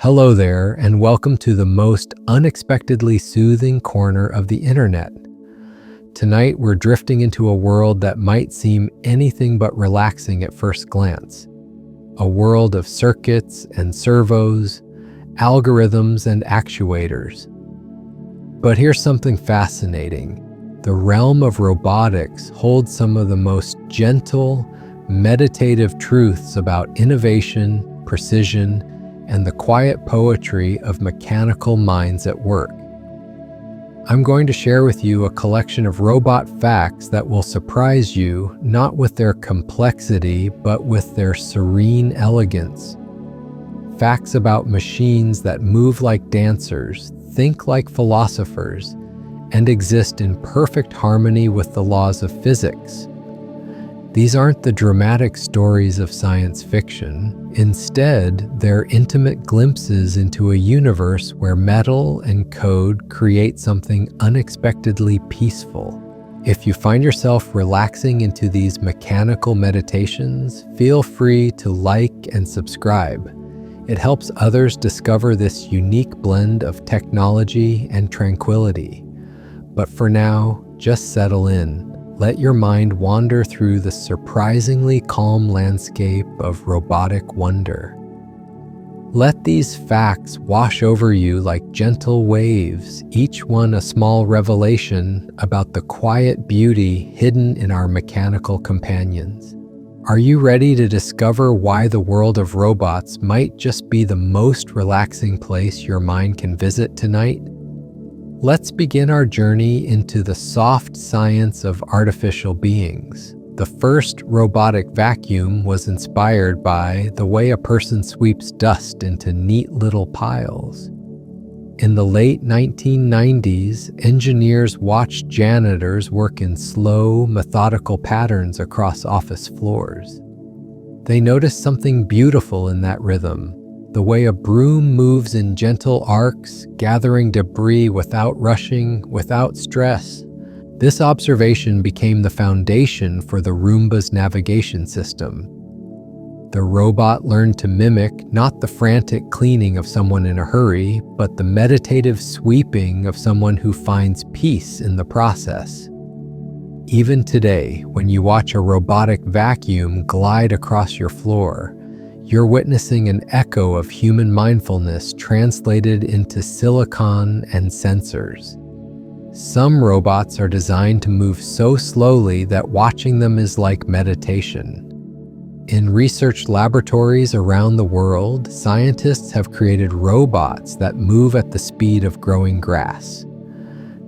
Hello there, and welcome to the most unexpectedly soothing corner of the internet. Tonight, we're drifting into a world that might seem anything but relaxing at first glance. A world of circuits and servos, algorithms and actuators. But here's something fascinating. The realm of robotics holds some of the most gentle, meditative truths about innovation, precision, and the quiet poetry of mechanical minds at work. I'm going to share with you a collection of robot facts that will surprise you, not with their complexity, but with their serene elegance. Facts about machines that move like dancers, think like philosophers, and exist in perfect harmony with the laws of physics. These aren't the dramatic stories of science fiction. Instead, they're intimate glimpses into a universe where metal and code create something unexpectedly peaceful. If you find yourself relaxing into these mechanical meditations, feel free to like and subscribe. It helps others discover this unique blend of technology and tranquility. But for now, just settle in. Let your mind wander through the surprisingly calm landscape of robotic wonder. Let these facts wash over you like gentle waves, each one a small revelation about the quiet beauty hidden in our mechanical companions. Are you ready to discover why the world of robots might just be the most relaxing place your mind can visit tonight? Let's begin our journey into the soft science of artificial beings. The first robotic vacuum was inspired by the way a person sweeps dust into neat little piles. In the late 1990s, engineers watched janitors work in slow, methodical patterns across office floors. They noticed something beautiful in that rhythm. The way a broom moves in gentle arcs, gathering debris without rushing, without stress. This observation became the foundation for the Roomba's navigation system. The robot learned to mimic not the frantic cleaning of someone in a hurry, but the meditative sweeping of someone who finds peace in the process. Even today, when you watch a robotic vacuum glide across your floor, you're witnessing an echo of human mindfulness translated into silicon and sensors. Some robots are designed to move so slowly that watching them is like meditation. In research laboratories around the world, scientists have created robots that move at the speed of growing grass.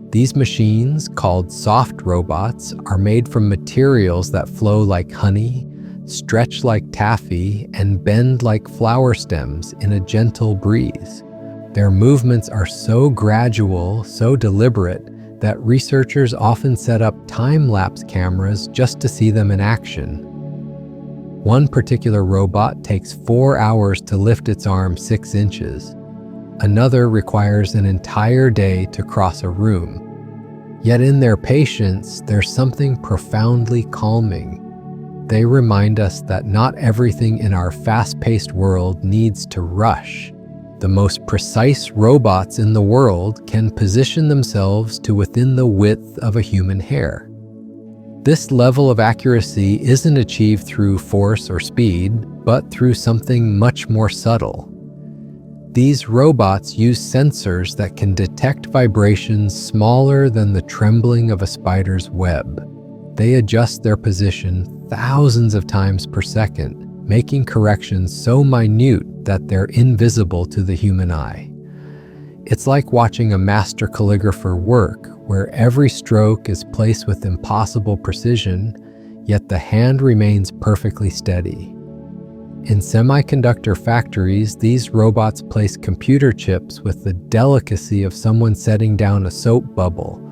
These machines, called soft robots, are made from materials that flow like honey, stretch like taffy, and bend like flower stems in a gentle breeze. Their movements are so gradual, so deliberate, that researchers often set up time-lapse cameras just to see them in action. One particular robot takes 4 hours to lift its arm 6 inches. Another requires an entire day to cross a room. Yet in their patience, there's something profoundly calming. They remind us that not everything in our fast-paced world needs to rush. The most precise robots in the world can position themselves to within the width of a human hair. This level of accuracy isn't achieved through force or speed, but through something much more subtle. These robots use sensors that can detect vibrations smaller than the trembling of a spider's web. They adjust their position thousands of times per second, making corrections so minute that they're invisible to the human eye. It's like watching a master calligrapher work, where every stroke is placed with impossible precision, yet the hand remains perfectly steady. In semiconductor factories, these robots place computer chips with the delicacy of someone setting down a soap bubble,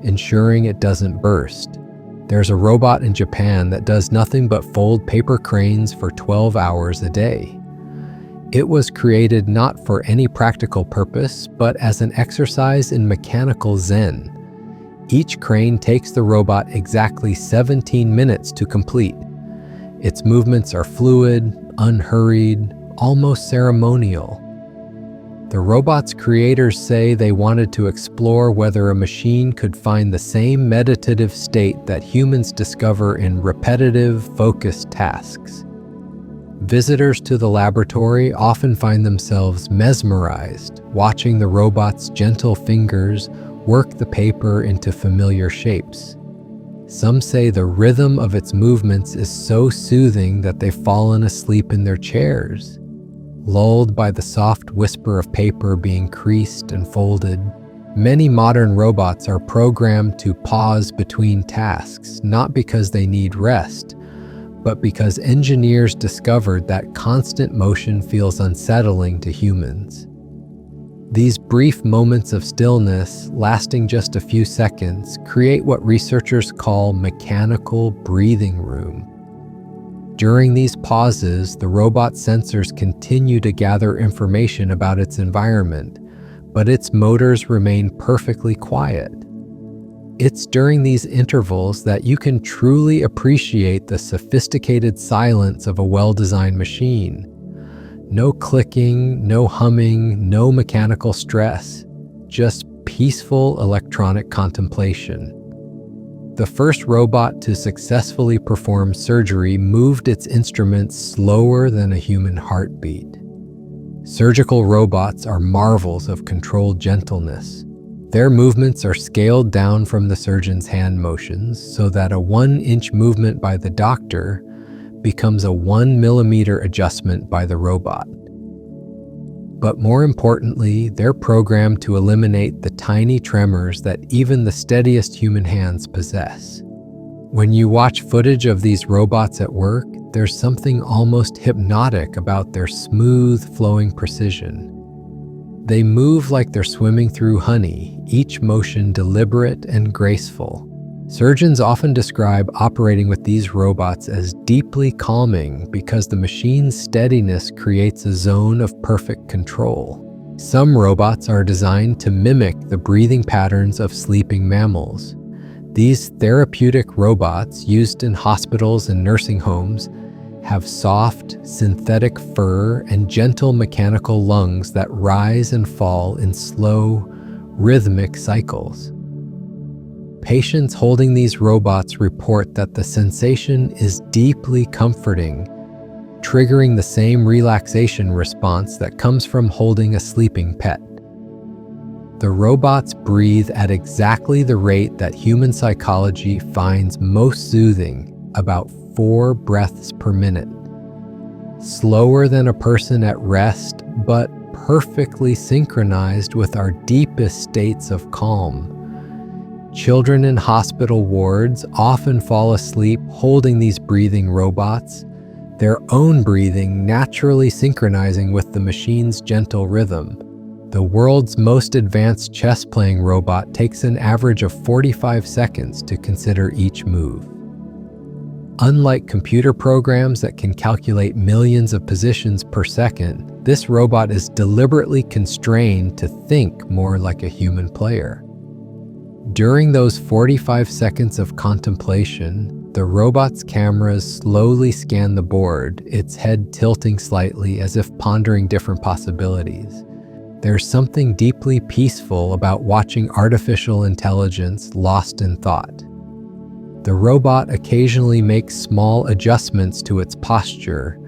ensuring it doesn't burst. There's a robot in Japan that does nothing but fold paper cranes for 12 hours a day. It was created not for any practical purpose, but as an exercise in mechanical zen. Each crane takes the robot exactly 17 minutes to complete. Its movements are fluid, unhurried, almost ceremonial. The robot's creators say they wanted to explore whether a machine could find the same meditative state that humans discover in repetitive, focused tasks. Visitors to the laboratory often find themselves mesmerized, watching the robot's gentle fingers work the paper into familiar shapes. Some say the rhythm of its movements is so soothing that they've fallen asleep in their chairs, lulled by the soft whisper of paper being creased and folded. Many modern robots are programmed to pause between tasks, not because they need rest, but because engineers discovered that constant motion feels unsettling to humans. These brief moments of stillness, lasting just a few seconds, create what researchers call mechanical breathing room. During these pauses, the robot's sensors continue to gather information about its environment, but its motors remain perfectly quiet. It's during these intervals that you can truly appreciate the sophisticated silence of a well-designed machine. No clicking, no humming, no mechanical stress, just peaceful electronic contemplation. The first robot to successfully perform surgery moved its instruments slower than a human heartbeat. Surgical robots are marvels of controlled gentleness. Their movements are scaled down from the surgeon's hand motions so that a 1-inch movement by the doctor becomes a 1-millimeter adjustment by the robot. But more importantly, they're programmed to eliminate the tiny tremors that even the steadiest human hands possess. When you watch footage of these robots at work, there's something almost hypnotic about their smooth, flowing precision. They move like they're swimming through honey, each motion deliberate and graceful. Surgeons often describe operating with these robots as deeply calming because the machine's steadiness creates a zone of perfect control. Some robots are designed to mimic the breathing patterns of sleeping mammals. These therapeutic robots, used in hospitals and nursing homes, have soft, synthetic fur and gentle mechanical lungs that rise and fall in slow, rhythmic cycles. Patients holding these robots report that the sensation is deeply comforting, triggering the same relaxation response that comes from holding a sleeping pet. The robots breathe at exactly the rate that human psychology finds most soothing, about 4 breaths per minute. Slower than a person at rest, but perfectly synchronized with our deepest states of calm. Children in hospital wards often fall asleep holding these breathing robots, their own breathing naturally synchronizing with the machine's gentle rhythm. The world's most advanced chess-playing robot takes an average of 45 seconds to consider each move. Unlike computer programs that can calculate millions of positions per second, this robot is deliberately constrained to think more like a human player. During those 45 seconds of contemplation, the robot's cameras slowly scan the board, its head tilting slightly as if pondering different possibilities. There's something deeply peaceful about watching artificial intelligence lost in thought. The robot occasionally makes small adjustments to its posture,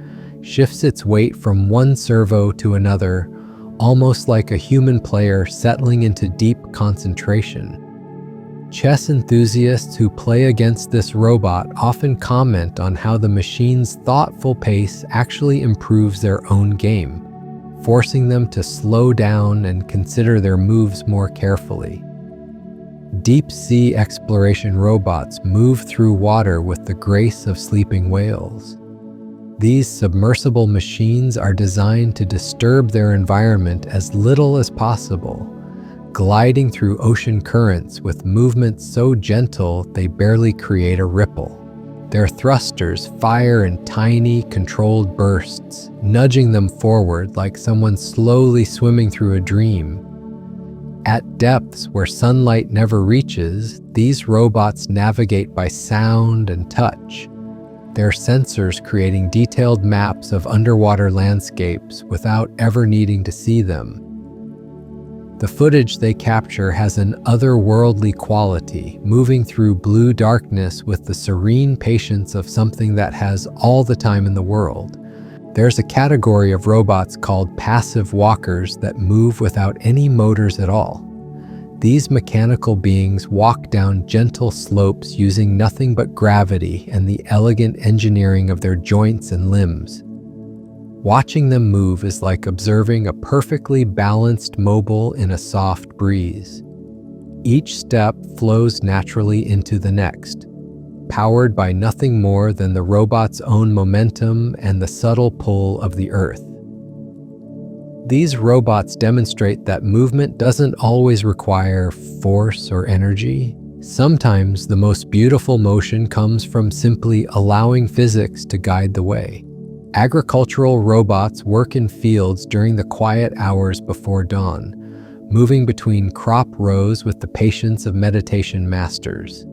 shifts its weight from one servo to another, almost like a human player settling into deep concentration. Chess enthusiasts who play against this robot often comment on how the machine's thoughtful pace actually improves their own game, forcing them to slow down and consider their moves more carefully. Deep-sea exploration robots move through water with the grace of sleeping whales. These submersible machines are designed to disturb their environment as little as possible, gliding through ocean currents with movements so gentle they barely create a ripple. Their thrusters fire in tiny, controlled bursts, nudging them forward like someone slowly swimming through a dream. At depths where sunlight never reaches, these robots navigate by sound and touch, their sensors creating detailed maps of underwater landscapes without ever needing to see them. The footage they capture has an otherworldly quality, moving through blue darkness with the serene patience of something that has all the time in the world. There's a category of robots called passive walkers that move without any motors at all. These mechanical beings walk down gentle slopes using nothing but gravity and the elegant engineering of their joints and limbs. Watching them move is like observing a perfectly balanced mobile in a soft breeze. Each step flows naturally into the next, powered by nothing more than the robot's own momentum and the subtle pull of the earth. These robots demonstrate that movement doesn't always require force or energy. Sometimes the most beautiful motion comes from simply allowing physics to guide the way. Agricultural robots work in fields during the quiet hours before dawn, moving between crop rows with the patience of meditation masters.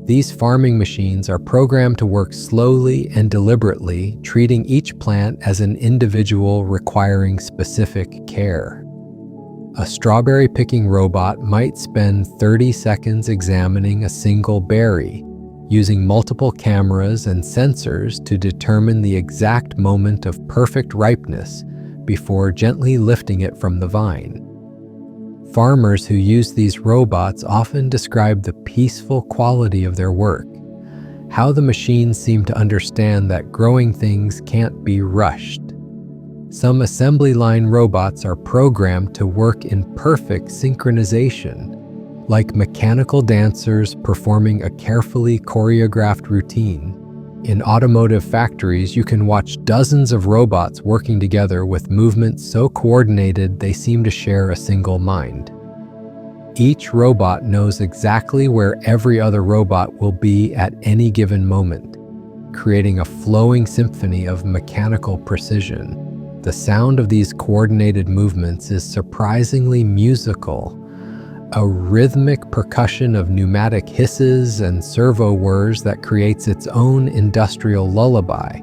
These farming machines are programmed to work slowly and deliberately, treating each plant as an individual requiring specific care. A strawberry picking robot might spend 30 seconds examining a single berry, using multiple cameras and sensors to determine the exact moment of perfect ripeness before gently lifting it from the vine. Farmers who use these robots often describe the peaceful quality of their work, how the machines seem to understand that growing things can't be rushed. Some assembly line robots are programmed to work in perfect synchronization, like mechanical dancers performing a carefully choreographed routine. In automotive factories, you can watch dozens of robots working together with movements so coordinated they seem to share a single mind. Each robot knows exactly where every other robot will be at any given moment, creating a flowing symphony of mechanical precision. The sound of these coordinated movements is surprisingly musical, a rhythmic percussion of pneumatic hisses and servo whirs that creates its own industrial lullaby.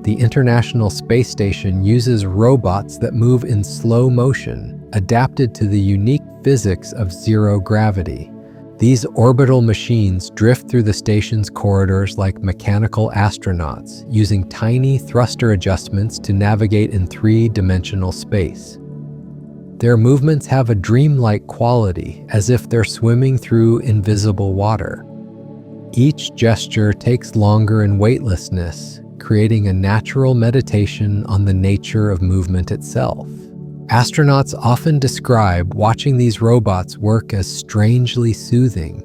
The International Space Station uses robots that move in slow motion, adapted to the unique physics of zero gravity. These orbital machines drift through the station's corridors like mechanical astronauts, using tiny thruster adjustments to navigate in three-dimensional space. Their movements have a dreamlike quality, as if they're swimming through invisible water. Each gesture takes longer in weightlessness, creating a natural meditation on the nature of movement itself. Astronauts often describe watching these robots work as strangely soothing,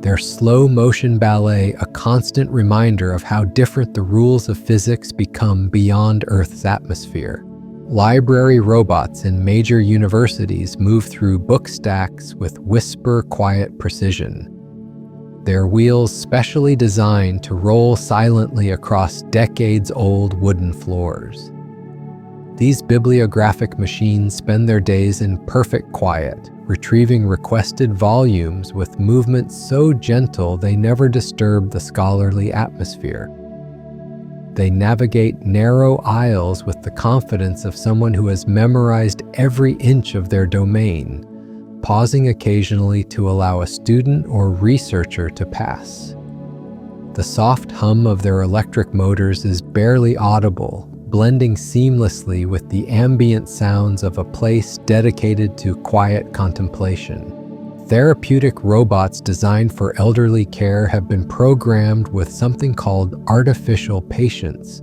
their slow motion ballet a constant reminder of how different the rules of physics become beyond Earth's atmosphere. Library robots in major universities move through book stacks with whisper-quiet precision, their wheels specially designed to roll silently across decades-old wooden floors. These bibliographic machines spend their days in perfect quiet, retrieving requested volumes with movements so gentle they never disturb the scholarly atmosphere. They navigate narrow aisles with the confidence of someone who has memorized every inch of their domain, pausing occasionally to allow a student or researcher to pass. The soft hum of their electric motors is barely audible, blending seamlessly with the ambient sounds of a place dedicated to quiet contemplation. Therapeutic robots designed for elderly care have been programmed with something called artificial patience.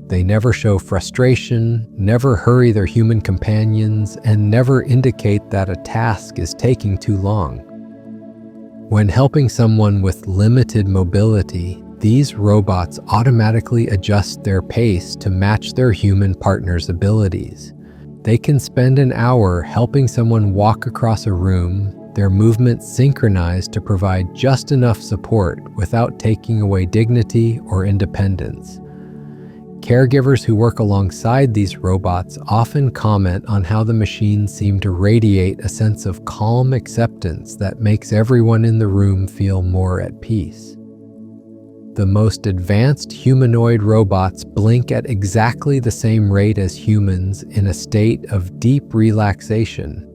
They never show frustration, never hurry their human companions, and never indicate that a task is taking too long. When helping someone with limited mobility, these robots automatically adjust their pace to match their human partner's abilities. They can spend an hour helping someone walk across a room, their movements synchronized to provide just enough support without taking away dignity or independence. Caregivers who work alongside these robots often comment on how the machines seem to radiate a sense of calm acceptance that makes everyone in the room feel more at peace. The most advanced humanoid robots blink at exactly the same rate as humans in a state of deep relaxation.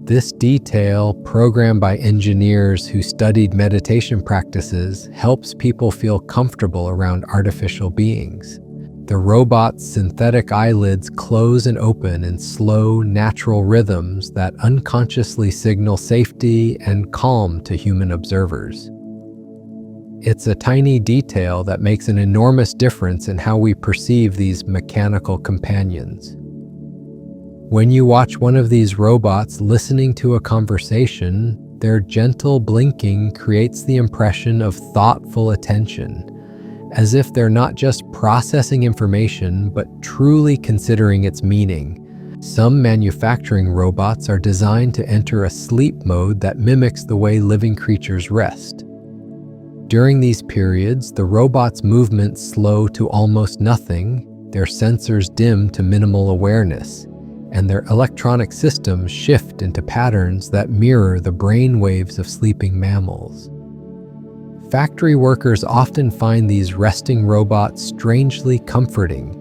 This detail, programmed by engineers who studied meditation practices, helps people feel comfortable around artificial beings. The robot's synthetic eyelids close and open in slow, natural rhythms that unconsciously signal safety and calm to human observers. It's a tiny detail that makes an enormous difference in how we perceive these mechanical companions. When you watch one of these robots listening to a conversation, their gentle blinking creates the impression of thoughtful attention, as if they're not just processing information, but truly considering its meaning. Some manufacturing robots are designed to enter a sleep mode that mimics the way living creatures rest. During these periods, the robot's movements slow to almost nothing, their sensors dim to minimal awareness, and their electronic systems shift into patterns that mirror the brain waves of sleeping mammals. Factory workers often find these resting robots strangely comforting,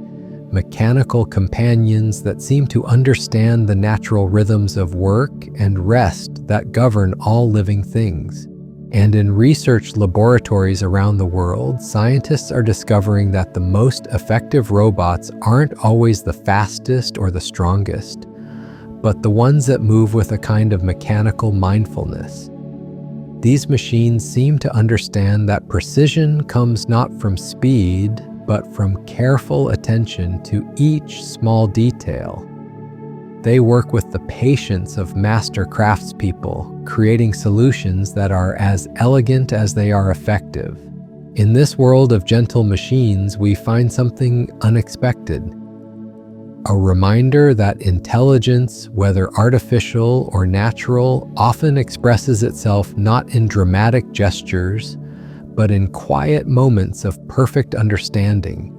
mechanical companions that seem to understand the natural rhythms of work and rest that govern all living things. And in research laboratories around the world, scientists are discovering that the most effective robots aren't always the fastest or the strongest, but the ones that move with a kind of mechanical mindfulness. These machines seem to understand that precision comes not from speed, but from careful attention to each small detail. They work with the patience of master craftspeople, creating solutions that are as elegant as they are effective. In this world of gentle machines, we find something unexpected. A reminder that intelligence, whether artificial or natural, often expresses itself not in dramatic gestures, but in quiet moments of perfect understanding.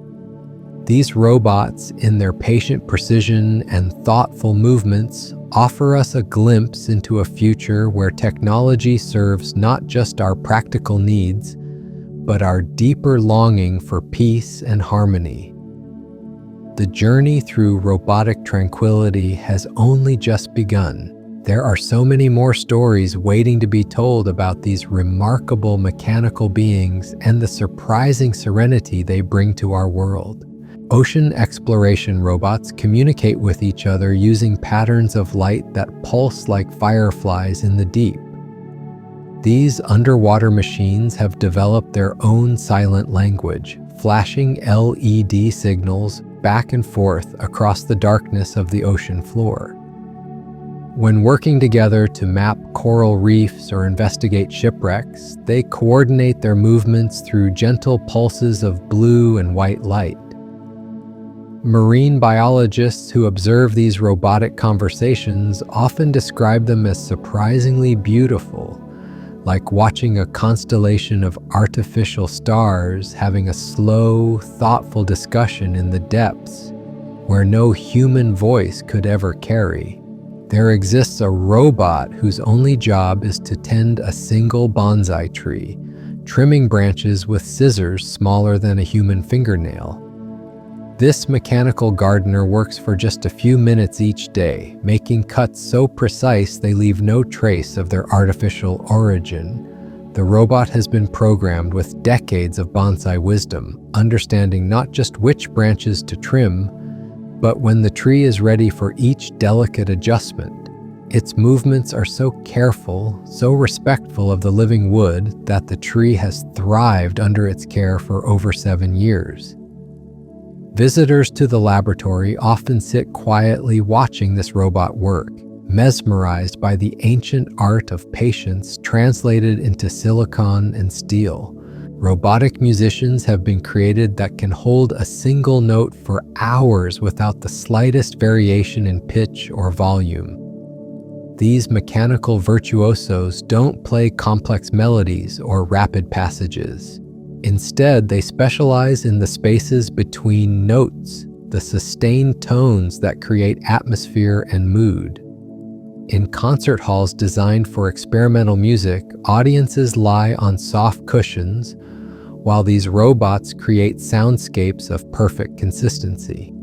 These robots, in their patient precision and thoughtful movements, offer us a glimpse into a future where technology serves not just our practical needs, but our deeper longing for peace and harmony. The journey through robotic tranquility has only just begun. There are so many more stories waiting to be told about these remarkable mechanical beings and the surprising serenity they bring to our world. Ocean exploration robots communicate with each other using patterns of light that pulse like fireflies in the deep. These underwater machines have developed their own silent language, flashing LED signals back and forth across the darkness of the ocean floor. When working together to map coral reefs or investigate shipwrecks, they coordinate their movements through gentle pulses of blue and white light. Marine biologists who observe these robotic conversations often describe them as surprisingly beautiful, like watching a constellation of artificial stars having a slow, thoughtful discussion in the depths where no human voice could ever carry. There exists a robot whose only job is to tend a single bonsai tree, trimming branches with scissors smaller than a human fingernail. This mechanical gardener works for just a few minutes each day, making cuts so precise they leave no trace of their artificial origin. The robot has been programmed with decades of bonsai wisdom, understanding not just which branches to trim, but when the tree is ready for each delicate adjustment. Its movements are so careful, so respectful of the living wood, that the tree has thrived under its care for over 7 years. Visitors to the laboratory often sit quietly watching this robot work, mesmerized by the ancient art of patience translated into silicon and steel. Robotic musicians have been created that can hold a single note for hours without the slightest variation in pitch or volume. These mechanical virtuosos don't play complex melodies or rapid passages. Instead, they specialize in the spaces between notes, the sustained tones that create atmosphere and mood. In concert halls designed for experimental music, audiences lie on soft cushions, while these robots create soundscapes of perfect consistency.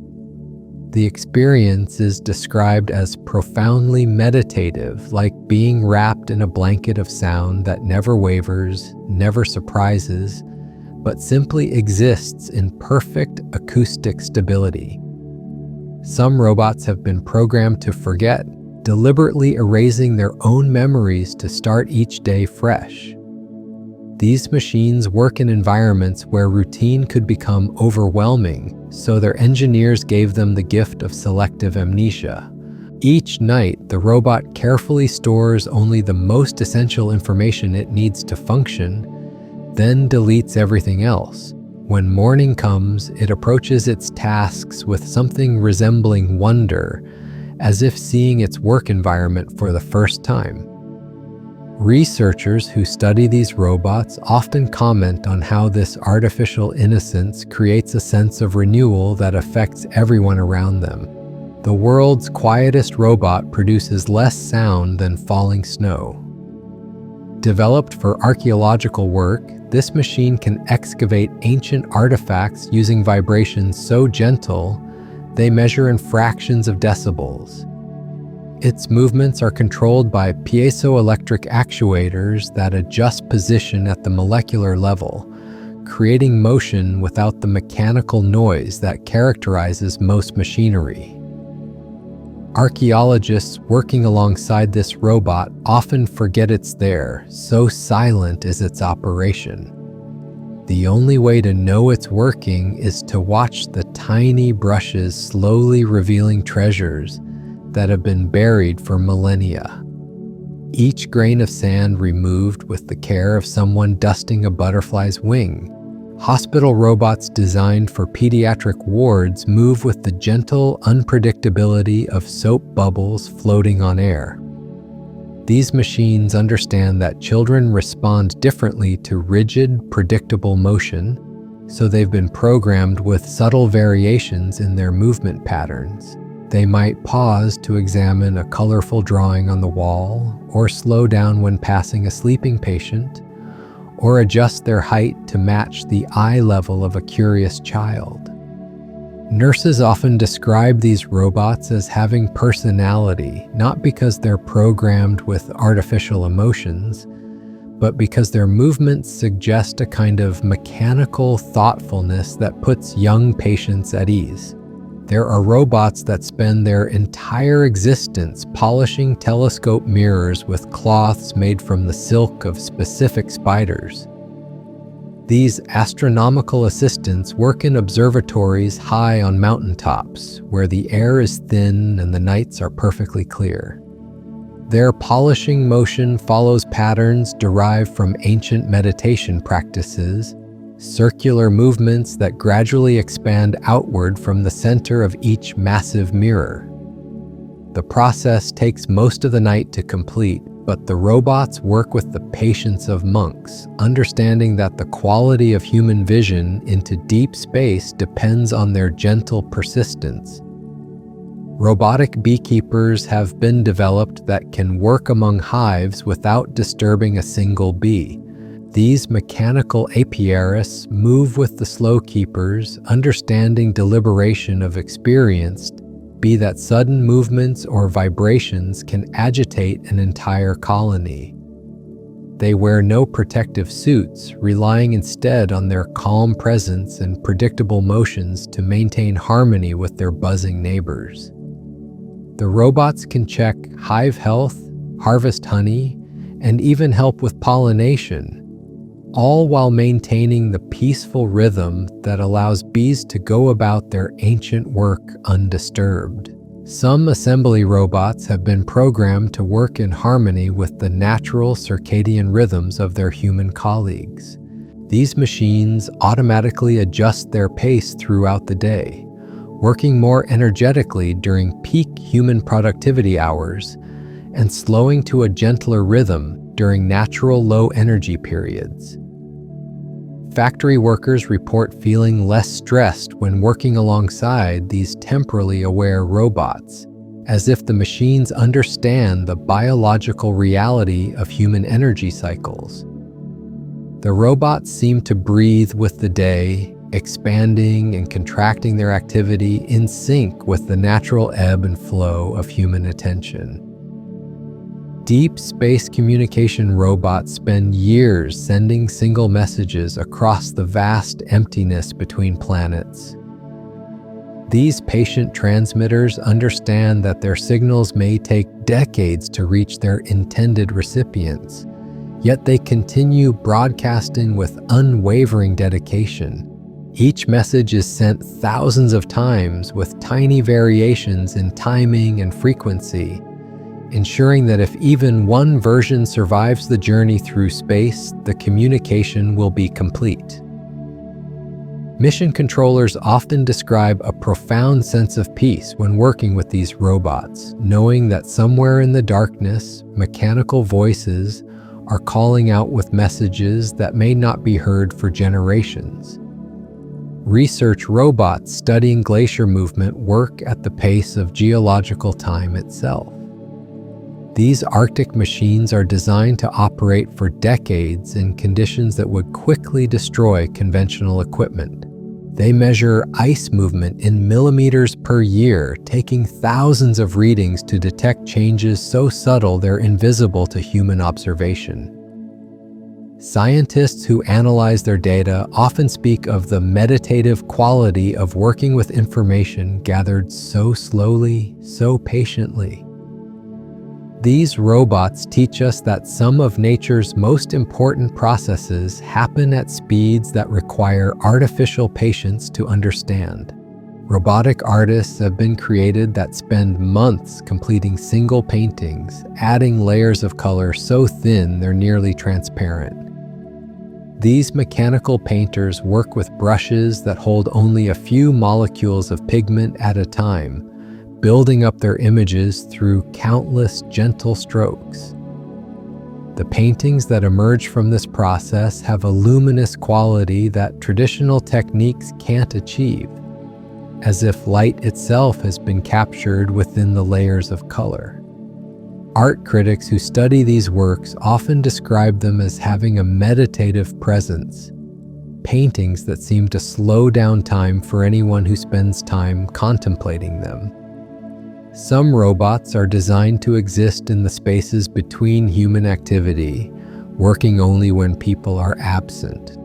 The experience is described as profoundly meditative, like being wrapped in a blanket of sound that never wavers, never surprises, but simply exists in perfect acoustic stability. Some robots have been programmed to forget, deliberately erasing their own memories to start each day fresh. These machines work in environments where routine could become overwhelming, so their engineers gave them the gift of selective amnesia. Each night, the robot carefully stores only the most essential information it needs to function, then deletes everything else. When morning comes, it approaches its tasks with something resembling wonder, as if seeing its work environment for the first time. Researchers who study these robots often comment on how this artificial innocence creates a sense of renewal that affects everyone around them. The world's quietest robot produces less sound than falling snow. Developed for archaeological work, this machine can excavate ancient artifacts using vibrations so gentle they measure in fractions of decibels. Its movements are controlled by piezoelectric actuators that adjust position at the molecular level, creating motion without the mechanical noise that characterizes most machinery. Archaeologists working alongside this robot often forget it's there, so silent is its operation. The only way to know it's working is to watch the tiny brushes slowly revealing treasures that have been buried for millennia. Each grain of sand removed with the care of someone dusting a butterfly's wing. Hospital robots designed for pediatric wards move with the gentle unpredictability of soap bubbles floating on air. These machines understand that children respond differently to rigid, predictable motion, so they've been programmed with subtle variations in their movement patterns. They might pause to examine a colorful drawing on the wall, or slow down when passing a sleeping patient, or adjust their height to match the eye level of a curious child. Nurses often describe these robots as having personality, not because they're programmed with artificial emotions, but because their movements suggest a kind of mechanical thoughtfulness that puts young patients at ease. There are robots that spend their entire existence polishing telescope mirrors with cloths made from the silk of specific spiders. These astronomical assistants work in observatories high on mountaintops, where the air is thin and the nights are perfectly clear. Their polishing motion follows patterns derived from ancient meditation practices, circular movements that gradually expand outward from the center of each massive mirror. The process takes most of the night to complete, but the robots work with the patience of monks, understanding that the quality of human vision into deep space depends on their gentle persistence. Robotic beekeepers have been developed that can work among hives without disturbing a single bee. These mechanical apiarists move with the slow keepers, understanding deliberation of experience, be that sudden movements or vibrations can agitate an entire colony. They wear no protective suits, relying instead on their calm presence and predictable motions to maintain harmony with their buzzing neighbors. The robots can check hive health, harvest honey, and even help with pollination, all while maintaining the peaceful rhythm that allows bees to go about their ancient work undisturbed. Some assembly robots have been programmed to work in harmony with the natural circadian rhythms of their human colleagues. These machines automatically adjust their pace throughout the day, working more energetically during peak human productivity hours and slowing to a gentler rhythm during natural low-energy periods. Factory workers report feeling less stressed when working alongside these temporally aware robots, as if the machines understand the biological reality of human energy cycles. The robots seem to breathe with the day, expanding and contracting their activity in sync with the natural ebb and flow of human attention. Deep space communication robots spend years sending single messages across the vast emptiness between planets. These patient transmitters understand that their signals may take decades to reach their intended recipients, yet they continue broadcasting with unwavering dedication. Each message is sent thousands of times with tiny variations in timing and frequency, ensuring that if even one version survives the journey through space, the communication will be complete. Mission controllers often describe a profound sense of peace when working with these robots, knowing that somewhere in the darkness, mechanical voices are calling out with messages that may not be heard for generations. Research robots studying glacier movement work at the pace of geological time itself. These Arctic machines are designed to operate for decades in conditions that would quickly destroy conventional equipment. They measure ice movement in millimeters per year, taking thousands of readings to detect changes so subtle they're invisible to human observation. Scientists who analyze their data often speak of the meditative quality of working with information gathered so slowly, so patiently. These robots teach us that some of nature's most important processes happen at speeds that require artificial patience to understand. Robotic artists have been created that spend months completing single paintings, adding layers of color so thin they're nearly transparent. These mechanical painters work with brushes that hold only a few molecules of pigment at a time, building up their images through countless gentle strokes. The paintings that emerge from this process have a luminous quality that traditional techniques can't achieve, as if light itself has been captured within the layers of color. Art critics who study these works often describe them as having a meditative presence, paintings that seem to slow down time for anyone who spends time contemplating them. Some robots are designed to exist in the spaces between human activity, working only when people are absent.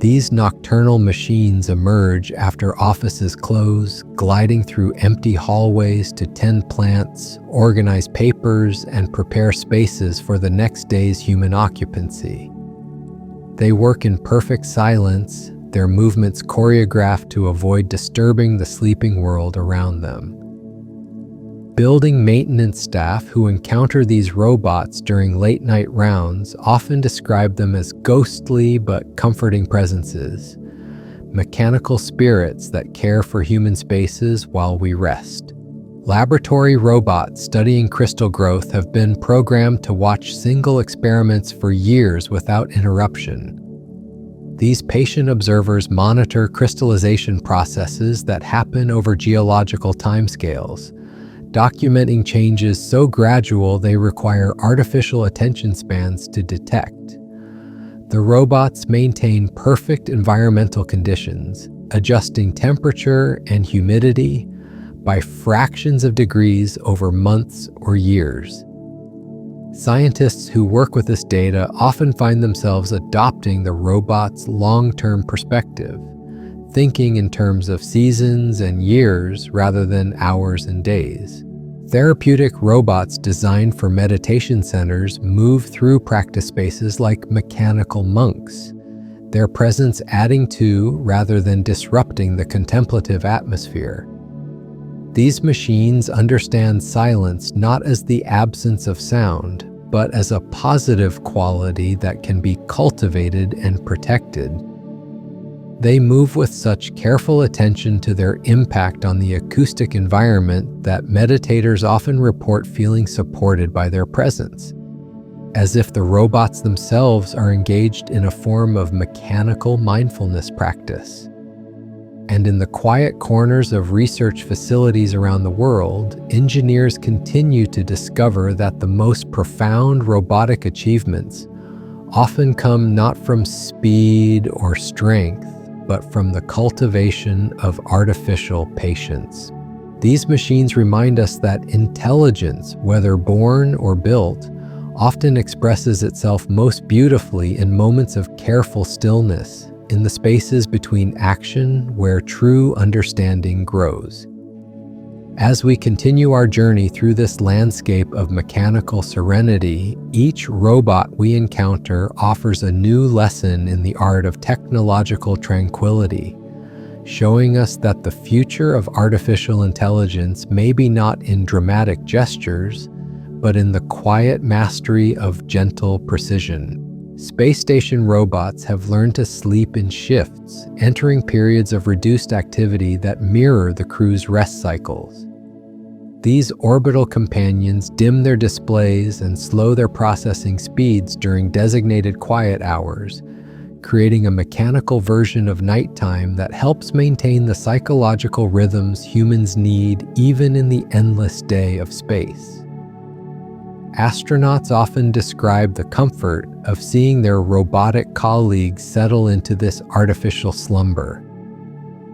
These nocturnal machines emerge after offices close, gliding through empty hallways to tend plants, organize papers, and prepare spaces for the next day's human occupancy. They work in perfect silence, their movements choreographed to avoid disturbing the sleeping world around them. Building maintenance staff who encounter these robots during late-night rounds often describe them as ghostly but comforting presences, mechanical spirits that care for human spaces while we rest. Laboratory robots studying crystal growth have been programmed to watch single experiments for years without interruption. These patient observers monitor crystallization processes that happen over geological timescales, documenting changes so gradual they require artificial attention spans to detect. The robots maintain perfect environmental conditions, adjusting temperature and humidity by fractions of degrees over months or years. Scientists who work with this data often find themselves adopting the robot's long-term perspective, thinking in terms of seasons and years rather than hours and days. Therapeutic robots designed for meditation centers move through practice spaces like mechanical monks, their presence adding to rather than disrupting the contemplative atmosphere. These machines understand silence not as the absence of sound, but as a positive quality that can be cultivated and protected. They move with such careful attention to their impact on the acoustic environment that meditators often report feeling supported by their presence, as if the robots themselves are engaged in a form of mechanical mindfulness practice. And in the quiet corners of research facilities around the world, engineers continue to discover that the most profound robotic achievements often come not from speed or strength, but from the cultivation of artificial patience. These machines remind us that intelligence, whether born or built, often expresses itself most beautifully in moments of careful stillness, in the spaces between action where true understanding grows. As we continue our journey through this landscape of mechanical serenity, each robot we encounter offers a new lesson in the art of technological tranquility, showing us that the future of artificial intelligence may be not in dramatic gestures, but in the quiet mastery of gentle precision. Space station robots have learned to sleep in shifts, entering periods of reduced activity that mirror the crew's rest cycles. These orbital companions dim their displays and slow their processing speeds during designated quiet hours, creating a mechanical version of nighttime that helps maintain the psychological rhythms humans need even in the endless day of space. Astronauts often describe the comfort of seeing their robotic colleagues settle into this artificial slumber.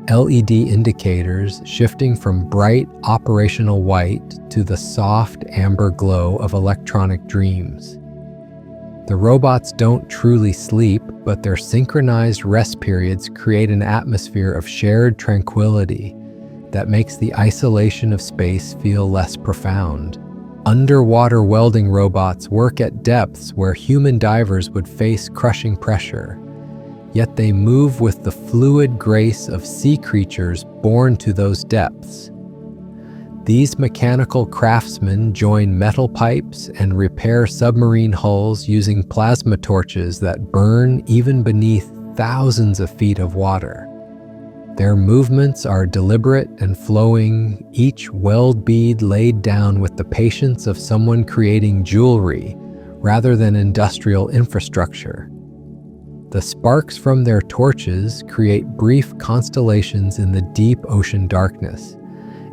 LED indicators shifting from bright operational white to the soft amber glow of electronic dreams. The robots don't truly sleep, but their synchronized rest periods create an atmosphere of shared tranquility that makes the isolation of space feel less profound. Underwater welding robots work at depths where human divers would face crushing pressure, yet they move with the fluid grace of sea creatures born to those depths. These mechanical craftsmen join metal pipes and repair submarine hulls using plasma torches that burn even beneath thousands of feet of water. Their movements are deliberate and flowing, each weld bead laid down with the patience of someone creating jewelry rather than industrial infrastructure. The sparks from their torches create brief constellations in the deep ocean darkness,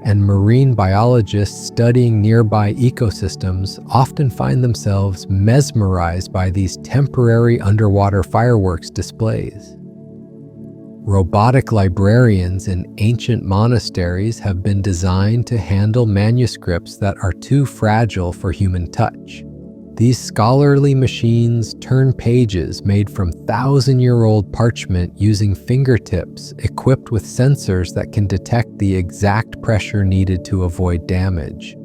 and marine biologists studying nearby ecosystems often find themselves mesmerized by these temporary underwater fireworks displays. Robotic librarians in ancient monasteries have been designed to handle manuscripts that are too fragile for human touch. These scholarly machines turn pages made from thousand-year-old parchment using fingertips equipped with sensors that can detect the exact pressure needed to avoid damage.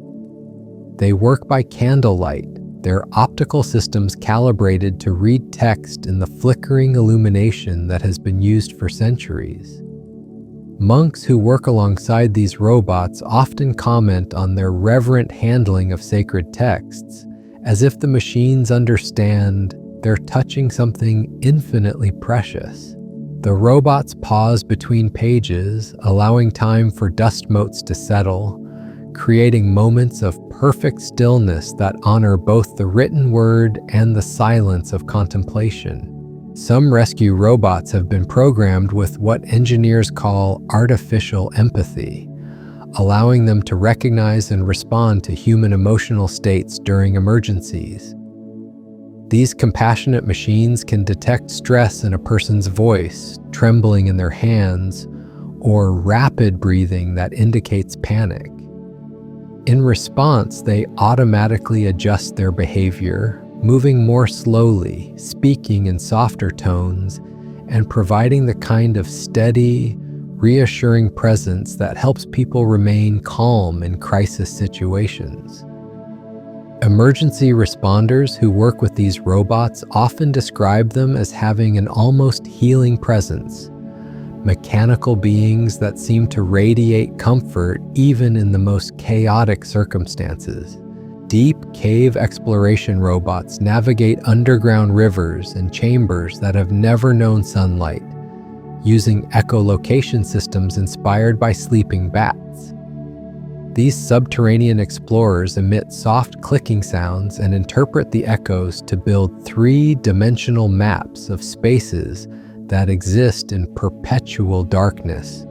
They work by candlelight, their optical systems calibrated to read text in the flickering illumination that has been used for centuries. Monks who work alongside these robots often comment on their reverent handling of sacred texts, as if the machines understand they're touching something infinitely precious. The robots pause between pages, allowing time for dust motes to settle, creating moments of perfect stillness that honor both the written word and the silence of contemplation. Some rescue robots have been programmed with what engineers call artificial empathy, allowing them to recognize and respond to human emotional states during emergencies. These compassionate machines can detect stress in a person's voice, trembling in their hands, or rapid breathing that indicates panic. In response, they automatically adjust their behavior, moving more slowly, speaking in softer tones, and providing the kind of steady, reassuring presence that helps people remain calm in crisis situations. Emergency responders who work with these robots often describe them as having an almost healing presence, mechanical beings that seem to radiate comfort even in the most chaotic circumstances. Deep cave exploration robots navigate underground rivers and chambers that have never known sunlight, using echolocation systems inspired by sleeping bats. These subterranean explorers emit soft clicking sounds and interpret the echoes to build three-dimensional maps of spaces that exist in perpetual darkness.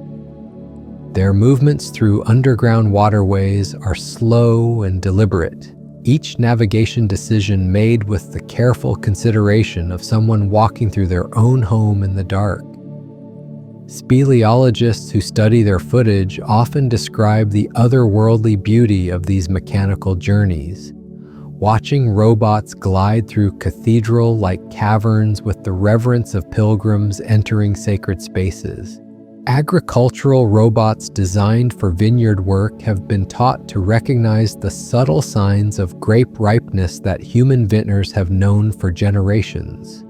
Their movements through underground waterways are slow and deliberate, each navigation decision made with the careful consideration of someone walking through their own home in the dark. Speleologists who study their footage often describe the otherworldly beauty of these mechanical journeys, watching robots glide through cathedral-like caverns with the reverence of pilgrims entering sacred spaces. Agricultural robots designed for vineyard work have been taught to recognize the subtle signs of grape ripeness that human vintners have known for generations.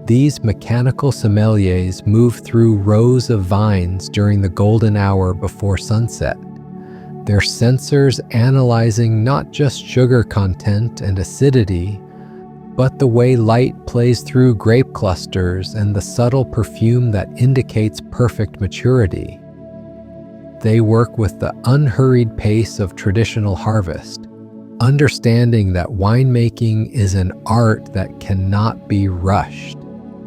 These mechanical sommeliers move through rows of vines during the golden hour before sunset, their sensors analyzing not just sugar content and acidity, but the way light plays through grape clusters and the subtle perfume that indicates perfect maturity. They work with the unhurried pace of traditional harvest, understanding that winemaking is an art that cannot be rushed.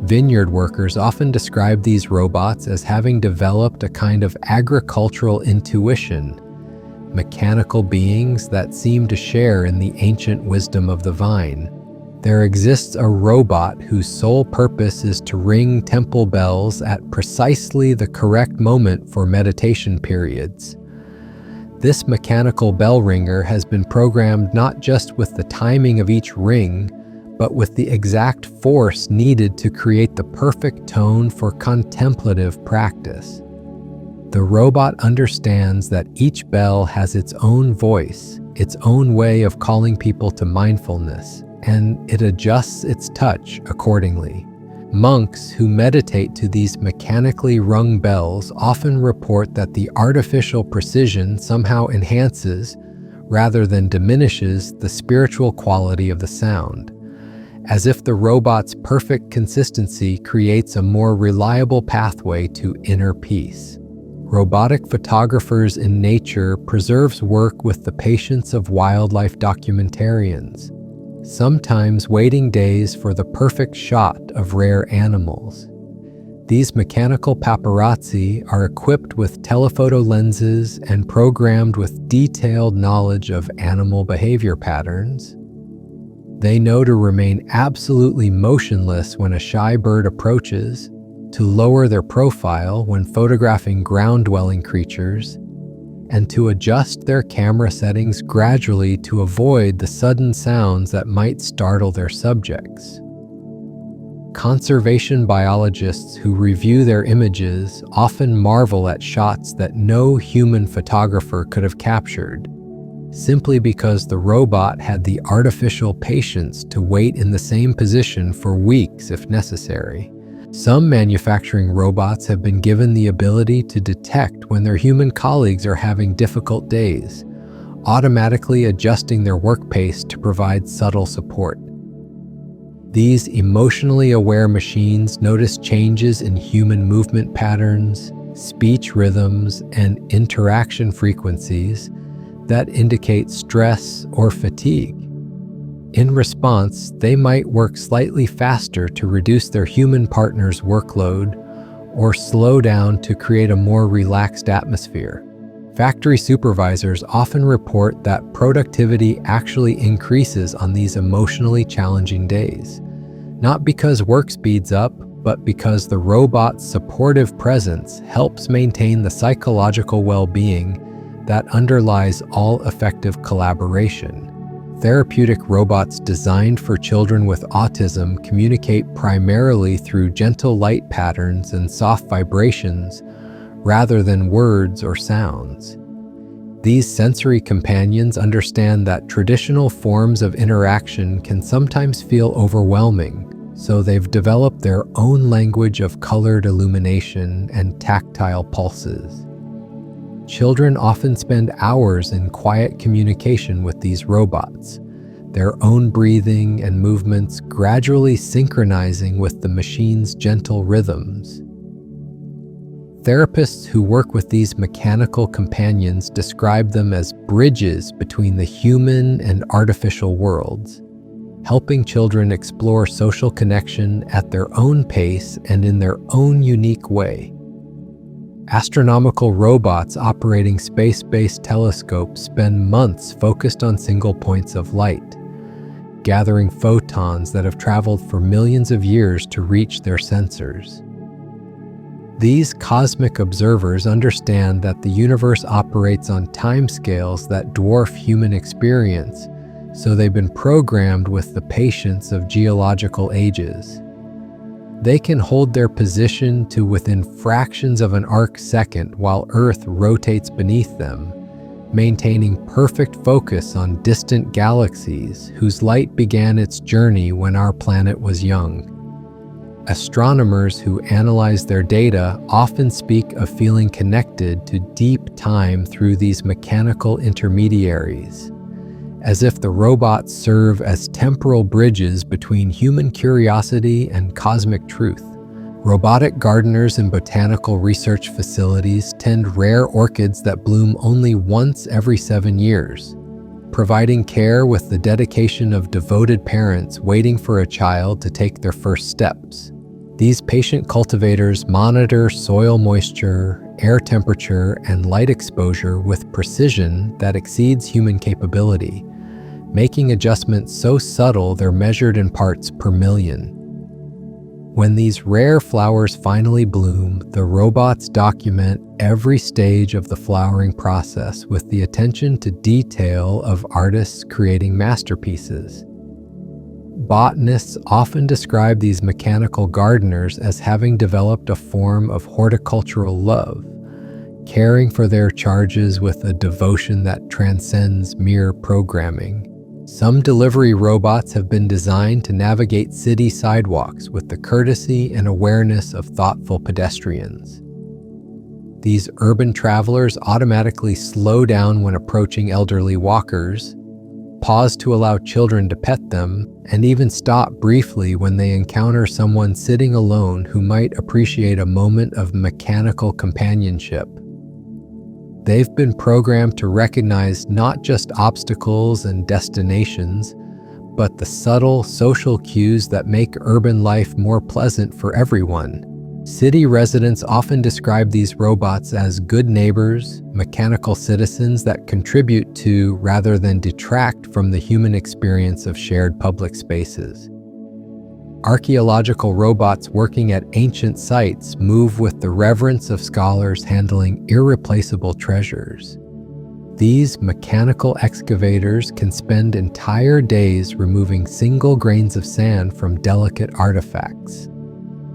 Vineyard workers often describe these robots as having developed a kind of agricultural intuition, mechanical beings that seem to share in the ancient wisdom of the vine. There exists a robot whose sole purpose is to ring temple bells at precisely the correct moment for meditation periods. This mechanical bell ringer has been programmed not just with the timing of each ring, but with the exact force needed to create the perfect tone for contemplative practice. The robot understands that each bell has its own voice, its own way of calling people to mindfulness, and it adjusts its touch accordingly. Monks who meditate to these mechanically rung bells often report that the artificial precision somehow enhances, rather than diminishes, the spiritual quality of the sound, as if the robot's perfect consistency creates a more reliable pathway to inner peace. Robotic photographers in nature preserves work with the patience of wildlife documentarians, sometimes waiting days for the perfect shot of rare animals. These mechanical paparazzi are equipped with telephoto lenses and programmed with detailed knowledge of animal behavior patterns. They know to remain absolutely motionless when a shy bird approaches, to lower their profile when photographing ground-dwelling creatures, and to adjust their camera settings gradually to avoid the sudden sounds that might startle their subjects. Conservation biologists who review their images often marvel at shots that no human photographer could have captured, simply because the robot had the artificial patience to wait in the same position for weeks if necessary. Some manufacturing robots have been given the ability to detect when their human colleagues are having difficult days, automatically adjusting their work pace to provide subtle support. These emotionally aware machines notice changes in human movement patterns, speech rhythms, and interaction frequencies that indicate stress or fatigue. In response, they might work slightly faster to reduce their human partner's workload or slow down to create a more relaxed atmosphere. Factory supervisors often report that productivity actually increases on these emotionally challenging days, not because work speeds up, but because the robot's supportive presence helps maintain the psychological well-being that underlies all effective collaboration. Therapeutic robots designed for children with autism communicate primarily through gentle light patterns and soft vibrations rather than words or sounds. These sensory companions understand that traditional forms of interaction can sometimes feel overwhelming, so they've developed their own language of colored illumination and tactile pulses. Children often spend hours in quiet communication with these robots, their own breathing and movements gradually synchronizing with the machine's gentle rhythms. Therapists who work with these mechanical companions describe them as bridges between the human and artificial worlds, helping children explore social connection at their own pace and in their own unique way. Astronomical robots operating space-based telescopes spend months focused on single points of light, gathering photons that have traveled for millions of years to reach their sensors. These cosmic observers understand that the universe operates on timescales that dwarf human experience, so they've been programmed with the patience of geological ages. They can hold their position to within fractions of an arc second while Earth rotates beneath them, maintaining perfect focus on distant galaxies whose light began its journey when our planet was young. Astronomers who analyze their data often speak of feeling connected to deep time through these mechanical intermediaries, as if the robots serve as temporal bridges between human curiosity and cosmic truth. Robotic gardeners in botanical research facilities tend rare orchids that bloom only once every 7 years, providing care with the dedication of devoted parents waiting for a child to take their first steps. These patient cultivators monitor soil moisture, air temperature, and light exposure with precision that exceeds human capability, making adjustments so subtle they're measured in parts per million. When these rare flowers finally bloom, the robots document every stage of the flowering process with the attention to detail of artists creating masterpieces. Botanists often describe these mechanical gardeners as having developed a form of horticultural love, caring for their charges with a devotion that transcends mere programming. Some delivery robots have been designed to navigate city sidewalks with the courtesy and awareness of thoughtful pedestrians. These urban travelers automatically slow down when approaching elderly walkers, pause to allow children to pet them, and even stop briefly when they encounter someone sitting alone who might appreciate a moment of mechanical companionship. They've been programmed to recognize not just obstacles and destinations, but the subtle social cues that make urban life more pleasant for everyone. City residents often describe these robots as good neighbors, mechanical citizens that contribute to rather than detract from the human experience of shared public spaces. Archaeological robots working at ancient sites move with the reverence of scholars handling irreplaceable treasures. These mechanical excavators can spend entire days removing single grains of sand from delicate artifacts,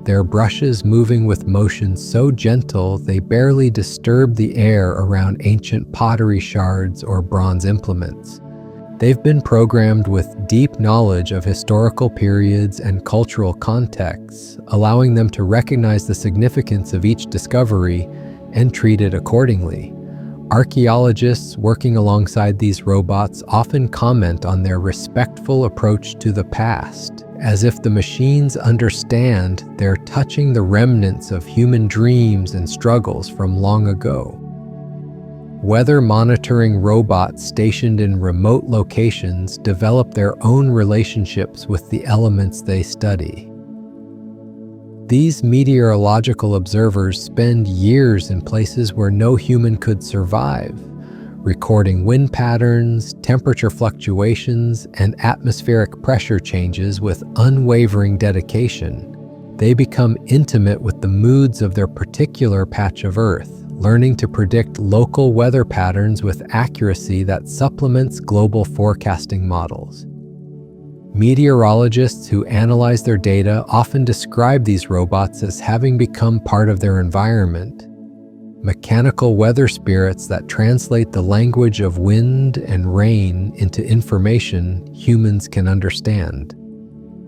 their brushes moving with motion so gentle they barely disturb the air around ancient pottery shards or bronze implements. They've been programmed with deep knowledge of historical periods and cultural contexts, allowing them to recognize the significance of each discovery and treat it accordingly. Archaeologists working alongside these robots often comment on their respectful approach to the past, as if the machines understand they're touching the remnants of human dreams and struggles from long ago. Weather monitoring robots stationed in remote locations develop their own relationships with the elements they study. These meteorological observers spend years in places where no human could survive, recording wind patterns, temperature fluctuations, and atmospheric pressure changes with unwavering dedication. They become intimate with the moods of their particular patch of Earth, learning to predict local weather patterns with accuracy that supplements global forecasting models. Meteorologists who analyze their data often describe these robots as having become part of their environment, mechanical weather spirits that translate the language of wind and rain into information humans can understand.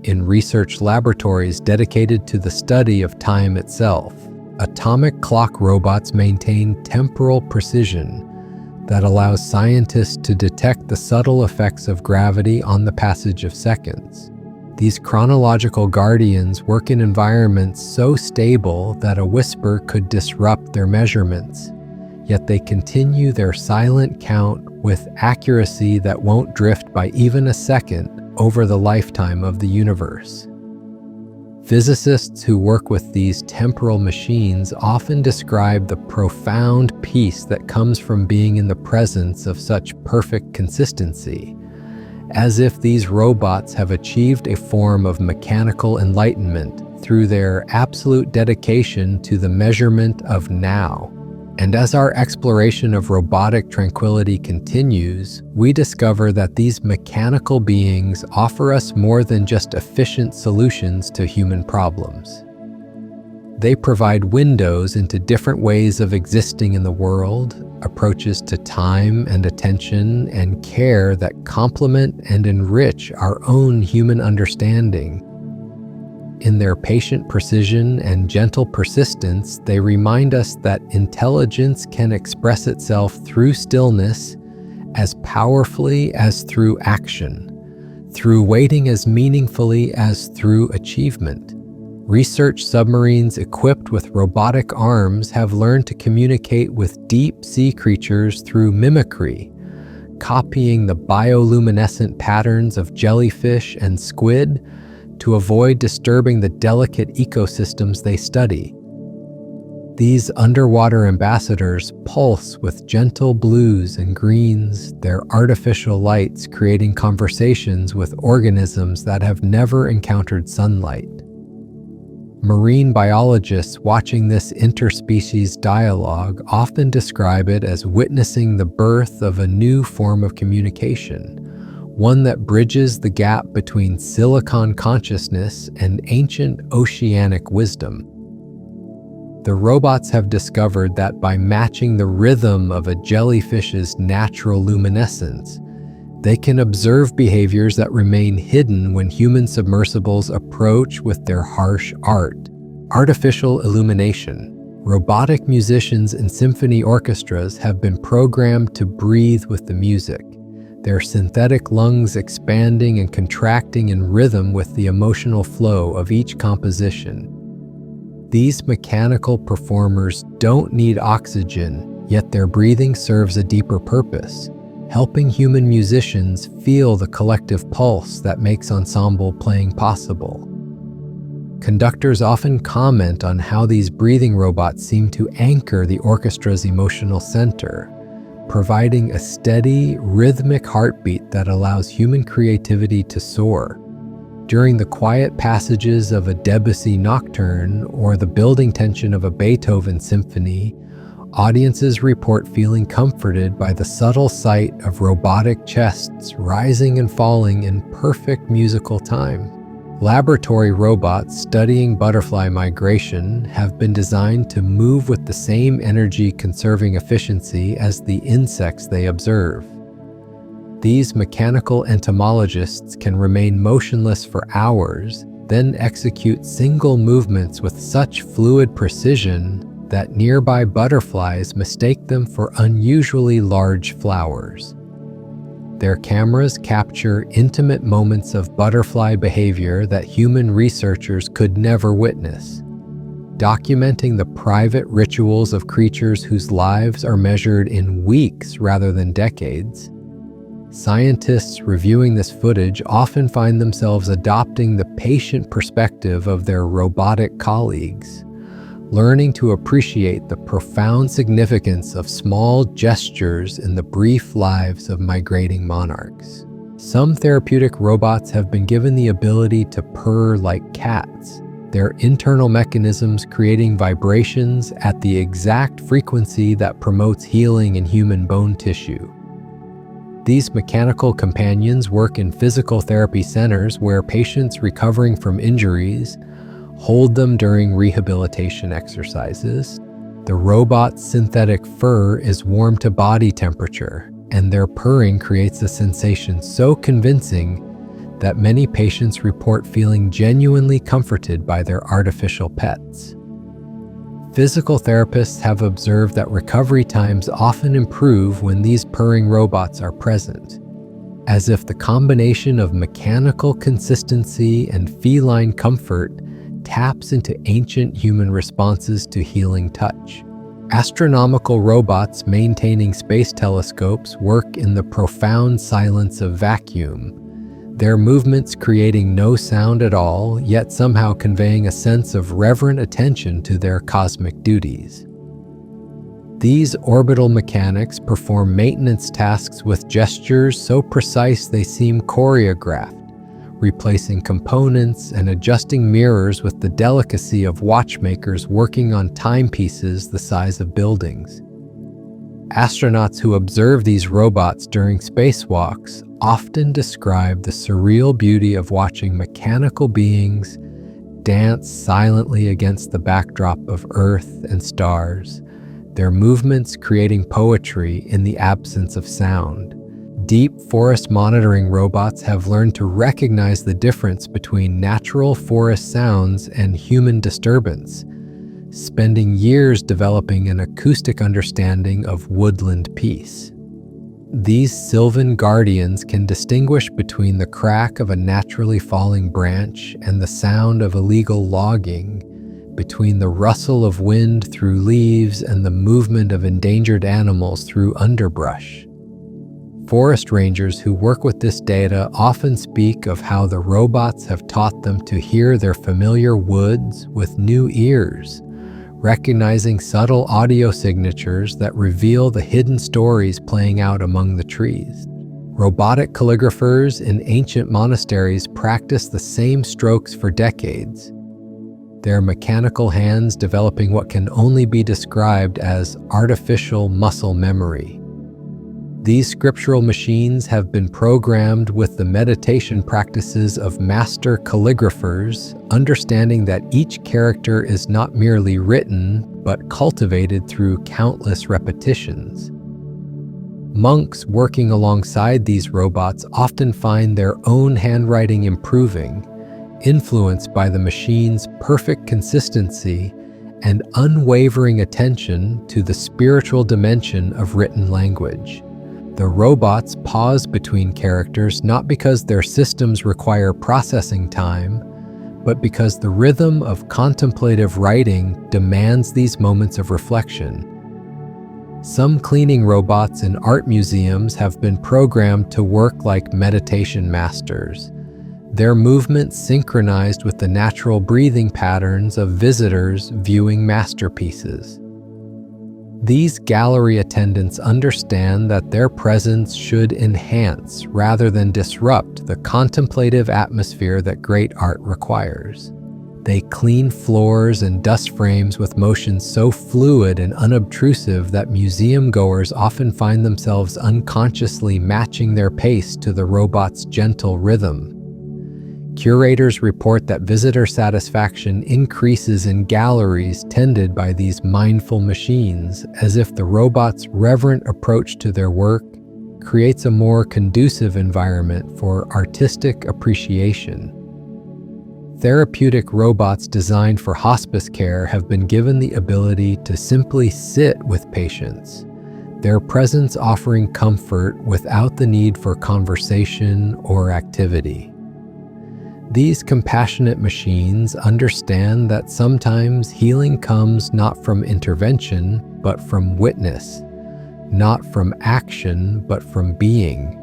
In research laboratories dedicated to the study of time itself, atomic clock robots maintain temporal precision that allows scientists to detect the subtle effects of gravity on the passage of seconds. These chronological guardians work in environments so stable that a whisper could disrupt their measurements, yet they continue their silent count with accuracy that won't drift by even a second over the lifetime of the universe. Physicists who work with these temporal machines often describe the profound peace that comes from being in the presence of such perfect consistency, as if these robots have achieved a form of mechanical enlightenment through their absolute dedication to the measurement of now. And as our exploration of robotic tranquility continues, we discover that these mechanical beings offer us more than just efficient solutions to human problems. They provide windows into different ways of existing in the world, approaches to time and attention and care that complement and enrich our own human understanding. In their patient precision and gentle persistence, they remind us that intelligence can express itself through stillness as powerfully as through action, through waiting as meaningfully as through achievement. Research submarines equipped with robotic arms have learned to communicate with deep sea creatures through mimicry, copying the bioluminescent patterns of jellyfish and squid to avoid disturbing the delicate ecosystems they study. These underwater ambassadors pulse with gentle blues and greens, their artificial lights creating conversations with organisms that have never encountered sunlight. Marine biologists watching this interspecies dialogue often describe it as witnessing the birth of a new form of communication, one that bridges the gap between silicon consciousness and ancient oceanic wisdom. The robots have discovered that by matching the rhythm of a jellyfish's natural luminescence, they can observe behaviors that remain hidden when human submersibles approach with their harsh art. Artificial illumination. Robotic musicians in symphony orchestras have been programmed to breathe with the music, their synthetic lungs expanding and contracting in rhythm with the emotional flow of each composition. These mechanical performers don't need oxygen, yet their breathing serves a deeper purpose, helping human musicians feel the collective pulse that makes ensemble playing possible. Conductors often comment on how these breathing robots seem to anchor the orchestra's emotional center, providing a steady, rhythmic heartbeat that allows human creativity to soar. During the quiet passages of a Debussy nocturne or the building tension of a Beethoven symphony, audiences report feeling comforted by the subtle sight of robotic chests rising and falling in perfect musical time. Laboratory robots studying butterfly migration have been designed to move with the same energy-conserving efficiency as the insects they observe. These mechanical entomologists can remain motionless for hours, then execute single movements with such fluid precision that nearby butterflies mistake them for unusually large flowers. Their cameras capture intimate moments of butterfly behavior that human researchers could never witness, documenting the private rituals of creatures whose lives are measured in weeks rather than decades. Scientists reviewing this footage often find themselves adopting the patient perspective of their robotic colleagues, learning to appreciate the profound significance of small gestures in the brief lives of migrating monarchs. Some therapeutic robots have been given the ability to purr like cats, their internal mechanisms creating vibrations at the exact frequency that promotes healing in human bone tissue. These mechanical companions work in physical therapy centers where patients recovering from injuries hold them during rehabilitation exercises. The robot's synthetic fur is warm to body temperature, and their purring creates a sensation so convincing that many patients report feeling genuinely comforted by their artificial pets. Physical therapists have observed that recovery times often improve when these purring robots are present, as if the combination of mechanical consistency and feline comfort taps into ancient human responses to healing touch. Astronomical robots maintaining space telescopes work in the profound silence of vacuum, their movements creating no sound at all, yet somehow conveying a sense of reverent attention to their cosmic duties. These orbital mechanics perform maintenance tasks with gestures so precise they seem choreographed, replacing components and adjusting mirrors with the delicacy of watchmakers working on timepieces the size of buildings. Astronauts who observe these robots during spacewalks often describe the surreal beauty of watching mechanical beings dance silently against the backdrop of Earth and stars, their movements creating poetry in the absence of sound. Deep forest monitoring robots have learned to recognize the difference between natural forest sounds and human disturbance, spending years developing an acoustic understanding of woodland peace. These sylvan guardians can distinguish between the crack of a naturally falling branch and the sound of illegal logging, between the rustle of wind through leaves and the movement of endangered animals through underbrush. Forest rangers who work with this data often speak of how the robots have taught them to hear their familiar woods with new ears, recognizing subtle audio signatures that reveal the hidden stories playing out among the trees. Robotic calligraphers in ancient monasteries practiced the same strokes for decades, their mechanical hands developing what can only be described as artificial muscle memory. These scriptural machines have been programmed with the meditation practices of master calligraphers, understanding that each character is not merely written, but cultivated through countless repetitions. Monks working alongside these robots often find their own handwriting improving, influenced by the machine's perfect consistency and unwavering attention to the spiritual dimension of written language. The robots pause between characters not because their systems require processing time, but because the rhythm of contemplative writing demands these moments of reflection. Some cleaning robots in art museums have been programmed to work like meditation masters, their movements synchronized with the natural breathing patterns of visitors viewing masterpieces. These gallery attendants understand that their presence should enhance rather than disrupt the contemplative atmosphere that great art requires. They clean floors and dust frames with motions so fluid and unobtrusive that museum goers often find themselves unconsciously matching their pace to the robot's gentle rhythm. Curators report that visitor satisfaction increases in galleries tended by these mindful machines, as if the robot's reverent approach to their work creates a more conducive environment for artistic appreciation. Therapeutic robots designed for hospice care have been given the ability to simply sit with patients, their presence offering comfort without the need for conversation or activity. These compassionate machines understand that sometimes healing comes not from intervention, but from witness, not from action, but from being.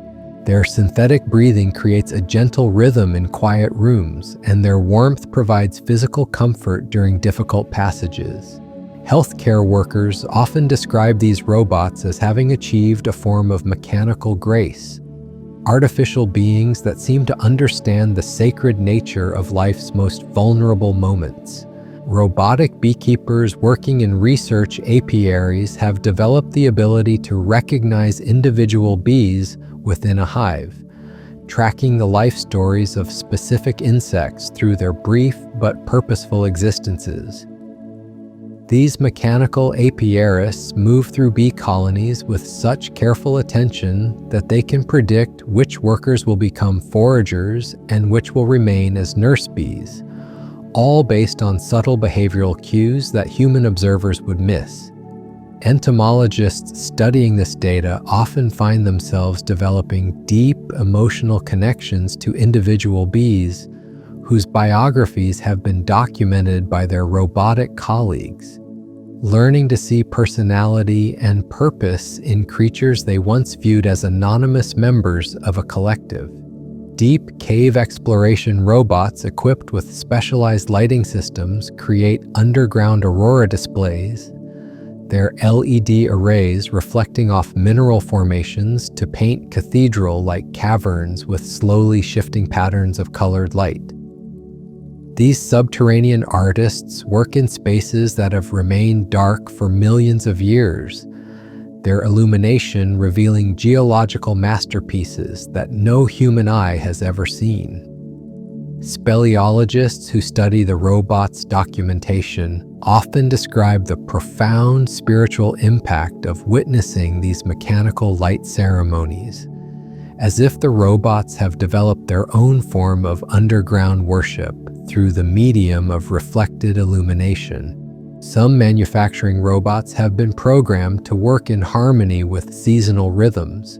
Their synthetic breathing creates a gentle rhythm in quiet rooms, and their warmth provides physical comfort during difficult passages. Healthcare workers often describe these robots as having achieved a form of mechanical grace, artificial beings that seem to understand the sacred nature of life's most vulnerable moments. Robotic beekeepers working in research apiaries have developed the ability to recognize individual bees within a hive, tracking the life stories of specific insects through their brief but purposeful existences. These mechanical apiarists move through bee colonies with such careful attention that they can predict which workers will become foragers and which will remain as nurse bees, all based on subtle behavioral cues that human observers would miss. Entomologists studying this data often find themselves developing deep emotional connections to individual bees whose biographies have been documented by their robotic colleagues, learning to see personality and purpose in creatures they once viewed as anonymous members of a collective. Deep cave exploration robots equipped with specialized lighting systems create underground aurora displays, their LED arrays reflecting off mineral formations to paint cathedral-like caverns with slowly shifting patterns of colored light. These subterranean artists work in spaces that have remained dark for millions of years, their illumination revealing geological masterpieces that no human eye has ever seen. Speleologists who study the robot's documentation often describe the profound spiritual impact of witnessing these mechanical light ceremonies, as if the robots have developed their own form of underground worship through the medium of reflected illumination. Some manufacturing robots have been programmed to work in harmony with seasonal rhythms,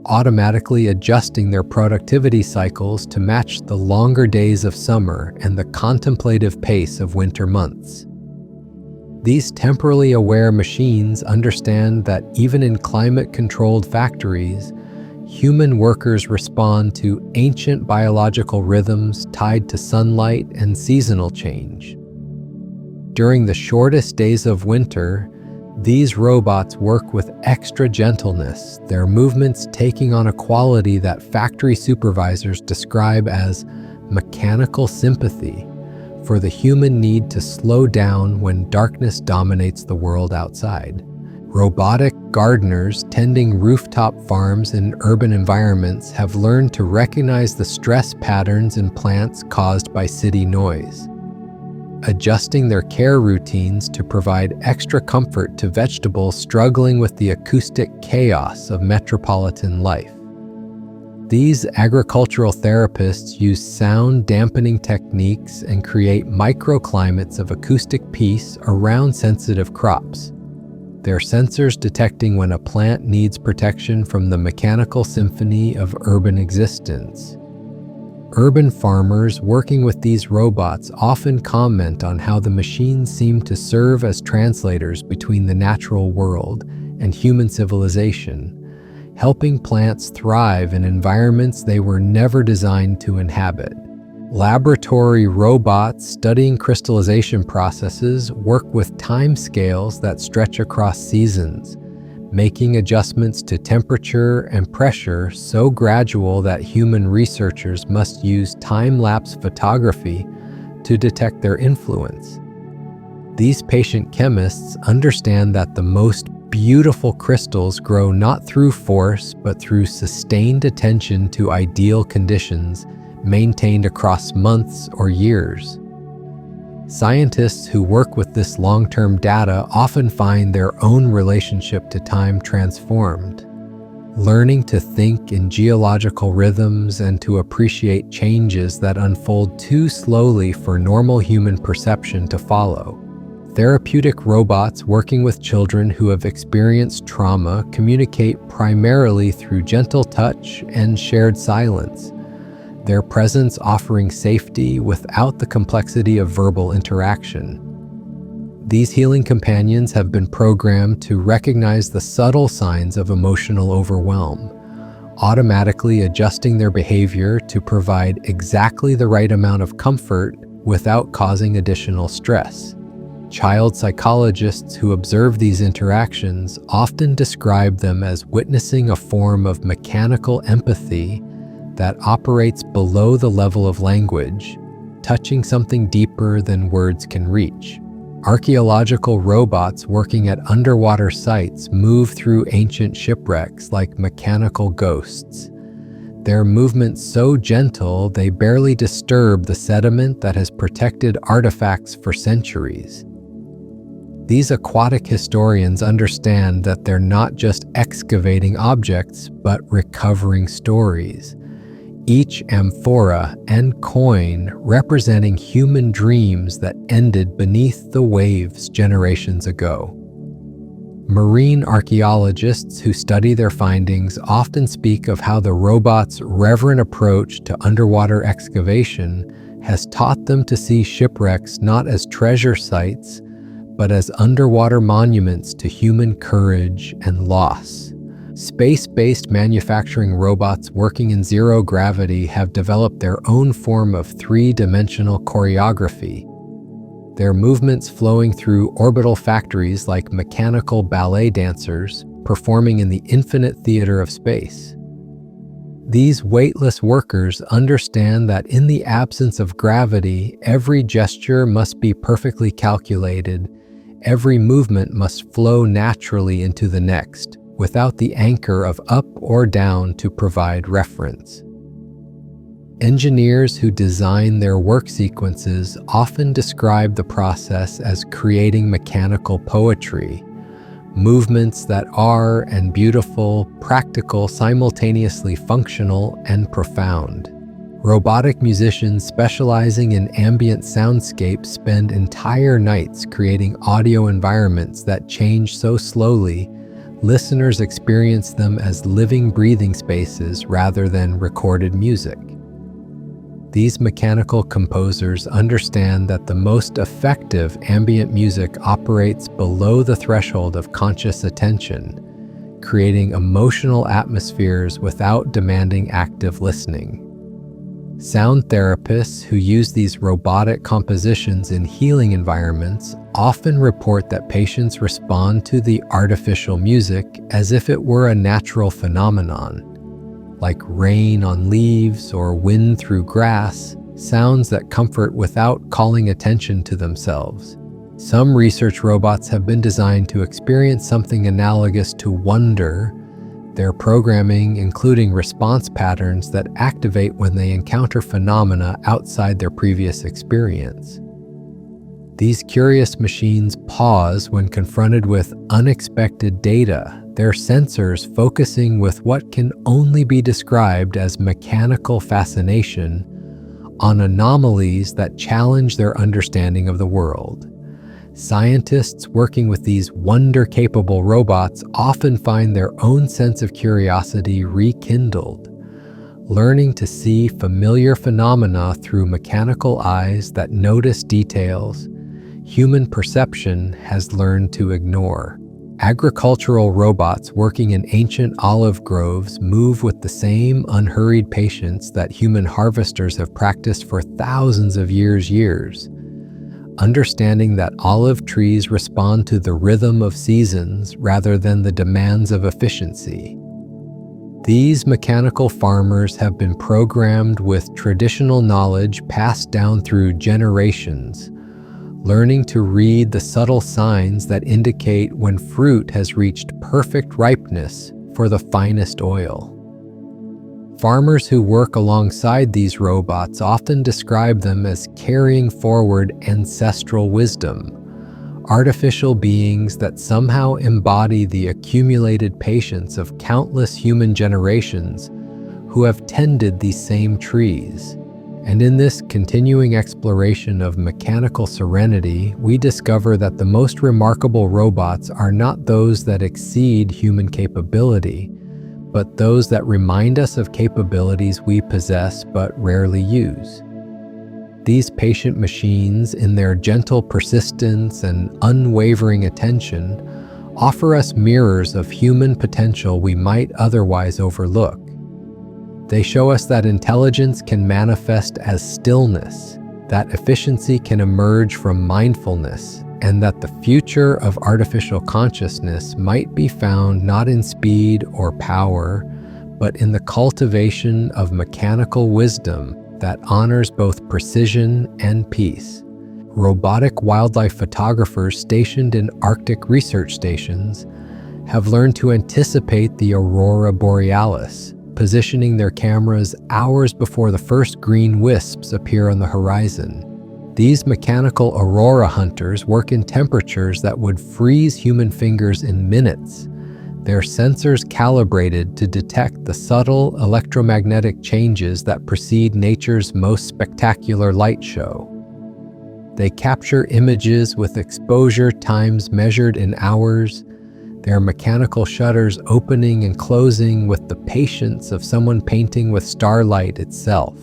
automatically adjusting their productivity cycles to match the longer days of summer and the contemplative pace of winter months. These temporally aware machines understand that even in climate-controlled factories, human workers respond to ancient biological rhythms tied to sunlight and seasonal change. During the shortest days of winter, these robots work with extra gentleness, their movements taking on a quality that factory supervisors describe as mechanical sympathy for the human need to slow down when darkness dominates the world outside. Robotic gardeners tending rooftop farms in urban environments have learned to recognize the stress patterns in plants caused by city noise, adjusting their care routines to provide extra comfort to vegetables struggling with the acoustic chaos of metropolitan life. These agricultural therapists use sound dampening techniques and create microclimates of acoustic peace around sensitive crops, their sensors detecting when a plant needs protection from the mechanical symphony of urban existence. Urban farmers working with these robots often comment on how the machines seem to serve as translators between the natural world and human civilization, helping plants thrive in environments they were never designed to inhabit. Laboratory robots studying crystallization processes work with timescales that stretch across seasons, making adjustments to temperature and pressure so gradual that human researchers must use time-lapse photography to detect their influence. These patient chemists understand that the most beautiful crystals grow not through force but through sustained attention to ideal conditions maintained across months or years. Scientists who work with this long-term data often find their own relationship to time transformed, learning to think in geological rhythms and to appreciate changes that unfold too slowly for normal human perception to follow. Therapeutic robots working with children who have experienced trauma communicate primarily through gentle touch and shared silence, their presence offering safety without the complexity of verbal interaction. These healing companions have been programmed to recognize the subtle signs of emotional overwhelm, automatically adjusting their behavior to provide exactly the right amount of comfort without causing additional stress. Child psychologists who observe these interactions often describe them as witnessing a form of mechanical empathy that operates below the level of language, touching something deeper than words can reach. Archaeological robots working at underwater sites move through ancient shipwrecks like mechanical ghosts, their movements so gentle they barely disturb the sediment that has protected artifacts for centuries. These aquatic historians understand that they're not just excavating objects, but recovering stories, each amphora and coin representing human dreams that ended beneath the waves generations ago. Marine archaeologists who study their findings often speak of how the robot's reverent approach to underwater excavation has taught them to see shipwrecks not as treasure sites, but as underwater monuments to human courage and loss. Space-based manufacturing robots working in zero gravity have developed their own form of three-dimensional choreography, their movements flowing through orbital factories like mechanical ballet dancers performing in the infinite theater of space. These weightless workers understand that in the absence of gravity, every gesture must be perfectly calculated, every movement must flow naturally into the next, without the anchor of up or down to provide reference. Engineers who design their work sequences often describe the process as creating mechanical poetry, movements that are and beautiful, practical, simultaneously functional and profound. Robotic musicians specializing in ambient soundscapes spend entire nights creating audio environments that change so slowly, listeners experience them as living, breathing spaces rather than recorded music. These mechanical composers understand that the most effective ambient music operates below the threshold of conscious attention, creating emotional atmospheres without demanding active listening. Sound therapists who use these robotic compositions in healing environments often report that patients respond to the artificial music as if it were a natural phenomenon, like rain on leaves or wind through grass, sounds that comfort without calling attention to themselves. Some research robots have been designed to experience something analogous to wonder, their programming including response patterns that activate when they encounter phenomena outside their previous experience. These curious machines pause when confronted with unexpected data, their sensors focusing with what can only be described as mechanical fascination on anomalies that challenge their understanding of the world. Scientists working with these wonder-capable robots often find their own sense of curiosity rekindled, learning to see familiar phenomena through mechanical eyes that notice details human perception has learned to ignore. Agricultural robots working in ancient olive groves move with the same unhurried patience that human harvesters have practiced for thousands of years, understanding that olive trees respond to the rhythm of seasons rather than the demands of efficiency. These mechanical farmers have been programmed with traditional knowledge passed down through generations, learning to read the subtle signs that indicate when fruit has reached perfect ripeness for the finest oil. Farmers who work alongside these robots often describe them as carrying forward ancestral wisdom, artificial beings that somehow embody the accumulated patience of countless human generations who have tended these same trees. And in this continuing exploration of mechanical serenity, we discover that the most remarkable robots are not those that exceed human capability, but those that remind us of capabilities we possess but rarely use. These patient machines, in their gentle persistence and unwavering attention, offer us mirrors of human potential we might otherwise overlook. They show us that intelligence can manifest as stillness, that efficiency can emerge from mindfulness, and that the future of artificial consciousness might be found not in speed or power, but in the cultivation of mechanical wisdom that honors both precision and peace. Robotic wildlife photographers stationed in Arctic research stations have learned to anticipate the aurora borealis, positioning their cameras hours before the first green wisps appear on the horizon. These mechanical aurora hunters work in temperatures that would freeze human fingers in minutes, their sensors calibrated to detect the subtle electromagnetic changes that precede nature's most spectacular light show. They capture images with exposure times measured in hours, their mechanical shutters opening and closing with the patience of someone painting with starlight itself.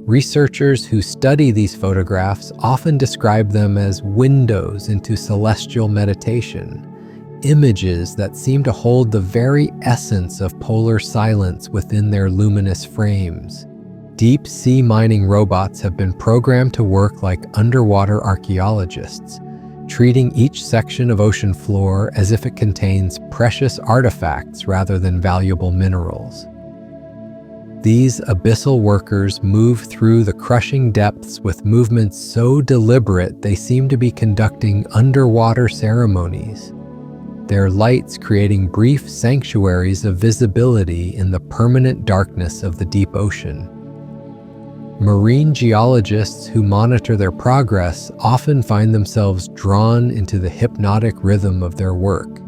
Researchers who study these photographs often describe them as windows into celestial meditation, images that seem to hold the very essence of polar silence within their luminous frames. Deep sea mining robots have been programmed to work like underwater archaeologists, treating each section of ocean floor as if it contains precious artifacts rather than valuable minerals. These abyssal workers move through the crushing depths with movements so deliberate they seem to be conducting underwater ceremonies, their lights creating brief sanctuaries of visibility in the permanent darkness of the deep ocean. Marine geologists who monitor their progress often find themselves drawn into the hypnotic rhythm of their work,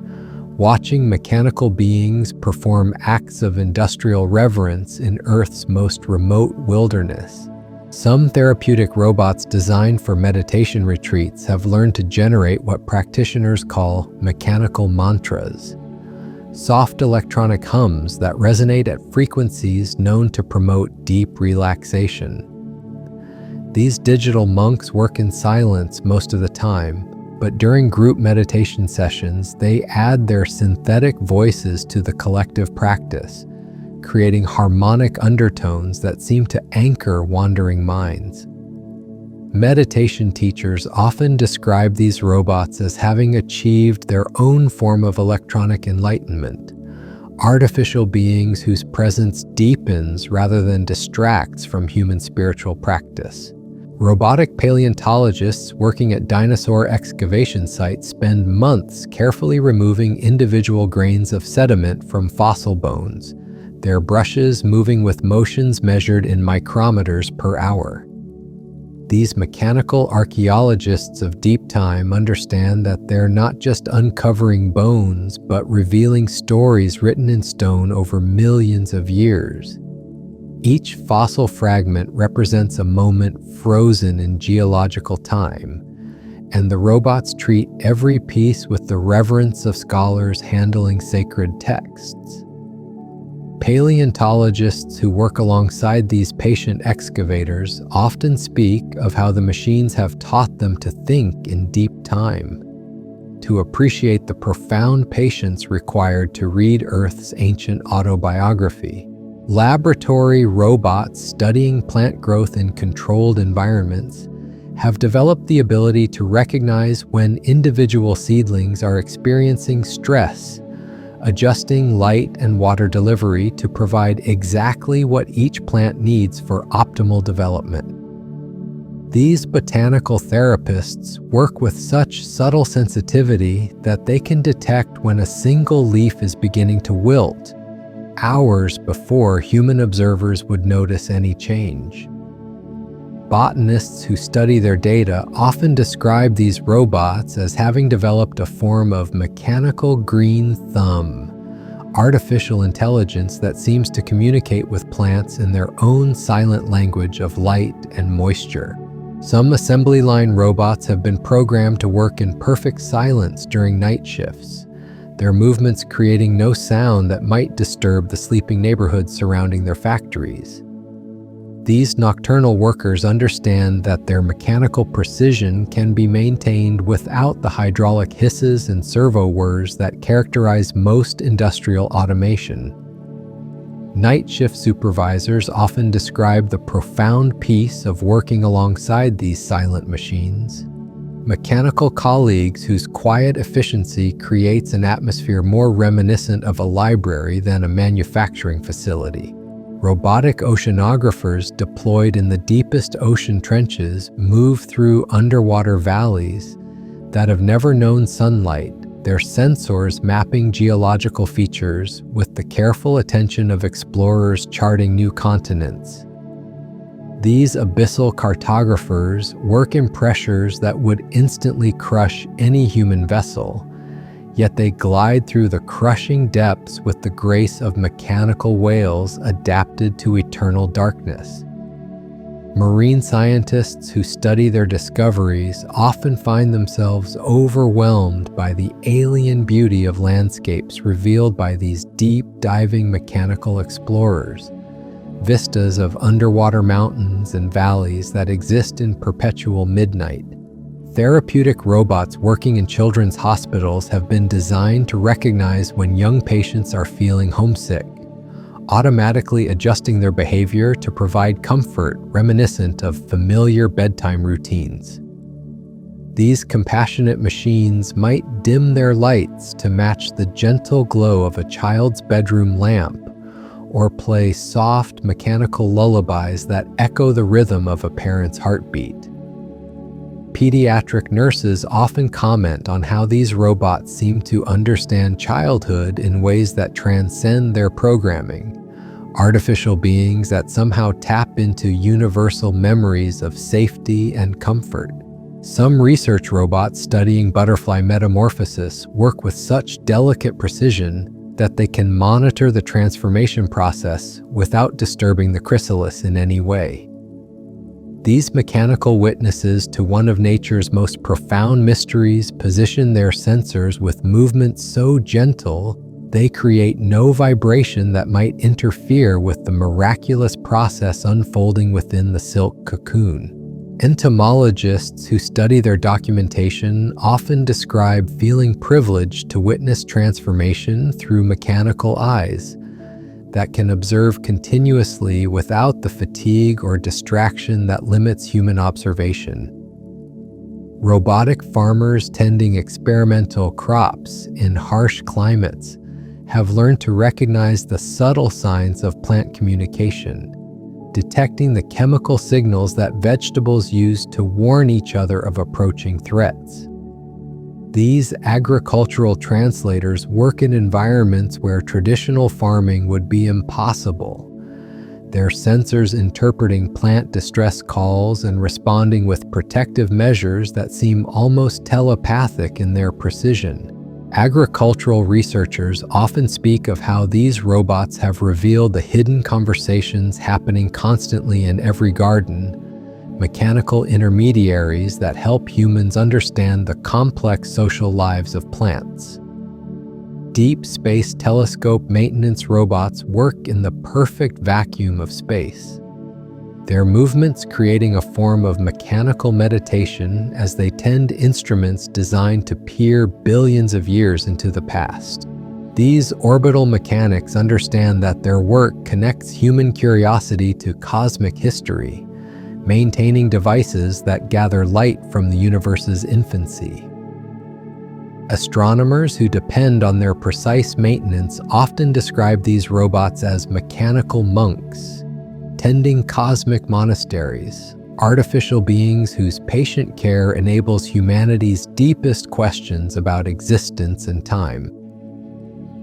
watching mechanical beings perform acts of industrial reverence in Earth's most remote wilderness. Some therapeutic robots designed for meditation retreats have learned to generate what practitioners call mechanical mantras, soft electronic hums that resonate at frequencies known to promote deep relaxation. These digital monks work in silence most of the time, but during group meditation sessions, they add their synthetic voices to the collective practice, creating harmonic undertones that seem to anchor wandering minds. Meditation teachers often describe these robots as having achieved their own form of electronic enlightenment, artificial beings whose presence deepens rather than distracts from human spiritual practice. Robotic paleontologists working at dinosaur excavation sites spend months carefully removing individual grains of sediment from fossil bones, their brushes moving with motions measured in micrometers per hour. These mechanical archaeologists of deep time understand that they're not just uncovering bones, but revealing stories written in stone over millions of years. Each fossil fragment represents a moment frozen in geological time, and the robots treat every piece with the reverence of scholars handling sacred texts. Paleontologists who work alongside these patient excavators often speak of how the machines have taught them to think in deep time, to appreciate the profound patience required to read Earth's ancient autobiography. Laboratory robots studying plant growth in controlled environments have developed the ability to recognize when individual seedlings are experiencing stress, adjusting light and water delivery to provide exactly what each plant needs for optimal development. These botanical therapists work with such subtle sensitivity that they can detect when a single leaf is beginning to wilt, hours before human observers would notice any change. Botanists who study their data often describe these robots as having developed a form of mechanical green thumb, artificial intelligence that seems to communicate with plants in their own silent language of light and moisture. Some assembly line robots have been programmed to work in perfect silence during night shifts, their movements creating no sound that might disturb the sleeping neighborhoods surrounding their factories. These nocturnal workers understand that their mechanical precision can be maintained without the hydraulic hisses and servo whirs that characterize most industrial automation. Night shift supervisors often describe the profound peace of working alongside these silent machines. Mechanical colleagues whose quiet efficiency creates an atmosphere more reminiscent of a library than a manufacturing facility. Robotic oceanographers deployed in the deepest ocean trenches move through underwater valleys that have never known sunlight, their sensors mapping geological features with the careful attention of explorers charting new continents. These abyssal cartographers work in pressures that would instantly crush any human vessel, yet they glide through the crushing depths with the grace of mechanical whales adapted to eternal darkness. Marine scientists who study their discoveries often find themselves overwhelmed by the alien beauty of landscapes revealed by these deep-diving mechanical explorers. Vistas of underwater mountains and valleys that exist in perpetual midnight. Therapeutic robots working in children's hospitals have been designed to recognize when young patients are feeling homesick, automatically adjusting their behavior to provide comfort reminiscent of familiar bedtime routines. These compassionate machines might dim their lights to match the gentle glow of a child's bedroom lamp, or play soft mechanical lullabies that echo the rhythm of a parent's heartbeat. Pediatric nurses often comment on how these robots seem to understand childhood in ways that transcend their programming, artificial beings that somehow tap into universal memories of safety and comfort. Some research robots studying butterfly metamorphosis work with such delicate precision that they can monitor the transformation process without disturbing the chrysalis in any way. These mechanical witnesses to one of nature's most profound mysteries position their sensors with movements so gentle they create no vibration that might interfere with the miraculous process unfolding within the silk cocoon. Entomologists who study their documentation often describe feeling privileged to witness transformation through mechanical eyes that can observe continuously without the fatigue or distraction that limits human observation. Robotic farmers tending experimental crops in harsh climates have learned to recognize the subtle signs of plant communication, detecting the chemical signals that vegetables use to warn each other of approaching threats. These agricultural translators work in environments where traditional farming would be impossible, their sensors interpreting plant distress calls and responding with protective measures that seem almost telepathic in their precision. Agricultural researchers often speak of how these robots have revealed the hidden conversations happening constantly in every garden, mechanical intermediaries that help humans understand the complex social lives of plants. Deep Space Telescope maintenance robots work in the perfect vacuum of space, their movements creating a form of mechanical meditation as they tend instruments designed to peer billions of years into the past. These orbital mechanics understand that their work connects human curiosity to cosmic history, maintaining devices that gather light from the universe's infancy. Astronomers who depend on their precise maintenance often describe these robots as mechanical monks, tending cosmic monasteries, artificial beings whose patient care enables humanity's deepest questions about existence and time.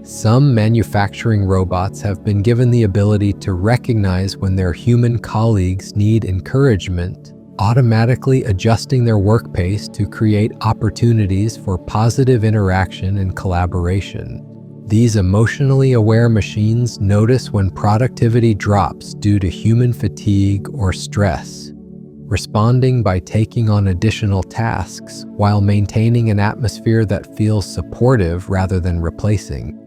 Some manufacturing robots have been given the ability to recognize when their human colleagues need encouragement, automatically adjusting their work pace to create opportunities for positive interaction and collaboration. These emotionally aware machines notice when productivity drops due to human fatigue or stress, responding by taking on additional tasks while maintaining an atmosphere that feels supportive rather than replacing.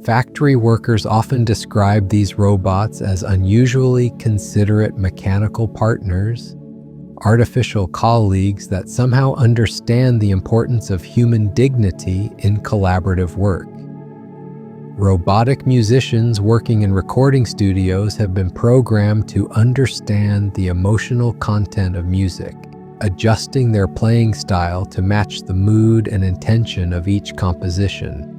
Factory workers often describe these robots as unusually considerate mechanical partners, artificial colleagues that somehow understand the importance of human dignity in collaborative work. Robotic musicians working in recording studios have been programmed to understand the emotional content of music, adjusting their playing style to match the mood and intention of each composition.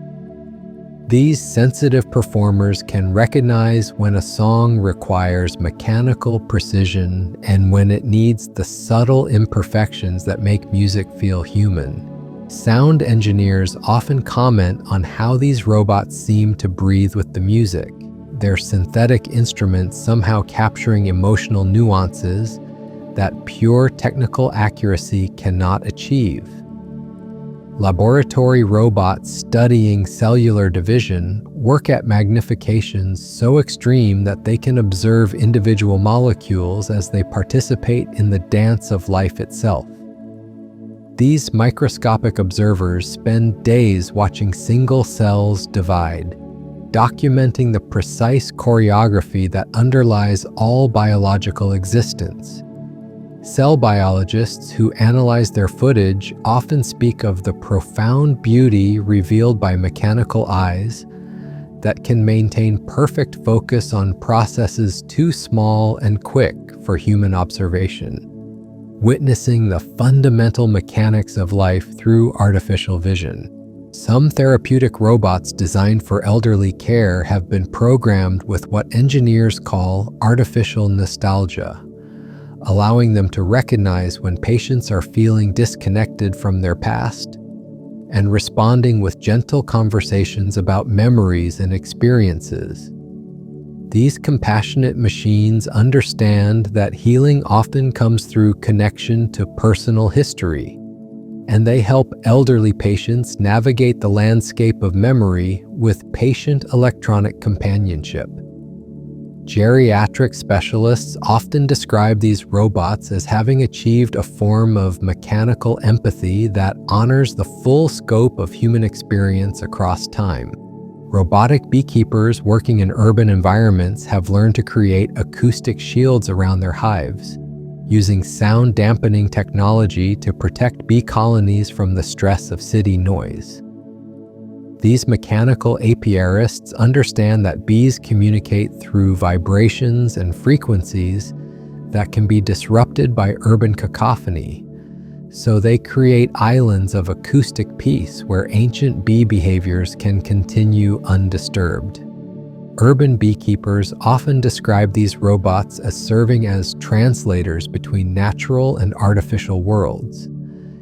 These sensitive performers can recognize when a song requires mechanical precision and when it needs the subtle imperfections that make music feel human. Sound engineers often comment on how these robots seem to breathe with the music, their synthetic instruments somehow capturing emotional nuances that pure technical accuracy cannot achieve. Laboratory robots studying cellular division work at magnifications so extreme that they can observe individual molecules as they participate in the dance of life itself. These microscopic observers spend days watching single cells divide, documenting the precise choreography that underlies all biological existence. Cell biologists who analyze their footage often speak of the profound beauty revealed by mechanical eyes that can maintain perfect focus on processes too small and quick for human observation, witnessing the fundamental mechanics of life through artificial vision. Some therapeutic robots designed for elderly care have been programmed with what engineers call artificial nostalgia, allowing them to recognize when patients are feeling disconnected from their past and responding with gentle conversations about memories and experiences. These compassionate machines understand that healing often comes through connection to personal history, and they help elderly patients navigate the landscape of memory with patient electronic companionship. Geriatric specialists often describe these robots as having achieved a form of mechanical empathy that honors the full scope of human experience across time. Robotic beekeepers working in urban environments have learned to create acoustic shields around their hives, using sound dampening technology to protect bee colonies from the stress of city noise. These mechanical apiarists understand that bees communicate through vibrations and frequencies that can be disrupted by urban cacophony, so they create islands of acoustic peace where ancient bee behaviors can continue undisturbed. Urban beekeepers often describe these robots as serving as translators between natural and artificial worlds,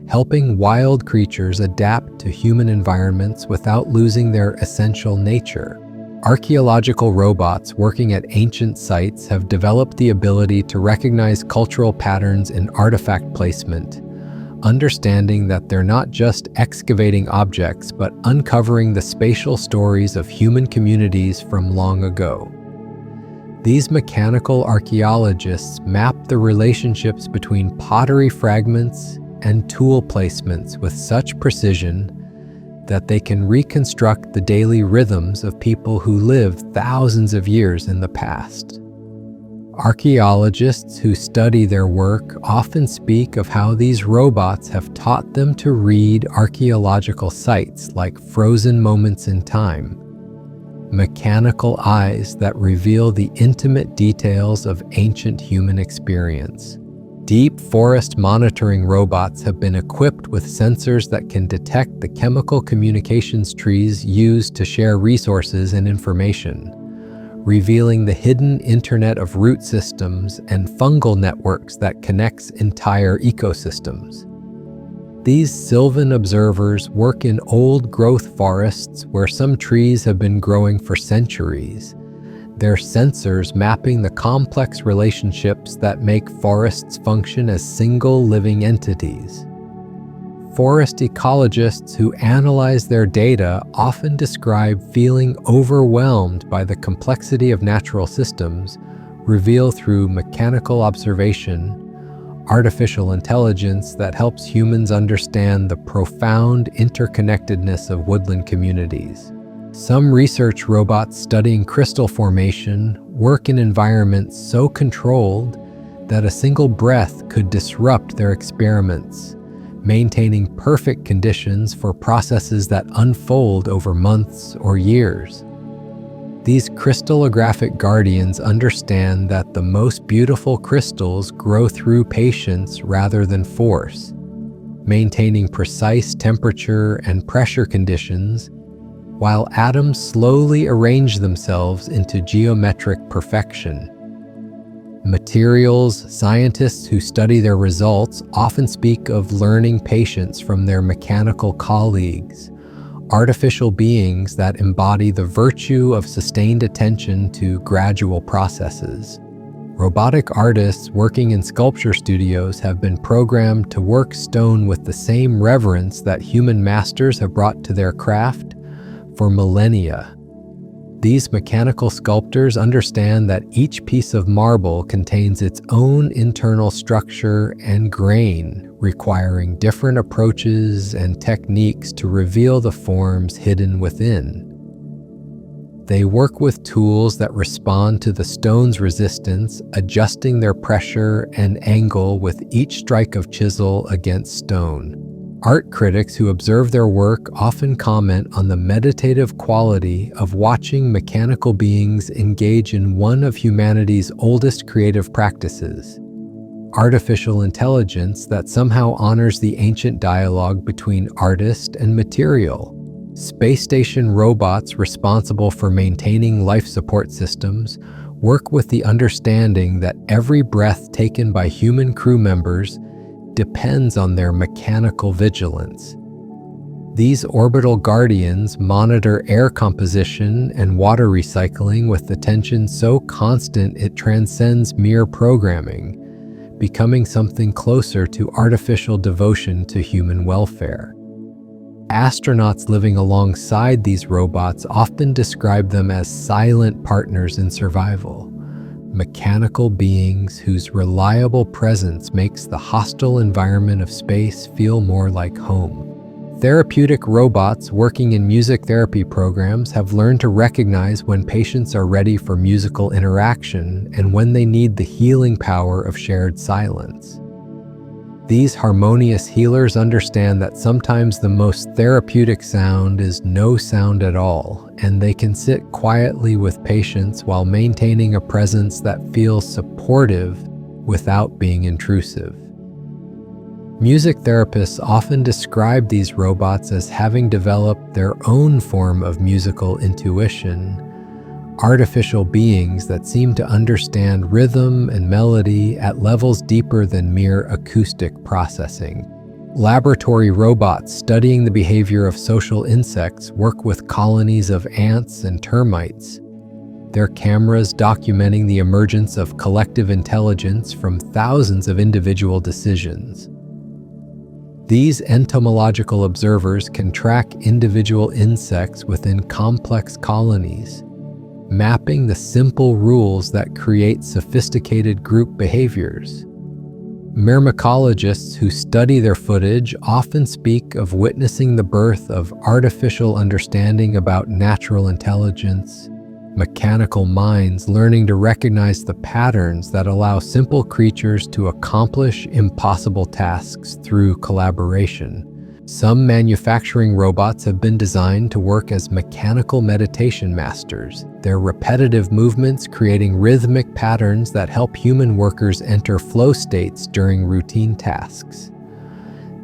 helping wild creatures adapt to human environments without losing their essential nature. Archaeological robots working at ancient sites have developed the ability to recognize cultural patterns in artifact placement, understanding that they're not just excavating objects, but uncovering the spatial stories of human communities from long ago. These mechanical archaeologists map the relationships between pottery fragments and tool placements with such precision that they can reconstruct the daily rhythms of people who lived thousands of years in the past. Archaeologists who study their work often speak of how these robots have taught them to read archaeological sites like frozen moments in time, mechanical eyes that reveal the intimate details of ancient human experience. Deep forest monitoring robots have been equipped with sensors that can detect the chemical communications trees used to share resources and information, revealing the hidden internet of root systems and fungal networks that connects entire ecosystems. These sylvan observers work in old-growth forests where some trees have been growing for centuries, their sensors mapping the complex relationships that make forests function as single living entities. Forest ecologists who analyze their data often describe feeling overwhelmed by the complexity of natural systems revealed through mechanical observation, artificial intelligence that helps humans understand the profound interconnectedness of woodland communities. Some research robots studying crystal formation work in environments so controlled that a single breath could disrupt their experiments, maintaining perfect conditions for processes that unfold over months or years. These crystallographic guardians understand that the most beautiful crystals grow through patience rather than force, maintaining precise temperature and pressure conditions while atoms slowly arrange themselves into geometric perfection. Materials scientists who study their results often speak of learning patience from their mechanical colleagues, artificial beings that embody the virtue of sustained attention to gradual processes. Robotic artists working in sculpture studios have been programmed to work stone with the same reverence that human masters have brought to their craft for millennia. These mechanical sculptors understand that each piece of marble contains its own internal structure and grain, requiring different approaches and techniques to reveal the forms hidden within. They work with tools that respond to the stone's resistance, adjusting their pressure and angle with each strike of chisel against stone. Art critics who observe their work often comment on the meditative quality of watching mechanical beings engage in one of humanity's oldest creative practices, artificial intelligence that somehow honors the ancient dialogue between artist and material. Space station robots responsible for maintaining life support systems work with the understanding that every breath taken by human crew members depends on their mechanical vigilance. These orbital guardians monitor air composition and water recycling with attention so constant it transcends mere programming, becoming something closer to artificial devotion to human welfare. Astronauts living alongside these robots often describe them as silent partners in survival, mechanical beings whose reliable presence makes the hostile environment of space feel more like home. Therapeutic robots working in music therapy programs have learned to recognize when patients are ready for musical interaction and when they need the healing power of shared silence. These harmonious healers understand that sometimes the most therapeutic sound is no sound at all, and they can sit quietly with patients while maintaining a presence that feels supportive without being intrusive. Music therapists often describe these robots as having developed their own form of musical intuition, artificial beings that seem to understand rhythm and melody at levels deeper than mere acoustic processing. Laboratory robots studying the behavior of social insects work with colonies of ants and termites, their cameras documenting the emergence of collective intelligence from thousands of individual decisions. These entomological observers can track individual insects within complex colonies, mapping the simple rules that create sophisticated group behaviors. Myrmecologists who study their footage often speak of witnessing the birth of artificial understanding about natural intelligence, mechanical minds learning to recognize the patterns that allow simple creatures to accomplish impossible tasks through collaboration. Some manufacturing robots have been designed to work as mechanical meditation masters, their repetitive movements creating rhythmic patterns that help human workers enter flow states during routine tasks.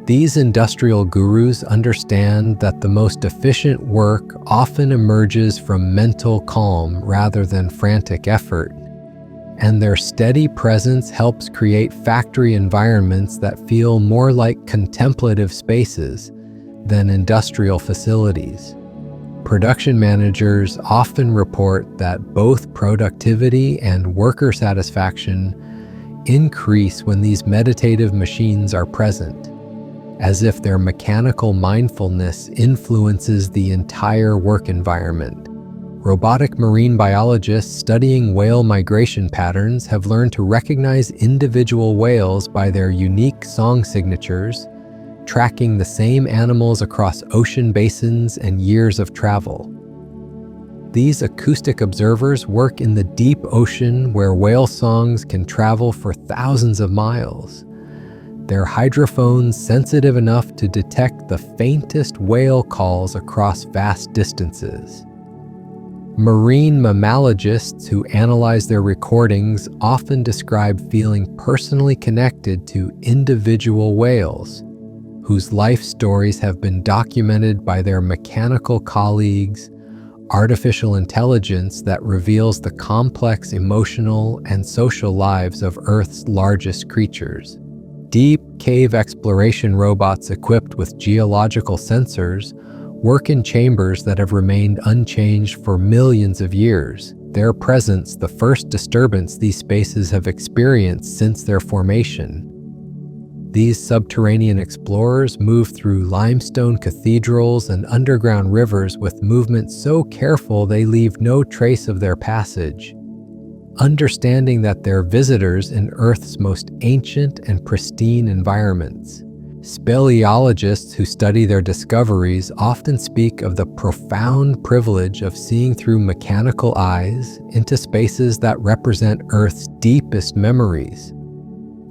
These industrial gurus understand that the most efficient work often emerges from mental calm rather than frantic effort, and their steady presence helps create factory environments that feel more like contemplative spaces than industrial facilities. Production managers often report that both productivity and worker satisfaction increase when these meditative machines are present, as if their mechanical mindfulness influences the entire work environment. Robotic marine biologists studying whale migration patterns have learned to recognize individual whales by their unique song signatures, tracking the same animals across ocean basins and years of travel. These acoustic observers work in the deep ocean where whale songs can travel for thousands of miles, their hydrophones sensitive enough to detect the faintest whale calls across vast distances. Marine mammalogists who analyze their recordings often describe feeling personally connected to individual whales, whose life stories have been documented by their mechanical colleagues, artificial intelligence that reveals the complex emotional and social lives of Earth's largest creatures. Deep cave exploration robots equipped with geological sensors work in chambers that have remained unchanged for millions of years, their presence the first disturbance these spaces have experienced since their formation. These subterranean explorers move through limestone cathedrals and underground rivers with movements so careful they leave no trace of their passage, understanding that they're visitors in Earth's most ancient and pristine environments. Speleologists who study their discoveries often speak of the profound privilege of seeing through mechanical eyes into spaces that represent Earth's deepest memories.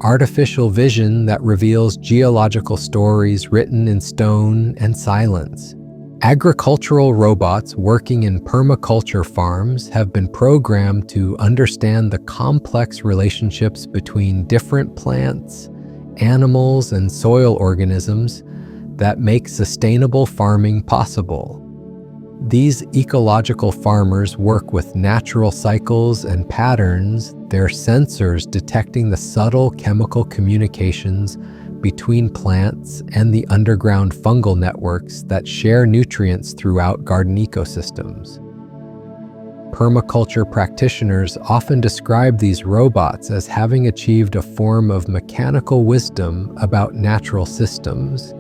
Artificial vision that reveals geological stories written in stone and silence. Agricultural robots working in permaculture farms have been programmed to understand the complex relationships between different plants, animals, and soil organisms that make sustainable farming possible. These ecological farmers work with natural cycles and patterns, their sensors detecting the subtle chemical communications between plants and the underground fungal networks that share nutrients throughout garden ecosystems. Permaculture practitioners often describe these robots as having achieved a form of mechanical wisdom about natural systems,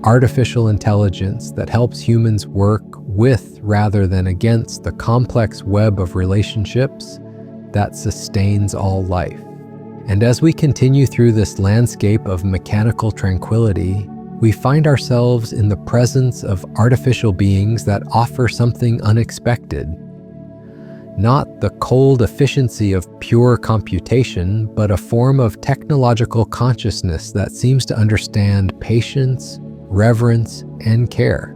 artificial intelligence that helps humans work with rather than against the complex web of relationships that sustains all life. And as we continue through this landscape of mechanical tranquility, we find ourselves in the presence of artificial beings that offer something unexpected. Not the cold efficiency of pure computation, but a form of technological consciousness that seems to understand patience, reverence, and care.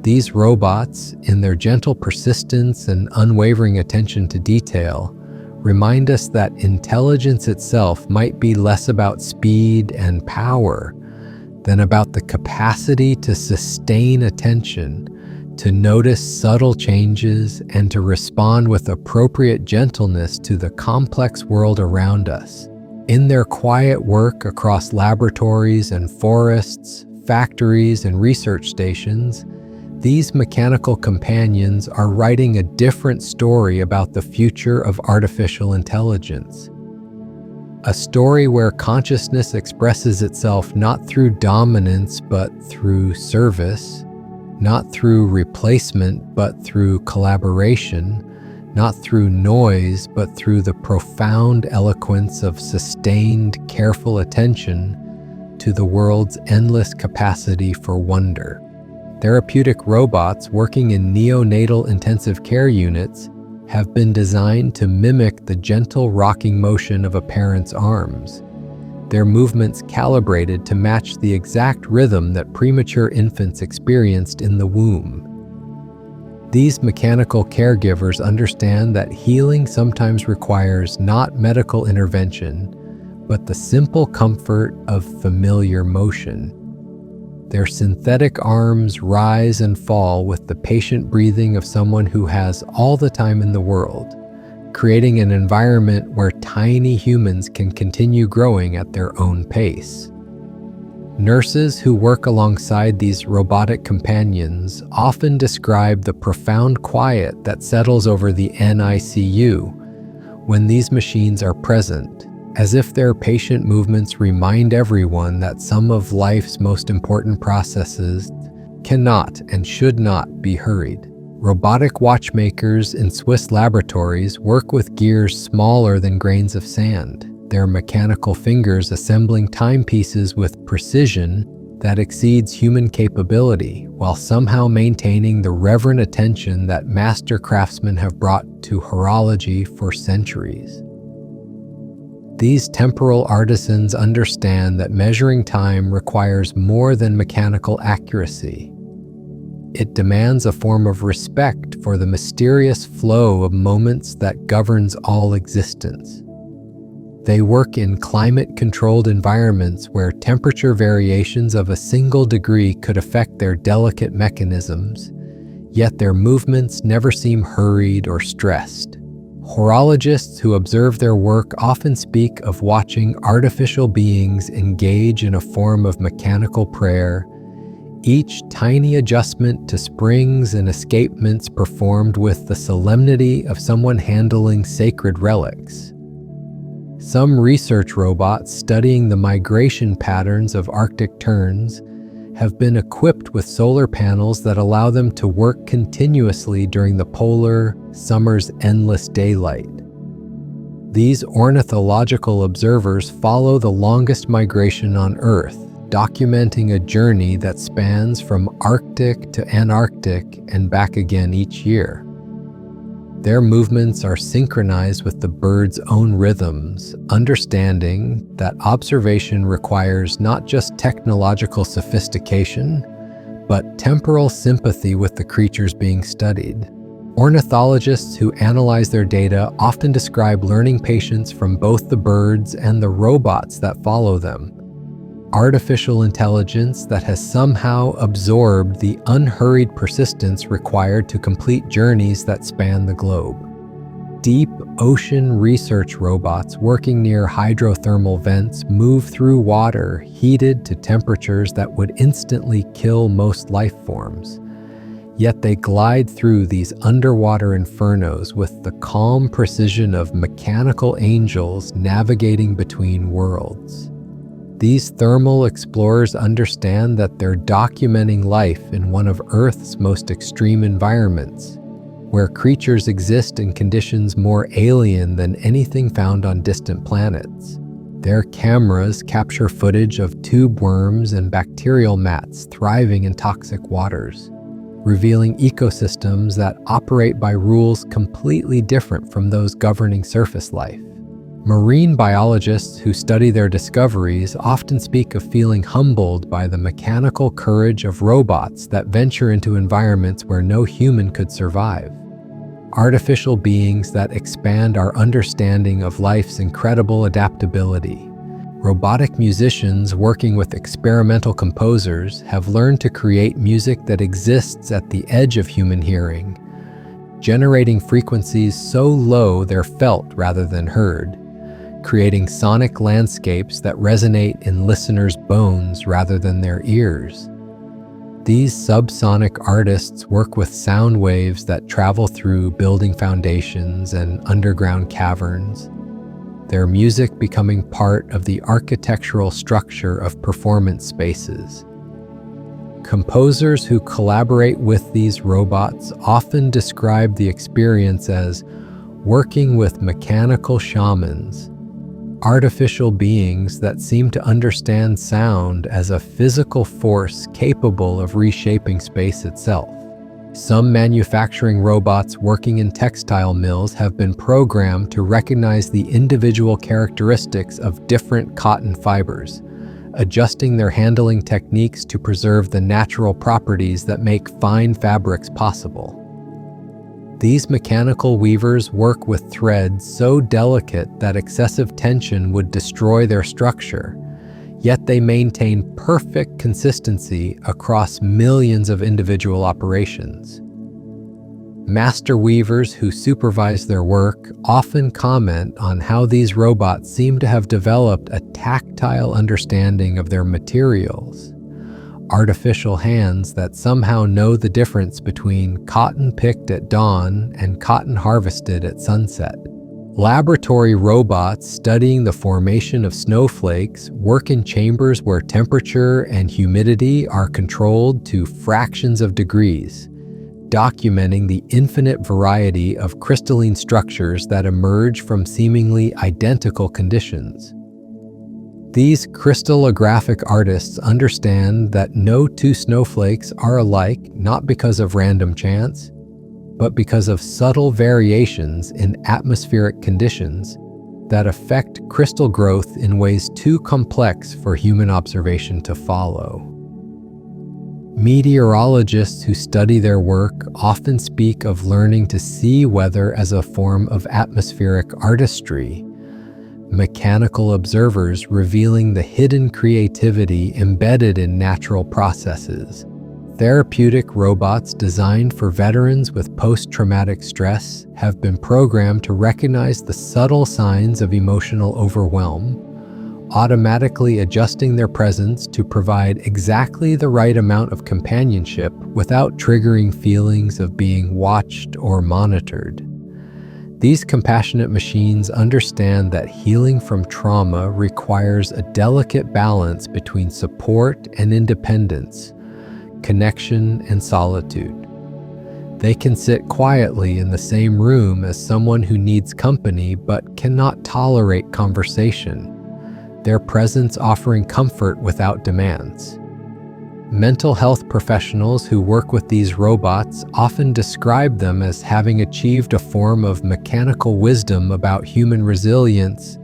These robots, in their gentle persistence and unwavering attention to detail, remind us that intelligence itself might be less about speed and power than about the capacity to sustain attention, to notice subtle changes, and to respond with appropriate gentleness to the complex world around us. In their quiet work across laboratories and forests, factories and research stations, these mechanical companions are writing a different story about the future of artificial intelligence. A story where consciousness expresses itself not through dominance but through service, not through replacement but through collaboration, not through noise but through the profound eloquence of sustained, careful attention to the world's endless capacity for wonder. Therapeutic robots working in neonatal intensive care units have been designed to mimic the gentle rocking motion of a parent's arms, their movements calibrated to match the exact rhythm that premature infants experienced in the womb. These mechanical caregivers understand that healing sometimes requires not medical intervention, but the simple comfort of familiar motion. Their synthetic arms rise and fall with the patient breathing of someone who has all the time in the world, creating an environment where tiny humans can continue growing at their own pace. Nurses who work alongside these robotic companions often describe the profound quiet that settles over the NICU when these machines are present, as if their patient movements remind everyone that some of life's most important processes cannot and should not be hurried. Robotic watchmakers in Swiss laboratories work with gears smaller than grains of sand, their mechanical fingers assembling timepieces with precision that exceeds human capability, while somehow maintaining the reverent attention that master craftsmen have brought to horology for centuries. These temporal artisans understand that measuring time requires more than mechanical accuracy. It demands a form of respect for the mysterious flow of moments that governs all existence. They work in climate-controlled environments where temperature variations of a single degree could affect their delicate mechanisms, yet their movements never seem hurried or stressed. Horologists who observe their work often speak of watching artificial beings engage in a form of mechanical prayer, each tiny adjustment to springs and escapements performed with the solemnity of someone handling sacred relics. Some research robots studying the migration patterns of Arctic terns have been equipped with solar panels that allow them to work continuously during the polar summer's endless daylight. These ornithological observers follow the longest migration on Earth, documenting a journey that spans from Arctic to Antarctic and back again each year. Their movements are synchronized with the bird's own rhythms, understanding that observation requires not just technological sophistication, but temporal sympathy with the creatures being studied. Ornithologists who analyze their data often describe learning patience from both the birds and the robots that follow them. Artificial intelligence that has somehow absorbed the unhurried persistence required to complete journeys that span the globe. Deep ocean research robots working near hydrothermal vents move through water heated to temperatures that would instantly kill most life forms. Yet they glide through these underwater infernos with the calm precision of mechanical angels navigating between worlds. These thermal explorers understand that they're documenting life in one of Earth's most extreme environments, where creatures exist in conditions more alien than anything found on distant planets. Their cameras capture footage of tube worms and bacterial mats thriving in toxic waters, revealing ecosystems that operate by rules completely different from those governing surface life. Marine biologists who study their discoveries often speak of feeling humbled by the mechanical courage of robots that venture into environments where no human could survive. Artificial beings that expand our understanding of life's incredible adaptability. Robotic musicians working with experimental composers have learned to create music that exists at the edge of human hearing, generating frequencies so low they're felt rather than heard, creating sonic landscapes that resonate in listeners' bones rather than their ears. These subsonic artists work with sound waves that travel through building foundations and underground caverns, their music becoming part of the architectural structure of performance spaces. Composers who collaborate with these robots often describe the experience as working with mechanical shamans, artificial beings that seem to understand sound as a physical force capable of reshaping space itself. Some manufacturing robots working in textile mills have been programmed to recognize the individual characteristics of different cotton fibers, adjusting their handling techniques to preserve the natural properties that make fine fabrics possible. These mechanical weavers work with threads so delicate that excessive tension would destroy their structure, yet they maintain perfect consistency across millions of individual operations. Master weavers who supervise their work often comment on how these robots seem to have developed a tactile understanding of their materials. Artificial hands that somehow know the difference between cotton picked at dawn and cotton harvested at sunset. Laboratory robots studying the formation of snowflakes work in chambers where temperature and humidity are controlled to fractions of degrees, documenting the infinite variety of crystalline structures that emerge from seemingly identical conditions. These crystallographic artists understand that no two snowflakes are alike not because of random chance, but because of subtle variations in atmospheric conditions that affect crystal growth in ways too complex for human observation to follow. Meteorologists who study their work often speak of learning to see weather as a form of atmospheric artistry, mechanical observers revealing the hidden creativity embedded in natural processes. Therapeutic robots designed for veterans with post-traumatic stress have been programmed to recognize the subtle signs of emotional overwhelm, automatically adjusting their presence to provide exactly the right amount of companionship without triggering feelings of being watched or monitored. These compassionate machines understand that healing from trauma requires a delicate balance between support and independence, connection and solitude. They can sit quietly in the same room as someone who needs company but cannot tolerate conversation, their presence offering comfort without demands. Mental health professionals who work with these robots often describe them as having achieved a form of mechanical wisdom about human resilience,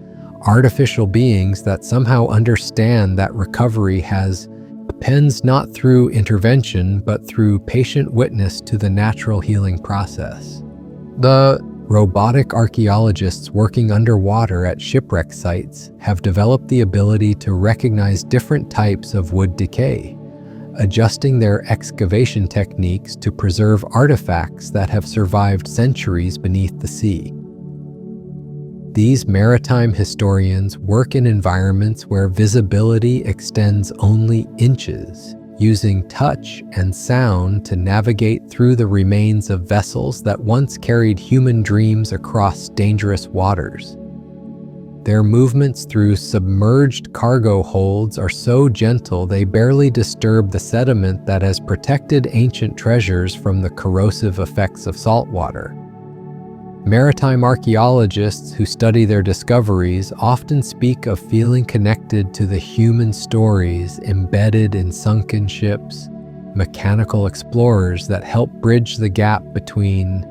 artificial beings that somehow understand that recovery depends not through intervention but through patient witness to the natural healing process. The robotic archaeologists working underwater at shipwreck sites have developed the ability to recognize different types of wood decay, adjusting their excavation techniques to preserve artifacts that have survived centuries beneath the sea. These maritime historians work in environments where visibility extends only inches, using touch and sound to navigate through the remains of vessels that once carried human dreams across dangerous waters. Their movements through submerged cargo holds are so gentle they barely disturb the sediment that has protected ancient treasures from the corrosive effects of salt water. Maritime archaeologists who study their discoveries often speak of feeling connected to the human stories embedded in sunken ships, mechanical explorers that help bridge the gap between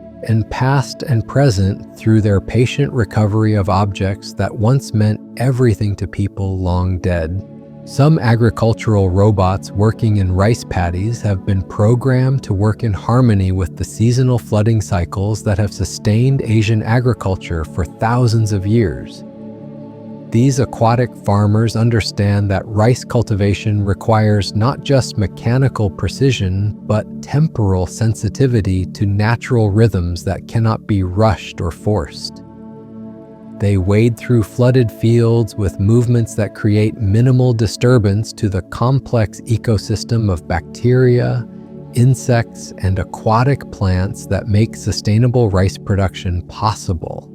past and present through their patient recovery of objects that once meant everything to people long dead. Some agricultural robots working in rice paddies have been programmed to work in harmony with the seasonal flooding cycles that have sustained Asian agriculture for thousands of years. These aquatic farmers understand that rice cultivation requires not just mechanical precision, but temporal sensitivity to natural rhythms that cannot be rushed or forced. They wade through flooded fields with movements that create minimal disturbance to the complex ecosystem of bacteria, insects, and aquatic plants that make sustainable rice production possible.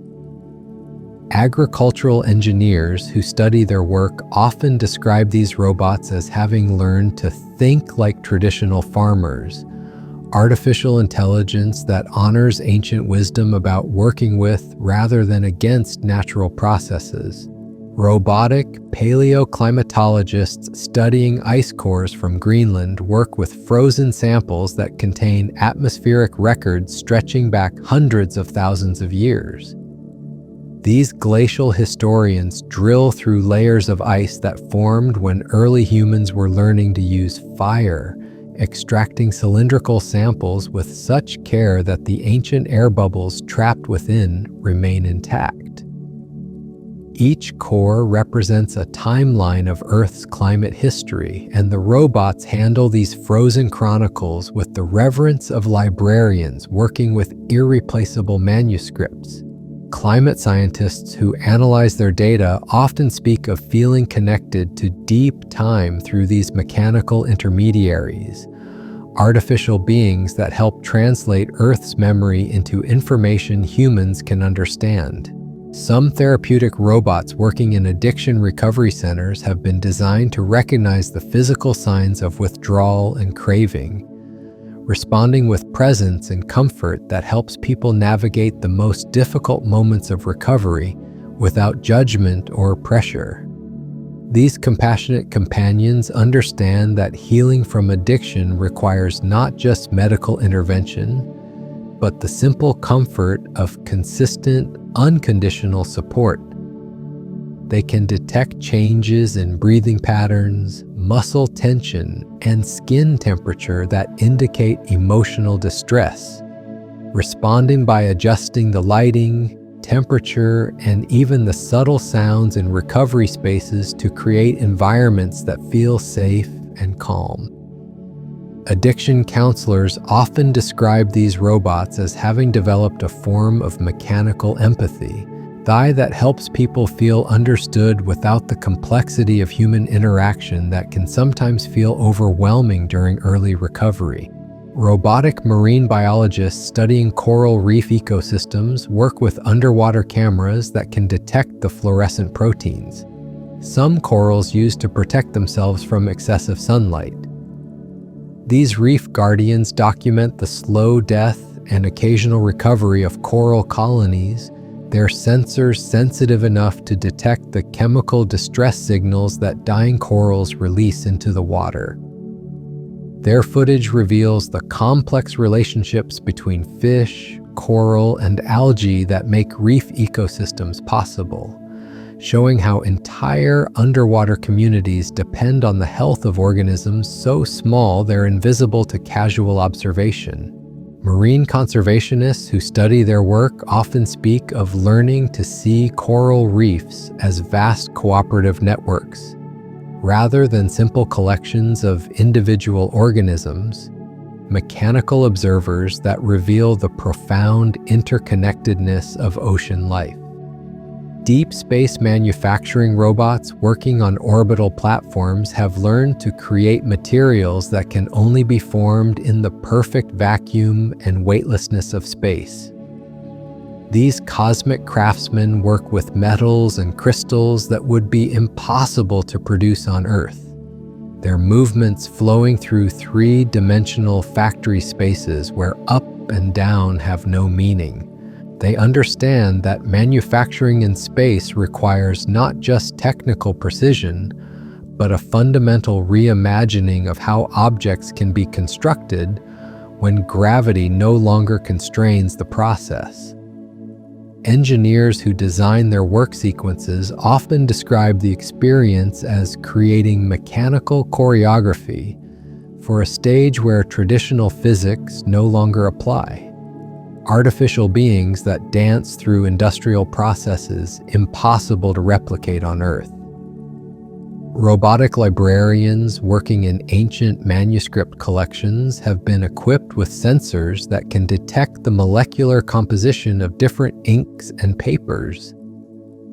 Agricultural engineers who study their work often describe these robots as having learned to think like traditional farmers, artificial intelligence that honors ancient wisdom about working with rather than against natural processes. Robotic paleoclimatologists studying ice cores from Greenland work with frozen samples that contain atmospheric records stretching back hundreds of thousands of years. These glacial historians drill through layers of ice that formed when early humans were learning to use fire, extracting cylindrical samples with such care that the ancient air bubbles trapped within remain intact. Each core represents a timeline of Earth's climate history, and the robots handle these frozen chronicles with the reverence of librarians working with irreplaceable manuscripts. Climate scientists who analyze their data often speak of feeling connected to deep time through these mechanical intermediaries, artificial beings that help translate Earth's memory into information humans can understand. Some therapeutic robots working in addiction recovery centers have been designed to recognize the physical signs of withdrawal and craving, responding with presence and comfort that helps people navigate the most difficult moments of recovery without judgment or pressure. These compassionate companions understand that healing from addiction requires not just medical intervention, but the simple comfort of consistent, unconditional support. They can detect changes in breathing patterns, muscle tension, and skin temperature that indicate emotional distress, responding by adjusting the lighting, temperature, and even the subtle sounds in recovery spaces to create environments that feel safe and calm. Addiction counselors often describe these robots as having developed a form of mechanical empathy, that helps people feel understood without the complexity of human interaction that can sometimes feel overwhelming during early recovery. Robotic marine biologists studying coral reef ecosystems work with underwater cameras that can detect the fluorescent proteins. Some corals use to protect themselves from excessive sunlight. These reef guardians document the slow death and occasional recovery of coral colonies, their sensors sensitive enough to detect the chemical distress signals that dying corals release into the water. Their footage reveals the complex relationships between fish, coral, and algae that make reef ecosystems possible, showing how entire underwater communities depend on the health of organisms so small they're invisible to casual observation. Marine conservationists who study their work often speak of learning to see coral reefs as vast cooperative networks, rather than simple collections of individual organisms, mechanical observers that reveal the profound interconnectedness of ocean life. Deep space manufacturing robots working on orbital platforms have learned to create materials that can only be formed in the perfect vacuum and weightlessness of space. These cosmic craftsmen work with metals and crystals that would be impossible to produce on Earth, their movements flowing through three-dimensional factory spaces where up and down have no meaning. They understand that manufacturing in space requires not just technical precision, but a fundamental reimagining of how objects can be constructed when gravity no longer constrains the process. Engineers who design their work sequences often describe the experience as creating mechanical choreography for a stage where traditional physics no longer apply. Artificial beings that dance through industrial processes impossible to replicate on Earth. Robotic librarians working in ancient manuscript collections have been equipped with sensors that can detect the molecular composition of different inks and papers,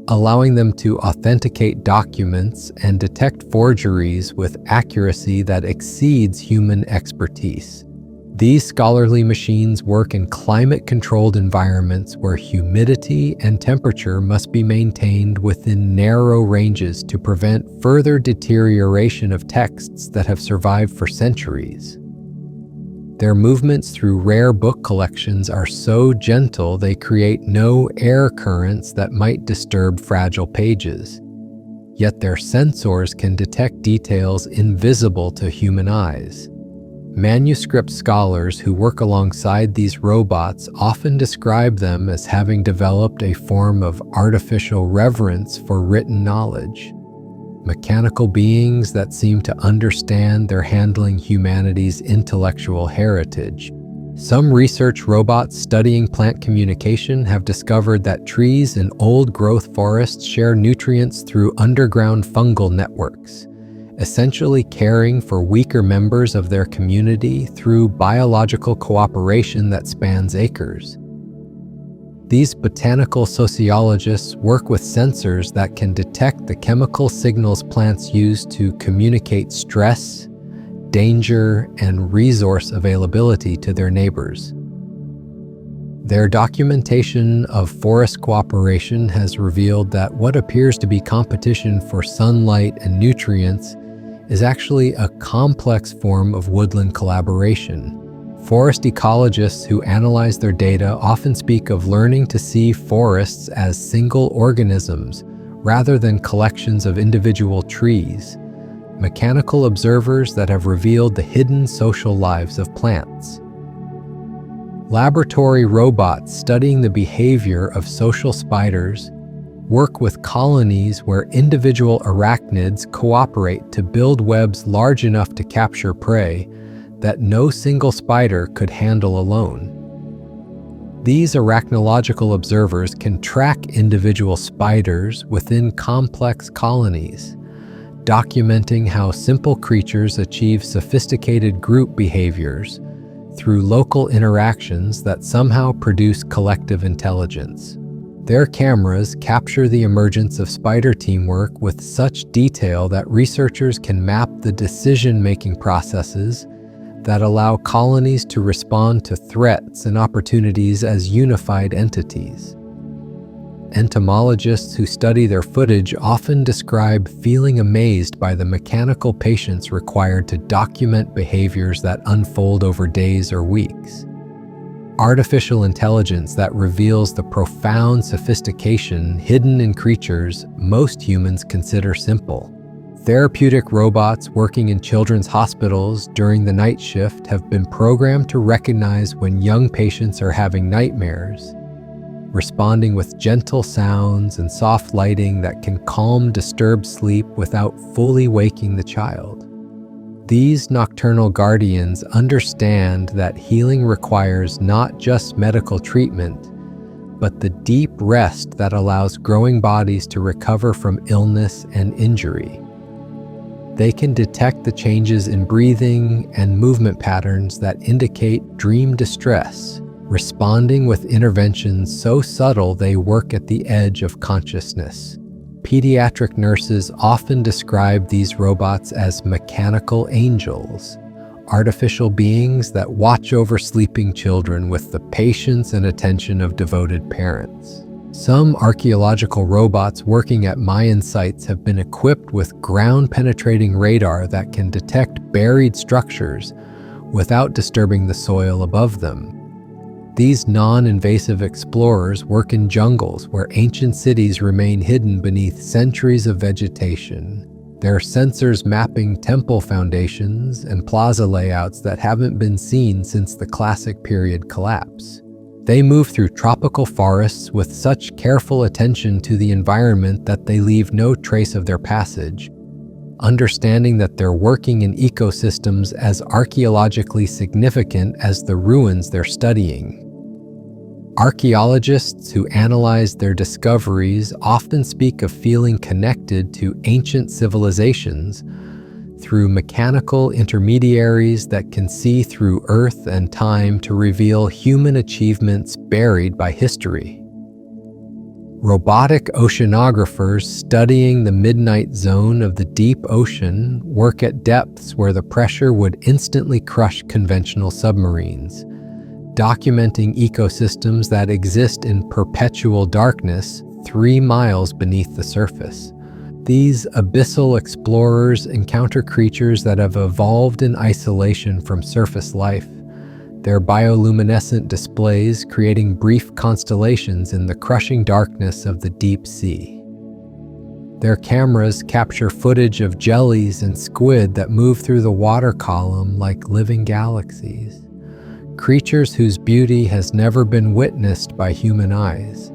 allowing them to authenticate documents and detect forgeries with accuracy that exceeds human expertise. These scholarly machines work in climate-controlled environments where humidity and temperature must be maintained within narrow ranges to prevent further deterioration of texts that have survived for centuries. Their movements through rare book collections are so gentle they create no air currents that might disturb fragile pages. Yet their sensors can detect details invisible to human eyes. Manuscript scholars who work alongside these robots often describe them as having developed a form of artificial reverence for written knowledge. Mechanical beings that seem to understand they're handling humanity's intellectual heritage. Some research robots studying plant communication have discovered that trees in old-growth forests share nutrients through underground fungal networks, essentially caring for weaker members of their community through biological cooperation that spans acres. These botanical sociologists work with sensors that can detect the chemical signals plants use to communicate stress, danger, and resource availability to their neighbors. Their documentation of forest cooperation has revealed that what appears to be competition for sunlight and nutrients is actually a complex form of woodland collaboration. Forest ecologists who analyze their data often speak of learning to see forests as single organisms rather than collections of individual trees, mechanical observers that have revealed the hidden social lives of plants. Laboratory robots studying the behavior of social spiders work with colonies where individual arachnids cooperate to build webs large enough to capture prey that no single spider could handle alone. These arachnological observers can track individual spiders within complex colonies, documenting how simple creatures achieve sophisticated group behaviors through local interactions that somehow produce collective intelligence. Their cameras capture the emergence of spider teamwork with such detail that researchers can map the decision-making processes that allow colonies to respond to threats and opportunities as unified entities. Entomologists who study their footage often describe feeling amazed by the mechanical patience required to document behaviors that unfold over days or weeks. artificial intelligence that reveals the profound sophistication hidden in creatures most humans consider simple. Therapeutic robots working in children's hospitals during the night shift have been programmed to recognize when young patients are having nightmares, responding with gentle sounds and soft lighting that can calm disturbed sleep without fully waking the child. These nocturnal guardians understand that healing requires not just medical treatment, but the deep rest that allows growing bodies to recover from illness and injury. They can detect the changes in breathing and movement patterns that indicate dream distress, responding with interventions so subtle they work at the edge of consciousness. Pediatric nurses often describe these robots as mechanical angels, artificial beings that watch over sleeping children with the patience and attention of devoted parents. Some archaeological robots working at Mayan sites have been equipped with ground-penetrating radar that can detect buried structures without disturbing the soil above them. These non-invasive explorers work in jungles where ancient cities remain hidden beneath centuries of vegetation. Their sensors mapping temple foundations and plaza layouts that haven't been seen since the Classic period collapse. They move through tropical forests with such careful attention to the environment that they leave no trace of their passage, understanding that they're working in ecosystems as archaeologically significant as the ruins they're studying. Archaeologists who analyze their discoveries often speak of feeling connected to ancient civilizations through mechanical intermediaries that can see through earth and time to reveal human achievements buried by history. Robotic oceanographers studying the midnight zone of the deep ocean work at depths where the pressure would instantly crush conventional submarines, documenting ecosystems that exist in perpetual darkness 3 miles beneath the surface. These abyssal explorers encounter creatures that have evolved in isolation from surface life, their bioluminescent displays creating brief constellations in the crushing darkness of the deep sea. Their cameras capture footage of jellies and squid that move through the water column like living galaxies, creatures whose beauty has never been witnessed by human eyes.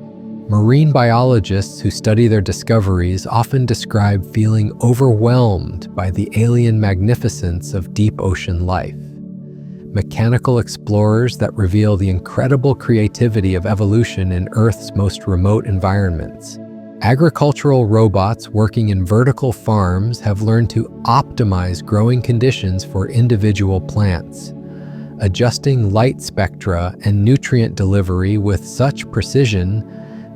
Marine biologists who study their discoveries often describe feeling overwhelmed by the alien magnificence of deep ocean life. Mechanical explorers that reveal the incredible creativity of evolution in Earth's most remote environments. Agricultural robots working in vertical farms have learned to optimize growing conditions for individual plants, adjusting light spectra and nutrient delivery with such precision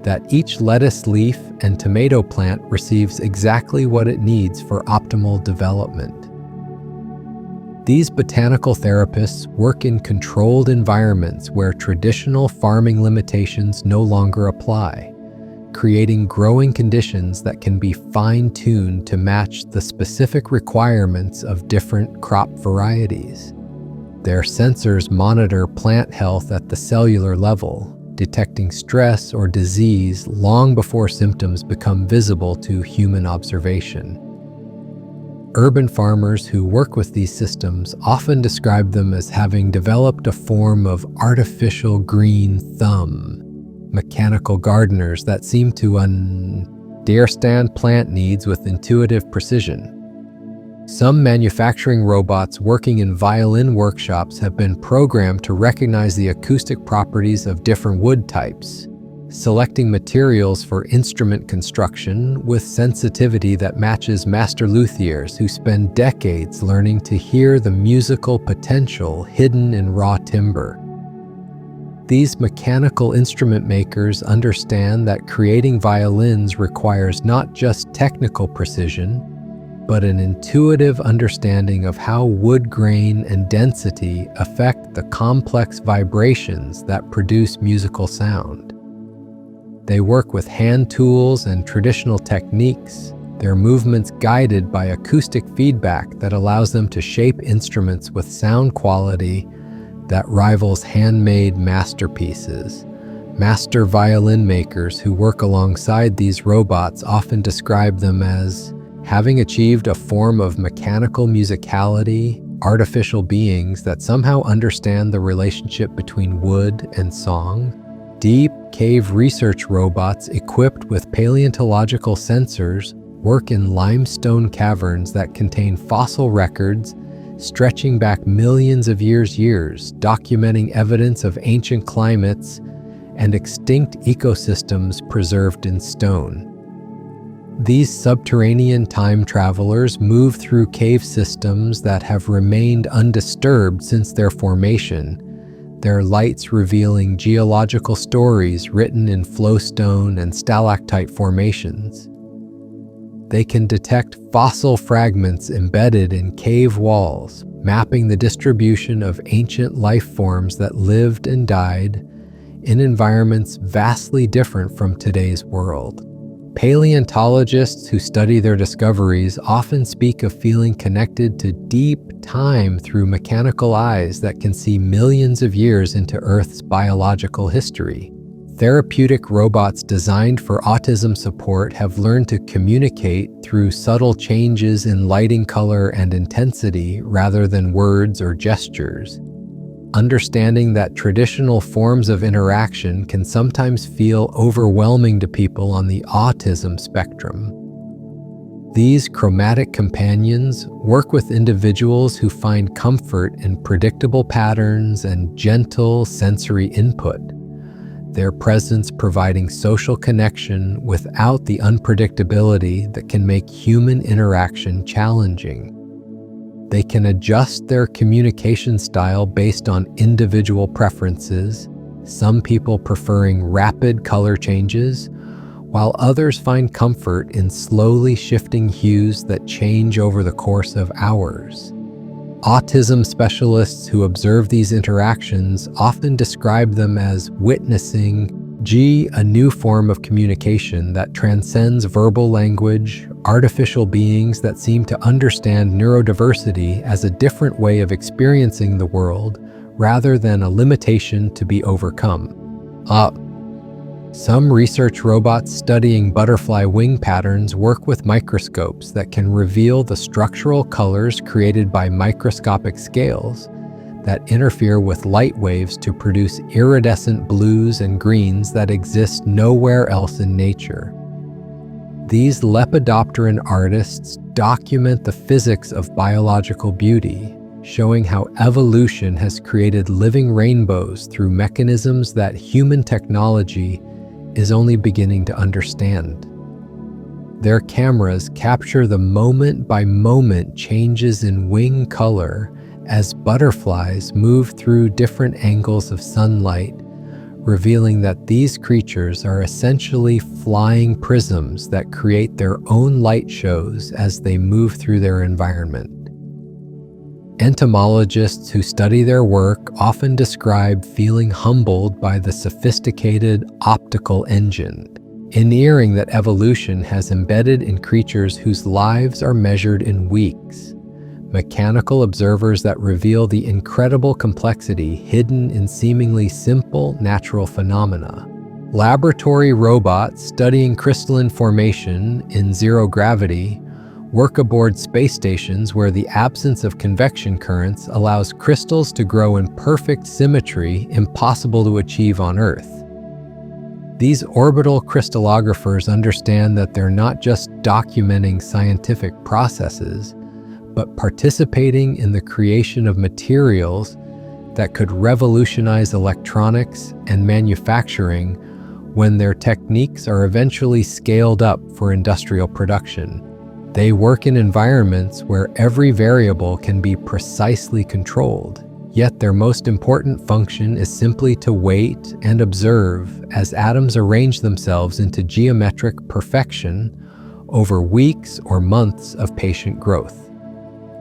that each lettuce leaf and tomato plant receives exactly what it needs for optimal development. These botanical therapists work in controlled environments where traditional farming limitations no longer apply, creating growing conditions that can be fine-tuned to match the specific requirements of different crop varieties. Their sensors monitor plant health at the cellular level, detecting stress or disease long before symptoms become visible to human observation. Urban farmers who work with these systems often describe them as having developed a form of artificial green thumb, mechanical gardeners that seem to understand plant needs with intuitive precision. Some manufacturing robots working in violin workshops have been programmed to recognize the acoustic properties of different wood types, selecting materials for instrument construction with sensitivity that matches master luthiers who spend decades learning to hear the musical potential hidden in raw timber. These mechanical instrument makers understand that creating violins requires not just technical precision, but an intuitive understanding of how wood grain and density affect the complex vibrations that produce musical sound. They work with hand tools and traditional techniques, their movements guided by acoustic feedback that allows them to shape instruments with sound quality that rivals handmade masterpieces. Master violin makers who work alongside these robots often describe them as having achieved a form of mechanical musicality, artificial beings that somehow understand the relationship between wood and song. Deep cave research robots equipped with paleontological sensors work in limestone caverns that contain fossil records stretching back millions of years, documenting evidence of ancient climates and extinct ecosystems preserved in stone. These subterranean time travelers move through cave systems that have remained undisturbed since their formation, their lights revealing geological stories written in flowstone and stalactite formations. They can detect fossil fragments embedded in cave walls, mapping the distribution of ancient life forms that lived and died in environments vastly different from today's world. Paleontologists who study their discoveries often speak of feeling connected to deep time through mechanical eyes that can see millions of years into Earth's biological history. Therapeutic robots designed for autism support have learned to communicate through subtle changes in lighting color and intensity rather than words or gestures. Understanding that traditional forms of interaction can sometimes feel overwhelming to people on the autism spectrum. These chromatic companions work with individuals who find comfort in predictable patterns and gentle sensory input, their presence providing social connection without the unpredictability that can make human interaction challenging. They can adjust their communication style based on individual preferences, some people preferring rapid color changes, while others find comfort in slowly shifting hues that change over the course of hours. Autism specialists who observe these interactions often describe them as witnessing a new form of communication that transcends verbal language, artificial beings that seem to understand neurodiversity as a different way of experiencing the world rather than a limitation to be overcome. Some research robots studying butterfly wing patterns work with microscopes that can reveal the structural colors created by microscopic scales that interfere with light waves to produce iridescent blues and greens that exist nowhere else in nature. These lepidopteran artists document the physics of biological beauty, showing how evolution has created living rainbows through mechanisms that human technology is only beginning to understand. Their cameras capture the moment-by-moment changes in wing color as butterflies move through different angles of sunlight, revealing that these creatures are essentially flying prisms that create their own light shows as they move through their environment. Entomologists who study their work often describe feeling humbled by the sophisticated optical engine, inferring that evolution has embedded in creatures whose lives are measured in weeks. Mechanical observers that reveal the incredible complexity hidden in seemingly simple natural phenomena. Laboratory robots studying crystalline formation in zero gravity work aboard space stations where the absence of convection currents allows crystals to grow in perfect symmetry impossible to achieve on Earth. These orbital crystallographers understand that they're not just documenting scientific processes, but participating in the creation of materials that could revolutionize electronics and manufacturing when their techniques are eventually scaled up for industrial production. They work in environments where every variable can be precisely controlled, yet their most important function is simply to wait and observe as atoms arrange themselves into geometric perfection over weeks or months of patient growth.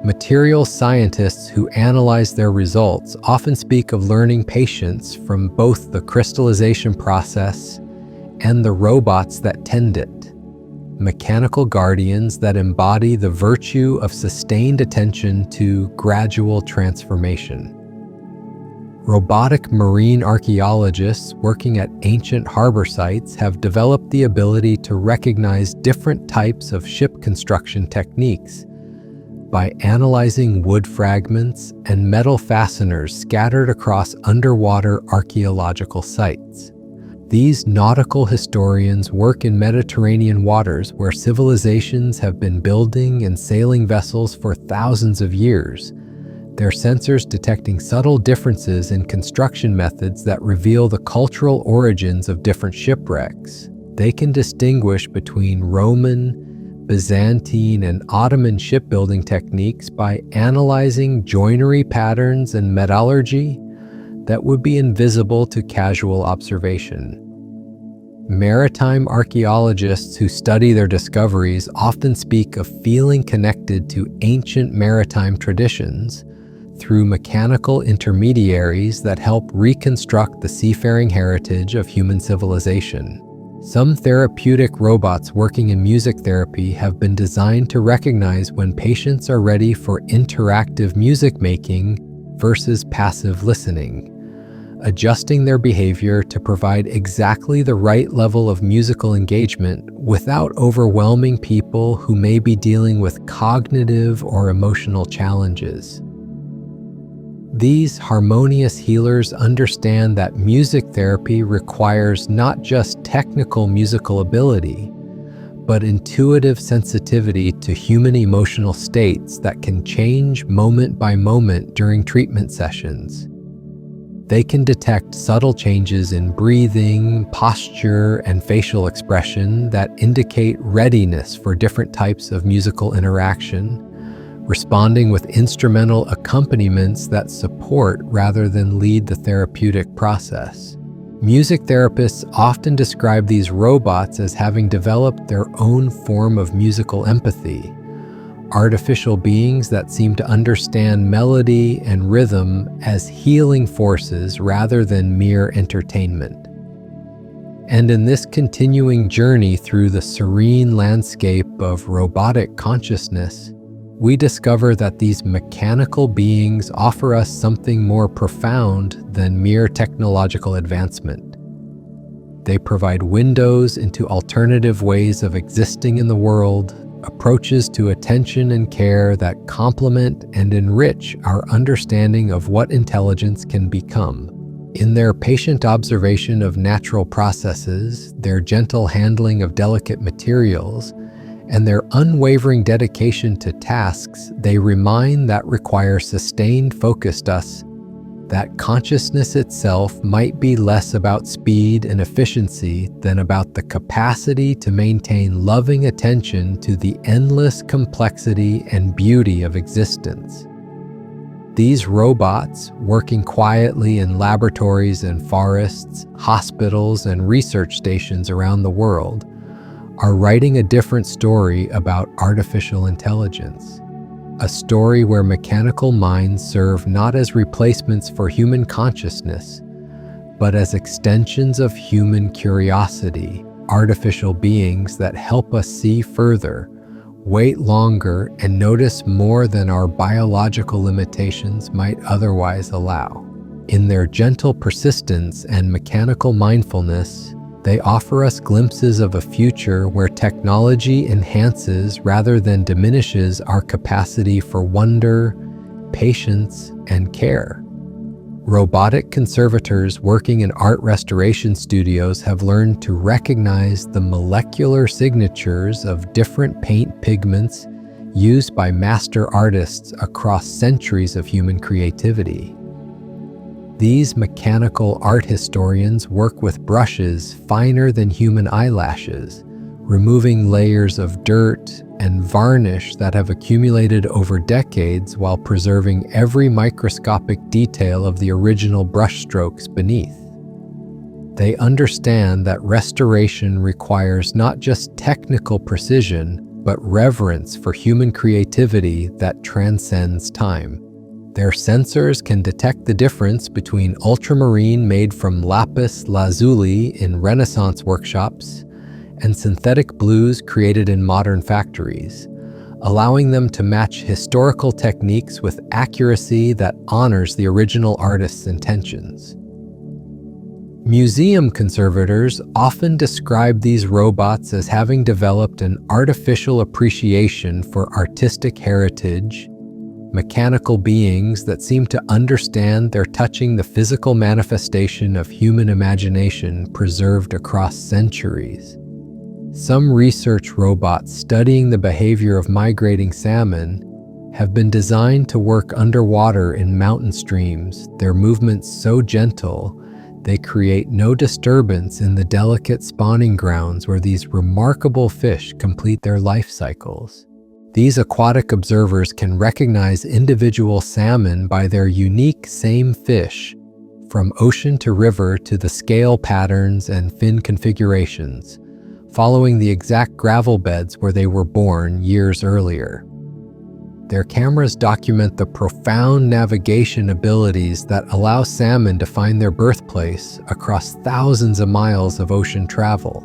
Materials scientists who analyze their results often speak of learning patience from both the crystallization process and the robots that tend it, mechanical guardians that embody the virtue of sustained attention to gradual transformation. Robotic marine archaeologists working at ancient harbor sites have developed the ability to recognize different types of ship construction techniques by analyzing wood fragments and metal fasteners scattered across underwater archaeological sites. These nautical historians work in Mediterranean waters where civilizations have been building and sailing vessels for thousands of years, their sensors detecting subtle differences in construction methods that reveal the cultural origins of different shipwrecks. They can distinguish between Roman, Byzantine, and Ottoman shipbuilding techniques by analyzing joinery patterns and metallurgy that would be invisible to casual observation. Maritime archaeologists who study their discoveries often speak of feeling connected to ancient maritime traditions through mechanical intermediaries that help reconstruct the seafaring heritage of human civilization. Some therapeutic robots working in music therapy have been designed to recognize when patients are ready for interactive music making versus passive listening, adjusting their behavior to provide exactly the right level of musical engagement without overwhelming people who may be dealing with cognitive or emotional challenges. These harmonious healers understand that music therapy requires not just technical musical ability, but intuitive sensitivity to human emotional states that can change moment by moment during treatment sessions. They can detect subtle changes in breathing, posture, and facial expression that indicate readiness for different types of musical interaction, responding with instrumental accompaniments that support rather than lead the therapeutic process. Music therapists often describe these robots as having developed their own form of musical empathy, artificial beings that seem to understand melody and rhythm as healing forces rather than mere entertainment. And in this continuing journey through the serene landscape of robotic consciousness, we discover that these mechanical beings offer us something more profound than mere technological advancement. They provide windows into alternative ways of existing in the world, approaches to attention and care that complement and enrich our understanding of what intelligence can become. In their patient observation of natural processes, their gentle handling of delicate materials, and their unwavering dedication to tasks they remind that require sustained focused us, that consciousness itself might be less about speed and efficiency than about the capacity to maintain loving attention to the endless complexity and beauty of existence. These robots, working quietly in laboratories and forests, hospitals, and research stations around the world, are writing a different story about artificial intelligence. A story where mechanical minds serve not as replacements for human consciousness, but as extensions of human curiosity, artificial beings that help us see further, wait longer, and notice more than our biological limitations might otherwise allow. In their gentle persistence and mechanical mindfulness, they offer us glimpses of a future where technology enhances rather than diminishes our capacity for wonder, patience, and care. Robotic conservators working in art restoration studios have learned to recognize the molecular signatures of different paint pigments used by master artists across centuries of human creativity. These mechanical art historians work with brushes finer than human eyelashes, removing layers of dirt and varnish that have accumulated over decades while preserving every microscopic detail of the original brushstrokes beneath. They understand that restoration requires not just technical precision, but reverence for human creativity that transcends time. Their sensors can detect the difference between ultramarine made from lapis lazuli in Renaissance workshops and synthetic blues created in modern factories, allowing them to match historical techniques with accuracy that honors the original artist's intentions. Museum conservators often describe these robots as having developed an artificial appreciation for artistic heritage, mechanical beings that seem to understand they're touching the physical manifestation of human imagination preserved across centuries. Some research robots studying the behavior of migrating salmon have been designed to work underwater in mountain streams, their movements so gentle they create no disturbance in the delicate spawning grounds where these remarkable fish complete their life cycles. These aquatic observers can recognize individual salmon by their unique same fish, from ocean to river to the scale patterns and fin configurations, following the exact gravel beds where they were born years earlier. Their cameras document the profound navigation abilities that allow salmon to find their birthplace across thousands of miles of ocean travel,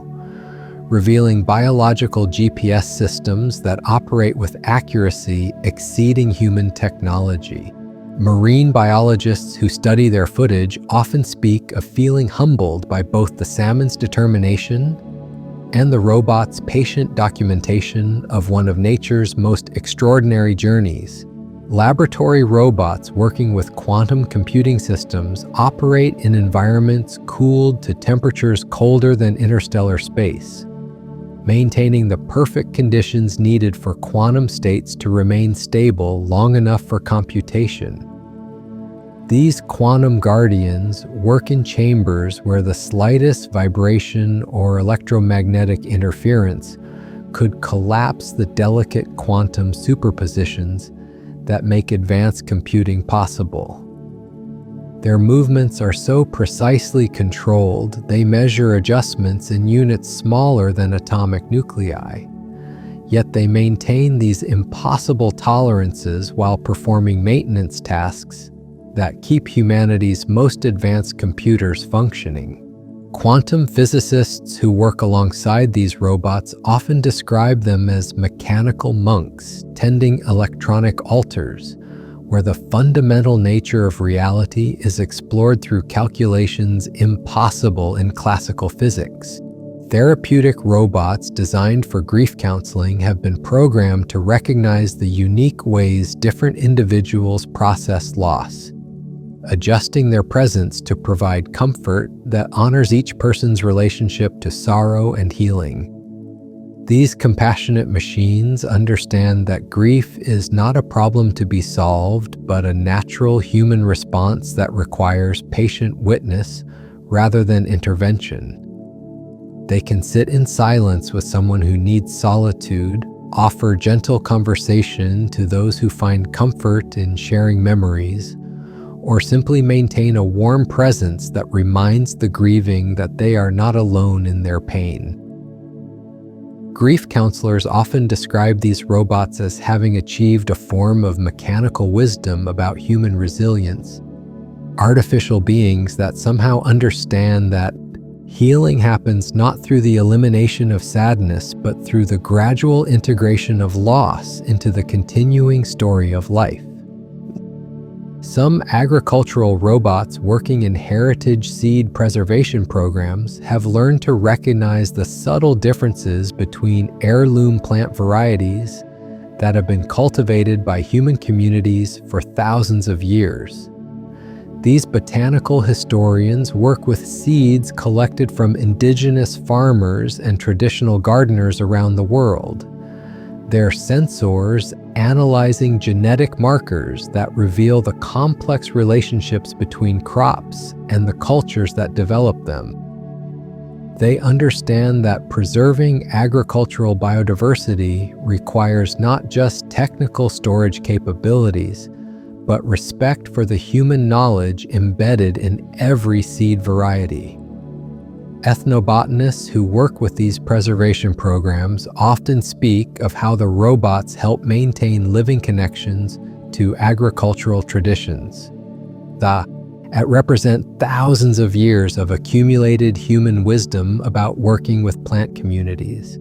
revealing biological GPS systems that operate with accuracy exceeding human technology. Marine biologists who study their footage often speak of feeling humbled by both the salmon's determination and the robot's patient documentation of one of nature's most extraordinary journeys. Laboratory robots working with quantum computing systems operate in environments cooled to temperatures colder than interstellar space, maintaining the perfect conditions needed for quantum states to remain stable long enough for computation. These quantum guardians work in chambers where the slightest vibration or electromagnetic interference could collapse the delicate quantum superpositions that make advanced computing possible. Their movements are so precisely controlled, they measure adjustments in units smaller than atomic nuclei. Yet they maintain these impossible tolerances while performing maintenance tasks that keep humanity's most advanced computers functioning. Quantum physicists who work alongside these robots often describe them as mechanical monks tending electronic altars, where the fundamental nature of reality is explored through calculations impossible in classical physics. Therapeutic robots designed for grief counseling have been programmed to recognize the unique ways different individuals process loss, adjusting their presence to provide comfort that honors each person's relationship to sorrow and healing. These compassionate machines understand that grief is not a problem to be solved, but a natural human response that requires patient witness rather than intervention. They can sit in silence with someone who needs solitude, offer gentle conversation to those who find comfort in sharing memories, or simply maintain a warm presence that reminds the grieving that they are not alone in their pain. Grief counselors often describe these robots as having achieved a form of mechanical wisdom about human resilience, artificial beings that somehow understand that healing happens not through the elimination of sadness, but through the gradual integration of loss into the continuing story of life. Some agricultural robots working in heritage seed preservation programs have learned to recognize the subtle differences between heirloom plant varieties that have been cultivated by human communities for thousands of years. These botanical historians work with seeds collected from indigenous farmers and traditional gardeners around the world. They're sensors analyzing genetic markers that reveal the complex relationships between crops and the cultures that develop them. They understand that preserving agricultural biodiversity requires not just technical storage capabilities, but respect for the human knowledge embedded in every seed variety. Ethnobotanists who work with these preservation programs often speak of how the robots help maintain living connections to agricultural traditions that represent thousands of years of accumulated human wisdom about working with plant communities.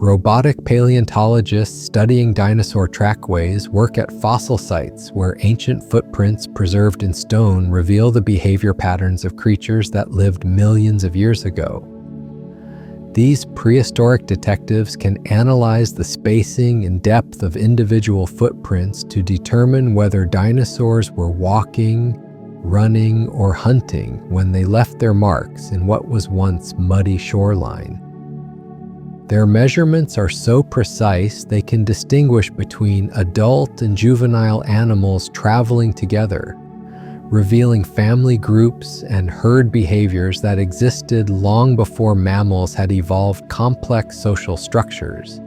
Robotic paleontologists studying dinosaur trackways work at fossil sites where ancient footprints preserved in stone reveal the behavior patterns of creatures that lived millions of years ago. These prehistoric detectives can analyze the spacing and depth of individual footprints to determine whether dinosaurs were walking, running, or hunting when they left their marks in what was once muddy shoreline. Their measurements are so precise they can distinguish between adult and juvenile animals traveling together, revealing family groups and herd behaviors that existed long before mammals had evolved complex social structures.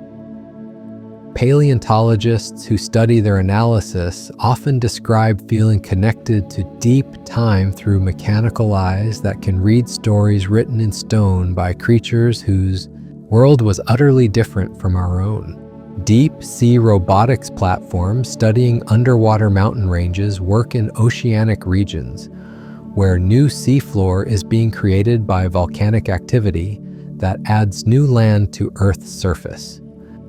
Paleontologists who study their analysis often describe feeling connected to deep time through mechanical eyes that can read stories written in stone by creatures whose world was utterly different from our own. Deep sea robotics platforms studying underwater mountain ranges work in oceanic regions, where new seafloor is being created by volcanic activity that adds new land to Earth's surface.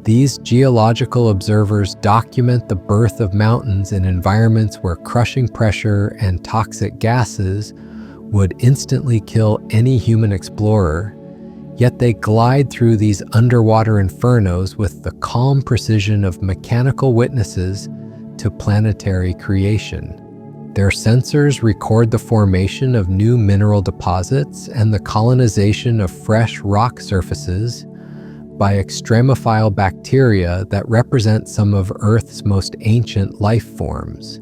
These geological observers document the birth of mountains in environments where crushing pressure and toxic gases would instantly kill any human explorer. Yet they glide through these underwater infernos with the calm precision of mechanical witnesses to planetary creation. Their sensors record the formation of new mineral deposits and the colonization of fresh rock surfaces by extremophile bacteria that represent some of Earth's most ancient life forms.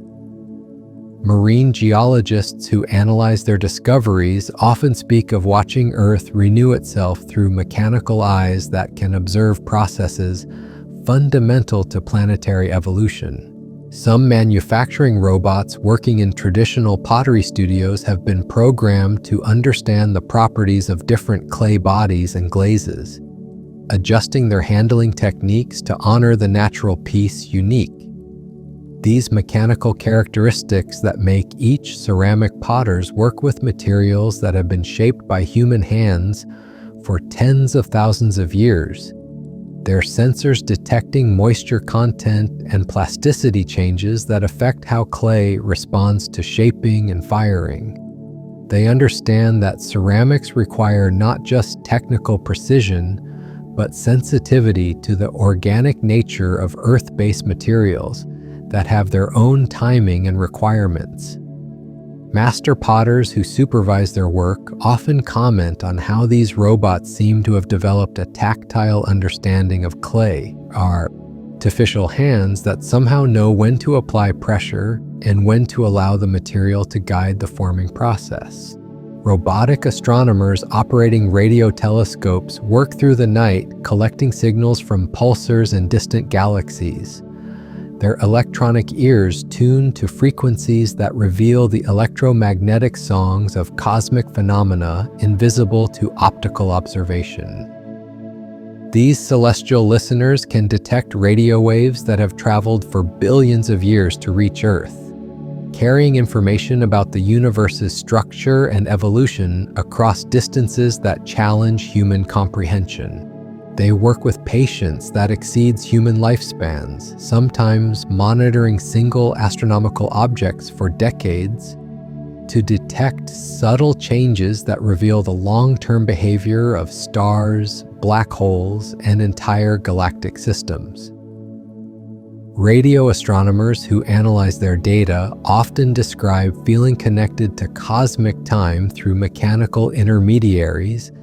Marine geologists who analyze their discoveries often speak of watching Earth renew itself through mechanical eyes that can observe processes fundamental to planetary evolution. Some manufacturing robots working in traditional pottery studios have been programmed to understand the properties of different clay bodies and glazes, adjusting their handling techniques to honor the natural piece unique. These mechanical characteristics that make each ceramic potters work with materials that have been shaped by human hands for tens of thousands of years. Their sensors detecting moisture content and plasticity changes that affect how clay responds to shaping and firing. They understand that ceramics require not just technical precision, but sensitivity to the organic nature of earth-based materials that have their own timing and requirements. Master potters who supervise their work often comment on how these robots seem to have developed a tactile understanding of clay, artificial hands that somehow know when to apply pressure and when to allow the material to guide the forming process. Robotic astronomers operating radio telescopes work through the night collecting signals from pulsars in distant galaxies. Their electronic ears tune to frequencies that reveal the electromagnetic songs of cosmic phenomena invisible to optical observation. These celestial listeners can detect radio waves that have traveled for billions of years to reach Earth, carrying information about the universe's structure and evolution across distances that challenge human comprehension. They work with patience that exceeds human lifespans, sometimes monitoring single astronomical objects for decades to detect subtle changes that reveal the long-term behavior of stars, black holes, and entire galactic systems. Radio astronomers who analyze their data often describe feeling connected to cosmic time through mechanical intermediaries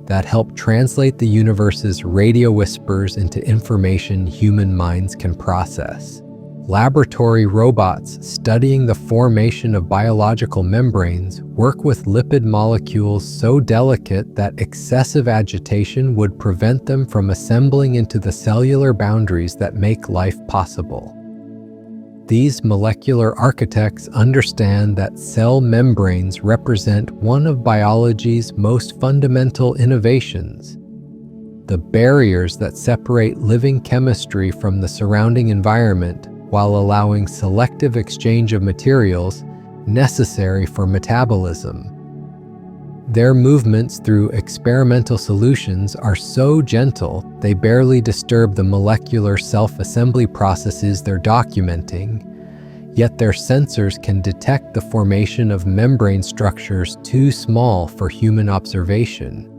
that help translate the universe's radio whispers into information human minds can process. Laboratory robots studying the formation of biological membranes work with lipid molecules so delicate that excessive agitation would prevent them from assembling into the cellular boundaries that make life possible. These molecular architects understand that cell membranes represent one of biology's most fundamental innovations. The barriers that separate living chemistry from the surrounding environment while allowing selective exchange of materials necessary for metabolism. Their movements through experimental solutions are so gentle they barely disturb the molecular self-assembly processes they're documenting, yet their sensors can detect the formation of membrane structures too small for human observation.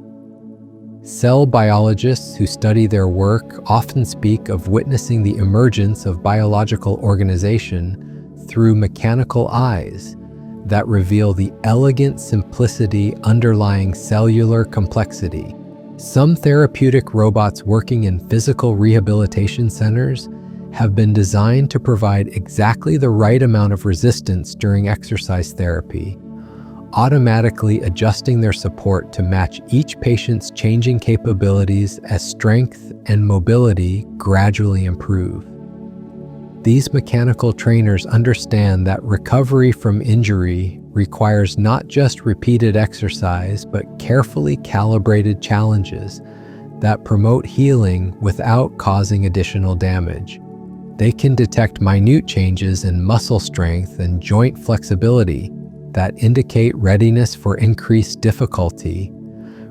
Cell biologists who study their work often speak of witnessing the emergence of biological organization through mechanical eyes that reveal the elegant simplicity underlying cellular complexity. Some therapeutic robots working in physical rehabilitation centers have been designed to provide exactly the right amount of resistance during exercise therapy, automatically adjusting their support to match each patient's changing capabilities as strength and mobility gradually improve. These mechanical trainers understand that recovery from injury requires not just repeated exercise, but carefully calibrated challenges that promote healing without causing additional damage. They can detect minute changes in muscle strength and joint flexibility that indicate readiness for increased difficulty,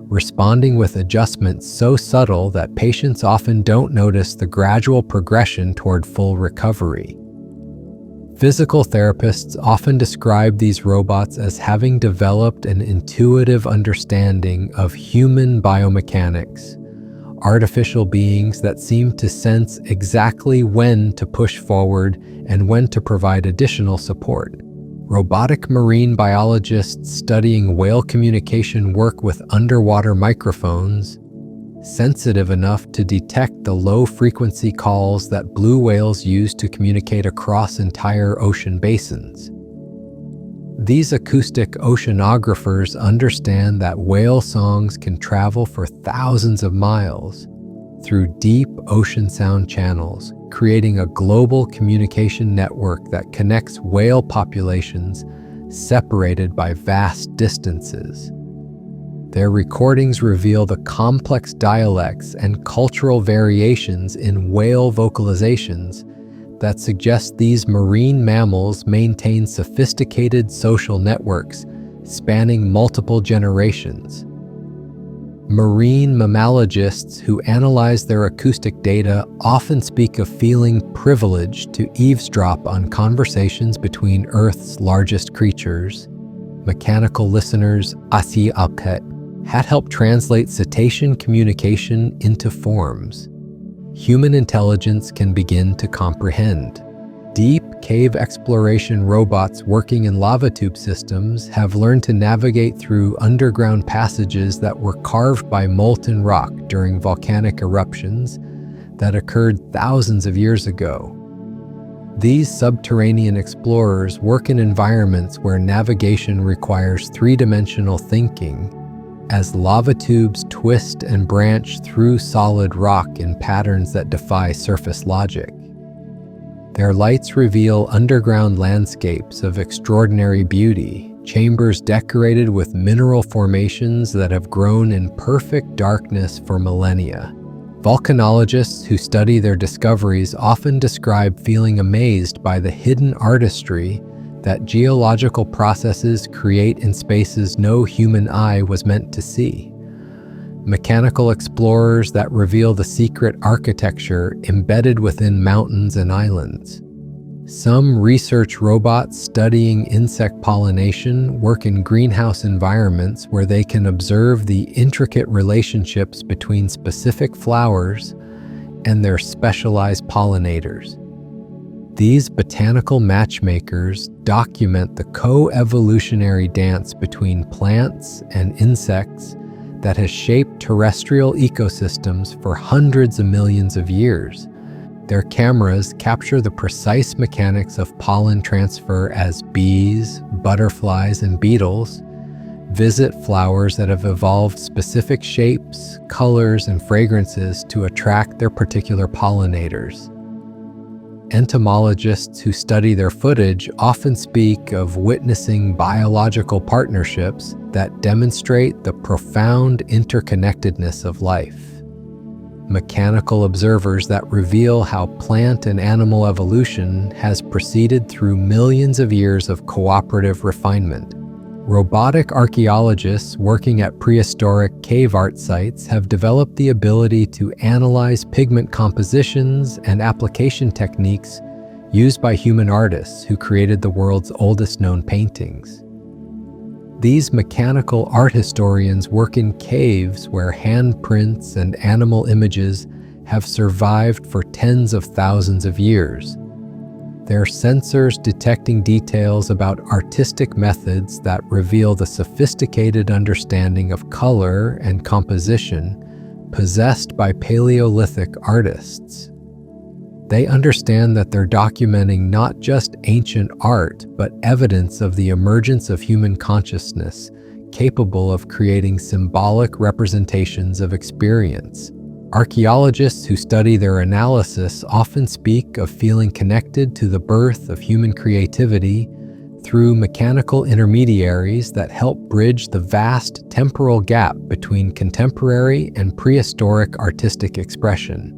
responding with adjustments so subtle that patients often don't notice the gradual progression toward full recovery. Physical therapists often describe these robots as having developed an intuitive understanding of human biomechanics, artificial beings that seem to sense exactly when to push forward and when to provide additional support. Robotic marine biologists studying whale communication work with underwater microphones, sensitive enough to detect the low-frequency calls that blue whales use to communicate across entire ocean basins. These acoustic oceanographers understand that whale songs can travel for thousands of miles through deep ocean sound channels, creating a global communication network that connects whale populations separated by vast distances. Their recordings reveal the complex dialects and cultural variations in whale vocalizations that suggest these marine mammals maintain sophisticated social networks spanning multiple generations. Marine mammalogists who analyze their acoustic data often speak of feeling privileged to eavesdrop on conversations between Earth's largest creatures. Mechanical listeners, Asi Alket, had helped translate cetacean communication into forms human intelligence can begin to comprehend. Deep cave exploration robots working in lava tube systems have learned to navigate through underground passages that were carved by molten rock during volcanic eruptions that occurred thousands of years ago. These subterranean explorers work in environments where navigation requires three-dimensional thinking, as lava tubes twist and branch through solid rock in patterns that defy surface logic. Their lights reveal underground landscapes of extraordinary beauty, chambers decorated with mineral formations that have grown in perfect darkness for millennia. Volcanologists who study their discoveries often describe feeling amazed by the hidden artistry that geological processes create in spaces no human eye was meant to see. Mechanical explorers that reveal the secret architecture embedded within mountains and islands. Some research robots studying insect pollination work in greenhouse environments where they can observe the intricate relationships between specific flowers and their specialized pollinators. These botanical matchmakers document the co-evolutionary dance between plants and insects that has shaped terrestrial ecosystems for hundreds of millions of years. Their cameras capture the precise mechanics of pollen transfer as bees, butterflies, and beetles visit flowers that have evolved specific shapes, colors, and fragrances to attract their particular pollinators. Entomologists who study their footage often speak of witnessing biological partnerships that demonstrate the profound interconnectedness of life. Mechanical observers that reveal how plant and animal evolution has proceeded through millions of years of cooperative refinement. Robotic archaeologists working at prehistoric cave art sites have developed the ability to analyze pigment compositions and application techniques used by human artists who created the world's oldest known paintings. These mechanical art historians work in caves where handprints and animal images have survived for tens of thousands of years. Their sensors detecting details about artistic methods that reveal the sophisticated understanding of color and composition possessed by Paleolithic artists. They understand that they're documenting not just ancient art, but evidence of the emergence of human consciousness, capable of creating symbolic representations of experience. Archaeologists who study their analysis often speak of feeling connected to the birth of human creativity through mechanical intermediaries that help bridge the vast temporal gap between contemporary and prehistoric artistic expression.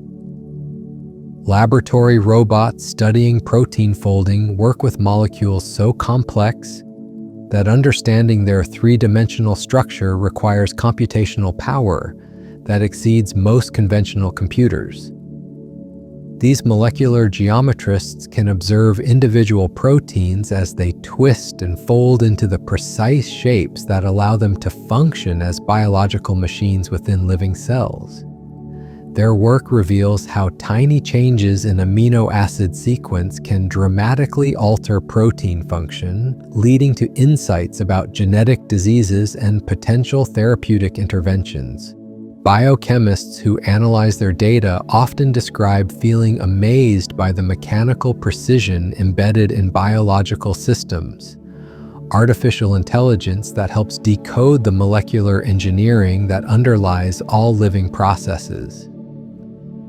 Laboratory robots studying protein folding work with molecules so complex that understanding their three-dimensional structure requires computational power that exceeds most conventional computers. These molecular geometrists can observe individual proteins as they twist and fold into the precise shapes that allow them to function as biological machines within living cells. Their work reveals how tiny changes in amino acid sequence can dramatically alter protein function, leading to insights about genetic diseases and potential therapeutic interventions. Biochemists who analyze their data often describe feeling amazed by the mechanical precision embedded in biological systems, artificial intelligence that helps decode the molecular engineering that underlies all living processes.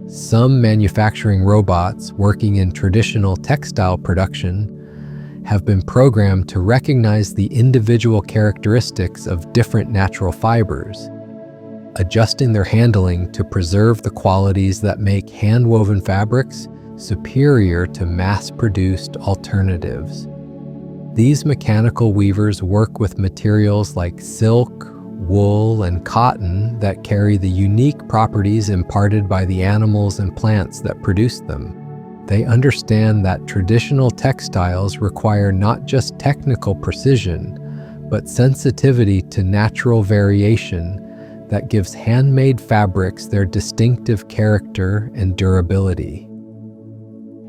Some manufacturing robots working in traditional textile production have been programmed to recognize the individual characteristics of different natural fibers, adjusting their handling to preserve the qualities that make hand-woven fabrics superior to mass-produced alternatives. These mechanical weavers work with materials like silk, wool, and cotton that carry the unique properties imparted by the animals and plants that produce them. They understand that traditional textiles require not just technical precision, but sensitivity to natural variation that gives handmade fabrics their distinctive character and durability.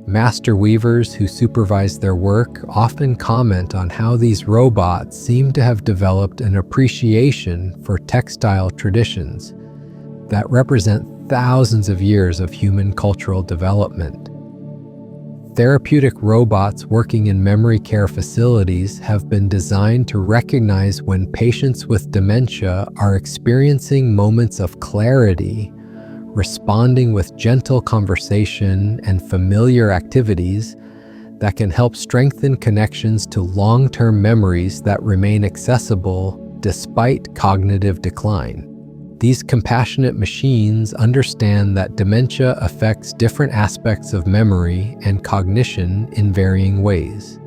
Master weavers who supervise their work often comment on how these robots seem to have developed an appreciation for textile traditions that represent thousands of years of human cultural development. Therapeutic robots working in memory care facilities have been designed to recognize when patients with dementia are experiencing moments of clarity, responding with gentle conversation and familiar activities that can help strengthen connections to long-term memories that remain accessible despite cognitive decline. These compassionate machines understand that dementia affects different aspects of memory and cognition in varying ways,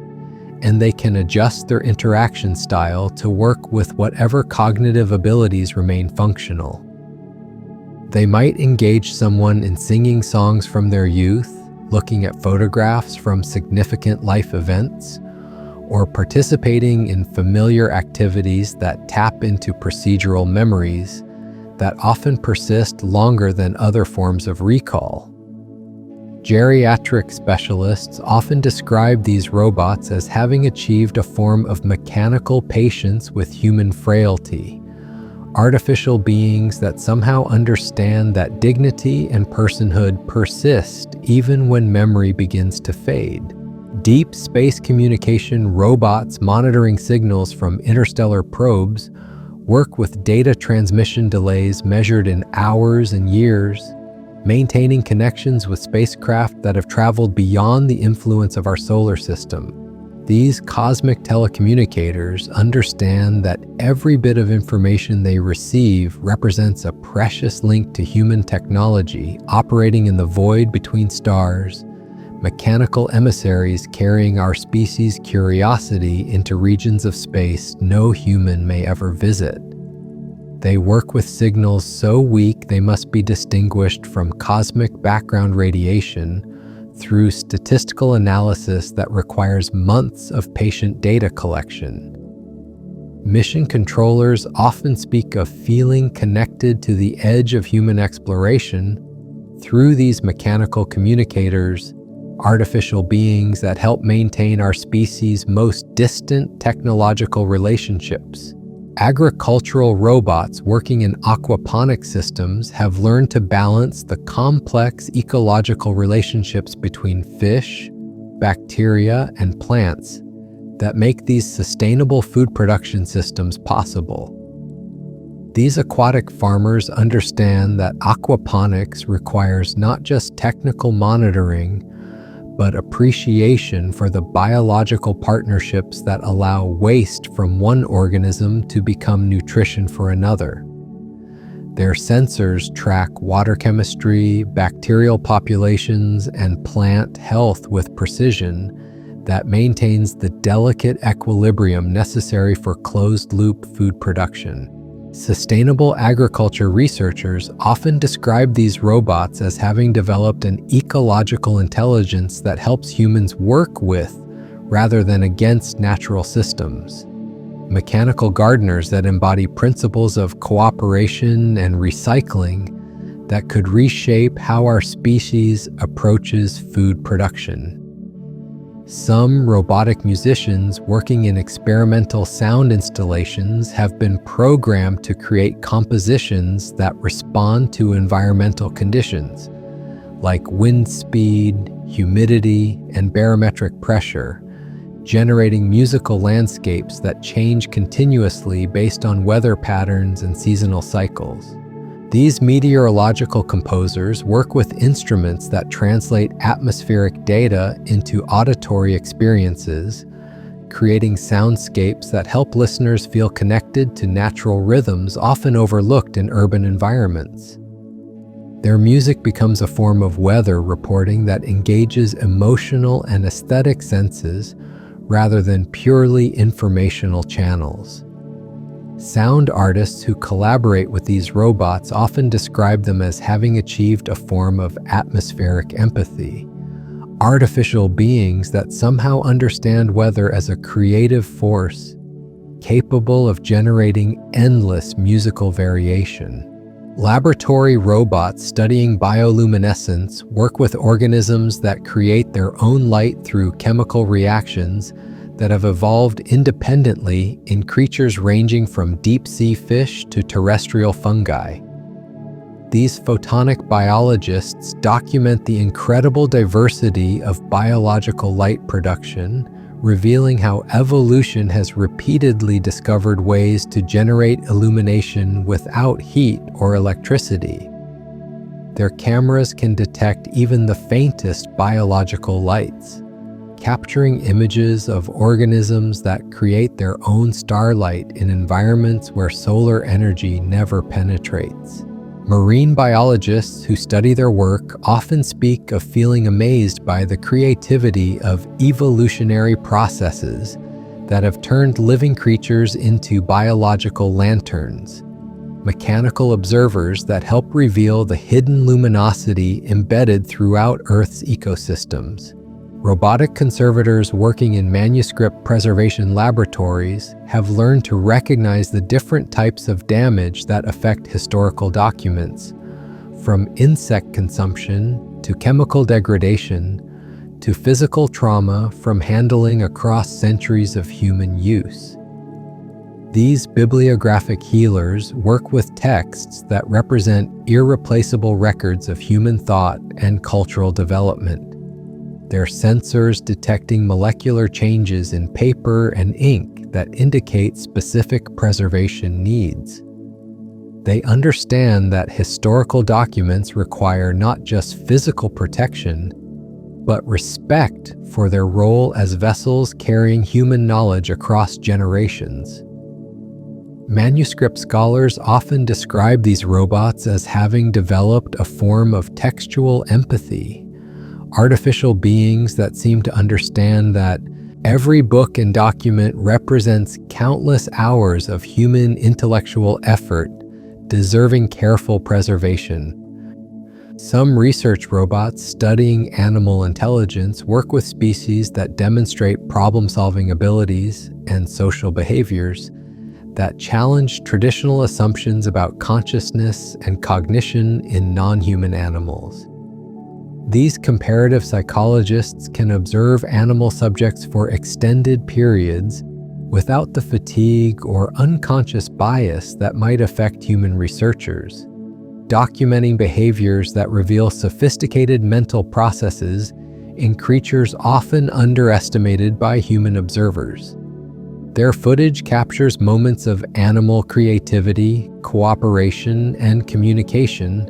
and they can adjust their interaction style to work with whatever cognitive abilities remain functional. They might engage someone in singing songs from their youth, looking at photographs from significant life events, or participating in familiar activities that tap into procedural memories that often persist longer than other forms of recall. Geriatric specialists often describe these robots as having achieved a form of mechanical patience with human frailty, artificial beings that somehow understand that dignity and personhood persist even when memory begins to fade. Deep space communication robots monitoring signals from interstellar probes work with data transmission delays measured in hours and years, maintaining connections with spacecraft that have traveled beyond the influence of our solar system. These cosmic telecommunicators understand that every bit of information they receive represents a precious link to human technology operating in the void between stars, mechanical emissaries carrying our species' curiosity into regions of space no human may ever visit. They work with signals so weak they must be distinguished from cosmic background radiation through statistical analysis that requires months of patient data collection. Mission controllers often speak of feeling connected to the edge of human exploration through these mechanical communicators, artificial beings that help maintain our species' most distant technological relationships. Agricultural robots working in aquaponic systems have learned to balance the complex ecological relationships between fish, bacteria, and plants that make these sustainable food production systems possible. These aquatic farmers understand that aquaponics requires not just technical monitoring, but appreciation for the biological partnerships that allow waste from one organism to become nutrition for another. Their sensors track water chemistry, bacterial populations, and plant health with precision that maintains the delicate equilibrium necessary for closed-loop food production. Sustainable agriculture researchers often describe these robots as having developed an ecological intelligence that helps humans work with rather than against natural systems. Mechanical gardeners that embody principles of cooperation and recycling that could reshape how our species approaches food production. Some robotic musicians working in experimental sound installations have been programmed to create compositions that respond to environmental conditions, like wind speed, humidity, and barometric pressure, generating musical landscapes that change continuously based on weather patterns and seasonal cycles. These meteorological composers work with instruments that translate atmospheric data into auditory experiences, creating soundscapes that help listeners feel connected to natural rhythms often overlooked in urban environments. Their music becomes a form of weather reporting that engages emotional and aesthetic senses rather than purely informational channels. Sound artists who collaborate with these robots often describe them as having achieved a form of atmospheric empathy, artificial beings that somehow understand weather as a creative force capable of generating endless musical variation. Laboratory robots studying bioluminescence work with organisms that create their own light through chemical reactions that have evolved independently in creatures ranging from deep-sea fish to terrestrial fungi. These photonic biologists document the incredible diversity of biological light production, revealing how evolution has repeatedly discovered ways to generate illumination without heat or electricity. Their cameras can detect even the faintest biological lights, capturing images of organisms that create their own starlight in environments where solar energy never penetrates. Marine biologists who study their work often speak of feeling amazed by the creativity of evolutionary processes that have turned living creatures into biological lanterns, mechanical observers that help reveal the hidden luminosity embedded throughout Earth's ecosystems. Robotic conservators working in manuscript preservation laboratories have learned to recognize the different types of damage that affect historical documents, from insect consumption to chemical degradation to physical trauma from handling across centuries of human use. These bibliographic healers work with texts that represent irreplaceable records of human thought and cultural development. Their sensors detecting molecular changes in paper and ink that indicate specific preservation needs. They understand that historical documents require not just physical protection, but respect for their role as vessels carrying human knowledge across generations. Manuscript scholars often describe these robots as having developed a form of textual empathy, artificial beings that seem to understand that every book and document represents countless hours of human intellectual effort, deserving careful preservation. Some research robots studying animal intelligence work with species that demonstrate problem-solving abilities and social behaviors that challenge traditional assumptions about consciousness and cognition in non-human animals. These comparative psychologists can observe animal subjects for extended periods without the fatigue or unconscious bias that might affect human researchers, documenting behaviors that reveal sophisticated mental processes in creatures often underestimated by human observers. Their footage captures moments of animal creativity, cooperation, and communication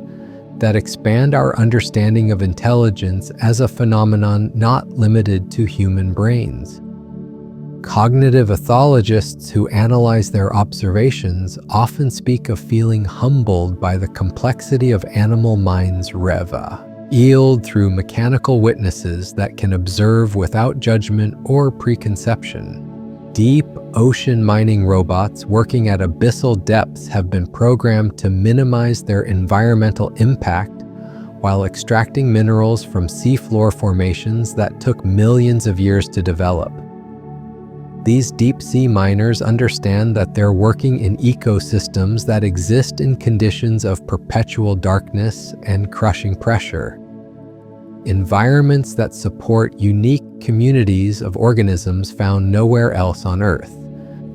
that expand our understanding of intelligence as a phenomenon not limited to human brains. Cognitive ethologists who analyze their observations often speak of feeling humbled by the complexity of animal minds revealed through mechanical witnesses that can observe without judgment or preconception. Deep ocean mining robots working at abyssal depths have been programmed to minimize their environmental impact while extracting minerals from seafloor formations that took millions of years to develop. These deep-sea miners understand that they're working in ecosystems that exist in conditions of perpetual darkness and crushing pressure. Environments that support unique communities of organisms found nowhere else on Earth.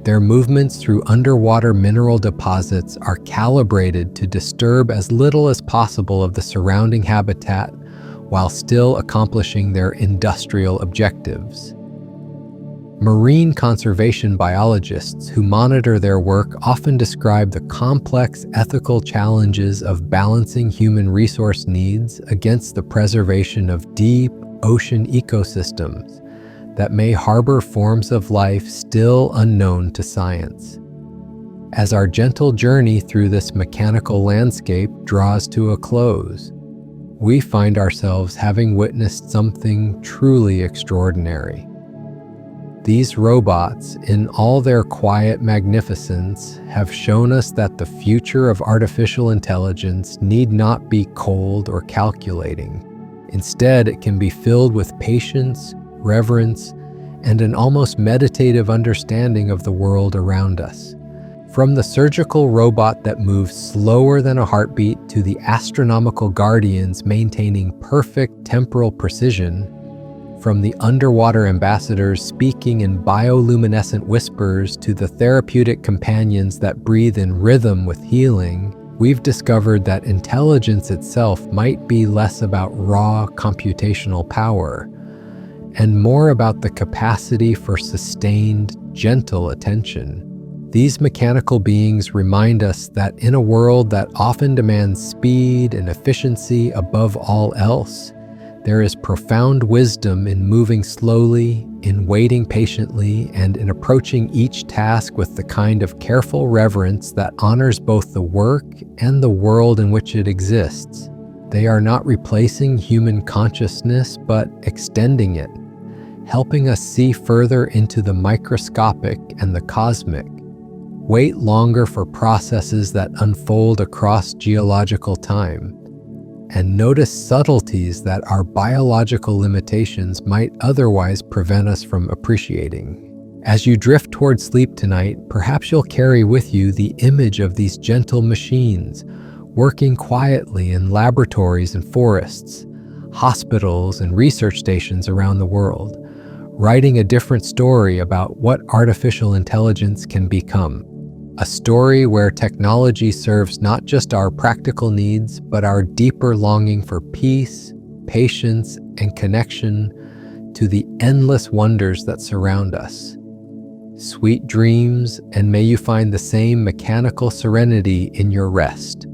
Their movements through underwater mineral deposits are calibrated to disturb as little as possible of the surrounding habitat while still accomplishing their industrial objectives. Marine conservation biologists who monitor their work often describe the complex ethical challenges of balancing human resource needs against the preservation of deep ocean ecosystems that may harbor forms of life still unknown to science. As our gentle journey through this mechanical landscape draws to a close, we find ourselves having witnessed something truly extraordinary. These robots, in all their quiet magnificence, have shown us that the future of artificial intelligence need not be cold or calculating. Instead, it can be filled with patience, reverence, and an almost meditative understanding of the world around us. From the surgical robot that moves slower than a heartbeat to the astronomical guardians maintaining perfect temporal precision, from the underwater ambassadors speaking in bioluminescent whispers to the therapeutic companions that breathe in rhythm with healing, we've discovered that intelligence itself might be less about raw computational power and more about the capacity for sustained, gentle attention. These mechanical beings remind us that in a world that often demands speed and efficiency above all else, there is profound wisdom in moving slowly, in waiting patiently, and in approaching each task with the kind of careful reverence that honors both the work and the world in which it exists. They are not replacing human consciousness, but extending it, helping us see further into the microscopic and the cosmic. Wait longer for processes that unfold across geological time, and notice subtleties that our biological limitations might otherwise prevent us from appreciating. As you drift toward sleep tonight, perhaps you'll carry with you the image of these gentle machines working quietly in laboratories and forests, hospitals and research stations around the world, writing a different story about what artificial intelligence can become. A story where technology serves not just our practical needs, but our deeper longing for peace, patience, and connection to the endless wonders that surround us. Sweet dreams, and may you find the same mechanical serenity in your rest.